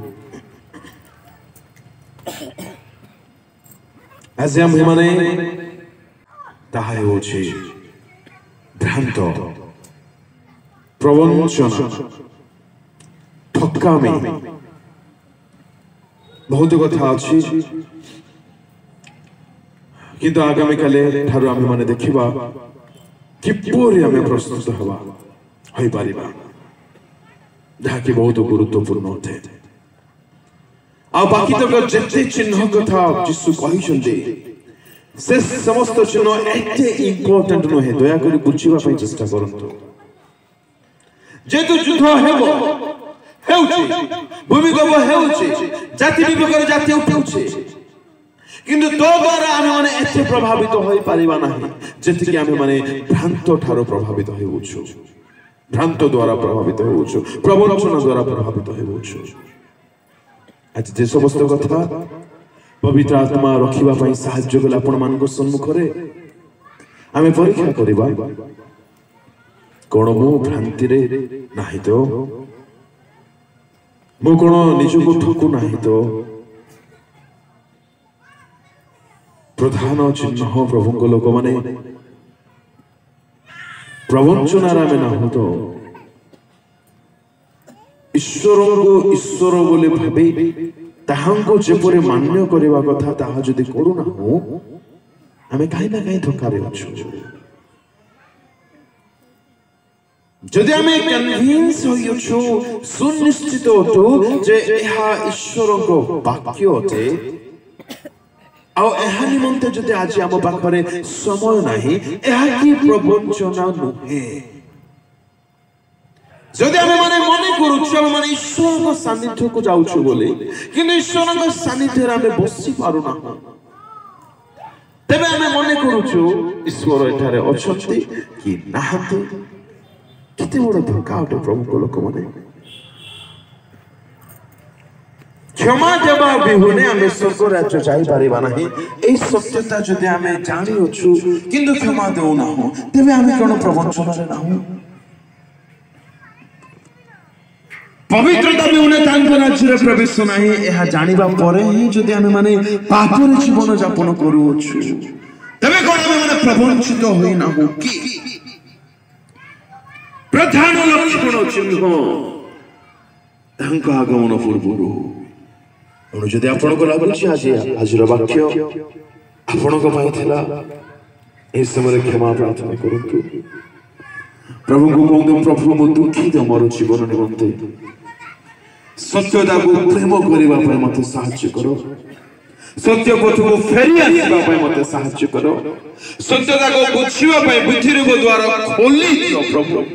आज हम माने ताहाय होछि भ्रांत प्रवंचना ठकामी बहुत कथा अच्छी किंतु आगामी काले ठारू आमे माने देखिबा किपरि आमे प्रस्तुत हवा होई परिबा जाके बहुत गुरुत्वपूर्ण होते आ बाकी तो जते चिन्ह कथा जिसु कहि छन्ते से समस्त चिन्ह एते इंपोर्टेंट नहे दया करी बुझिबा पई चेष्टा करंतु जेतु युद्ध हेबो हेउछि भूमिकंप हेउछि जाति विभागर जाति उठौछि किंतु तो द्वारा आमे माने एते प्रभावित होई परिबा नाही जेति कि आमे माने भ्रांत ठारो प्रभावित हेउछु भ्रांत द्वारा प्रभावित हेउछु प्रवंचना द्वारा प्रभावित हेउछु आज जे समस्त कथा पवित्र आत्मा रखिबा पई सहाय्य कला आपण मानको सम्मुख रे आमे परीक्षा करिबा कोन मु भ्रांति रे नाही तो मु कोन निजको ठकु नाही तो प्रधान चिन्ह प्रभु लोक माने प्रवंचना रामे ना हो तो ईश्वर को ईश्वर बोले भाबे ताहांको जेपरे मान्य करिवा कथा ताहा जदि करू ना हो हमें काई ना काई धोखा रे अछु जदि हमें कन्विंस होइछु सुनिश्चित होतो जे एहा ईश्वर को वाक्य होते आ एहा निमंते जदि आज हम पाखरे समय नाही एहा की प्रवंचना नुहे जदि हमें माने मने करूछु हम माने ईश्वर को सानिध्य को जाउछु बोले कि ईश्वर को सानिध्य रे हमें बसी पारु ना तबे हमें मने करूछु ईश्वर एठारे अछंती कि नाहते किते बड़ धोखा होते प्रभु को लोक माने क्षमा देबा बिहुने हमें स्वर्ग राज्य जाई परिबा नाही ए सत्यता जदि हमें जानि अछु किंतु क्षमा देउ ना हो तबे हमें कोन प्रवंचना रे ना हो पवित्रता बिहुने तांक राज्य रे प्रवेश नाही एहा जानिबा परे ही जदि हमें माने पाप रे जीवन यापन करू अछु तबे कोन हमें माने प्रवंचित होई ना हो कि प्रधान लक्षण चिन्ह तांक आगमन पूर्वरु अनु जदि आपण को लागुछि आजिर वाक्य आपण को पाई थिला ए समय क्षमा प्रार्थना करंतु प्रभु को कहंतु प्रभु मो दुखित मोर जीवन निमंते सत्यता को प्रेम करिबा पय मते सहाय्य करो सत्य पथ को फेरी आसीबा पय मते सहाय्य करो सत्यता को बुझिबा पय बुद्धि रे द्वारा खोली दियो प्रभु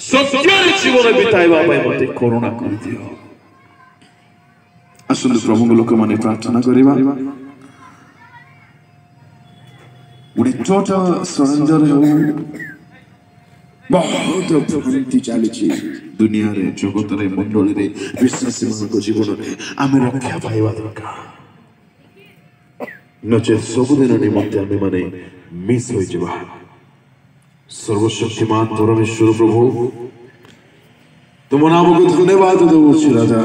सत्य जीवन बिताइबा पय मते करुणा कर दियो असुंदर प्रभु लोक माने प्रार्थना करिबा उडी छोटा सरेंडर हो बहुत भ्रांति चली दुनिया रे जगत रे मंडल रे विश्वासी मान को जीवन रे आमे रक्षा पाइबा दरकार नचे सब दिन निमंते आमे माने मिस होई जबा सर्वशक्तिमान परमेश्वर प्रभु तुम नाम को धन्यवाद दउछि राजा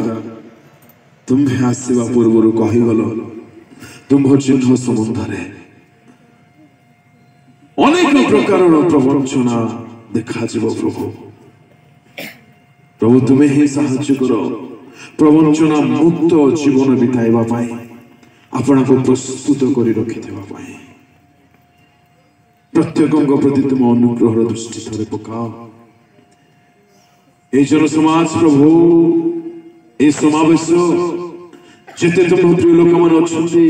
तुम्हें आसवा पूर्व कहीगल तुम्ह चिन्ह समुद्रे अनेक प्रकार प्रवंचना देखा प्रभु प्रभु तुम्हें ही साहाय्य कर प्रवंचना मुक्त जीवन बिताइबा पाई आपण को प्रस्तुत करी रखि देबा पाई प्रत्येकଙ୍କ प्रति तुम अनुग्रह दृष्टि थरे पकाओ ए जन समाज प्रभु ए समावेश जेते तुम प्रिय लोक मन अछंती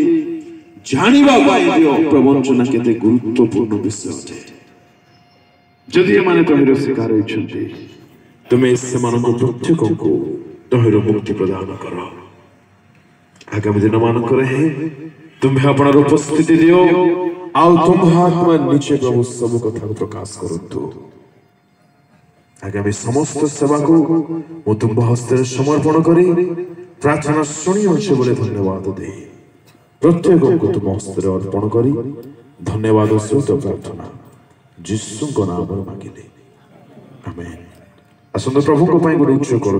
जानिबा पाई दियो प्रवंचना केते गुरुत्वपूर्ण विषय अटे जदि ए माने तहिरो शिकार होइछंती तुमे समान को प्रत्येक को तहिरो मुक्ति प्रदान करो आगामी दिन मान करे है तुम्हें अपना उपस्थिति दियो आउ तुम आत्मा नीचे प्रभु सब कथा को प्रकाश करंतु आगामी समस्त सेवा को मु तुम हस्ते समर्पण करी प्रार्थना शुणी अच्छे बोले धन्यवाद दे प्रत्येक को तुम हस्ते अर्पण करी धन्यवाद सहित प्रार्थना जीशु नाम मांगिले आमेन। आसंत प्रभु को गोटे उच्च कर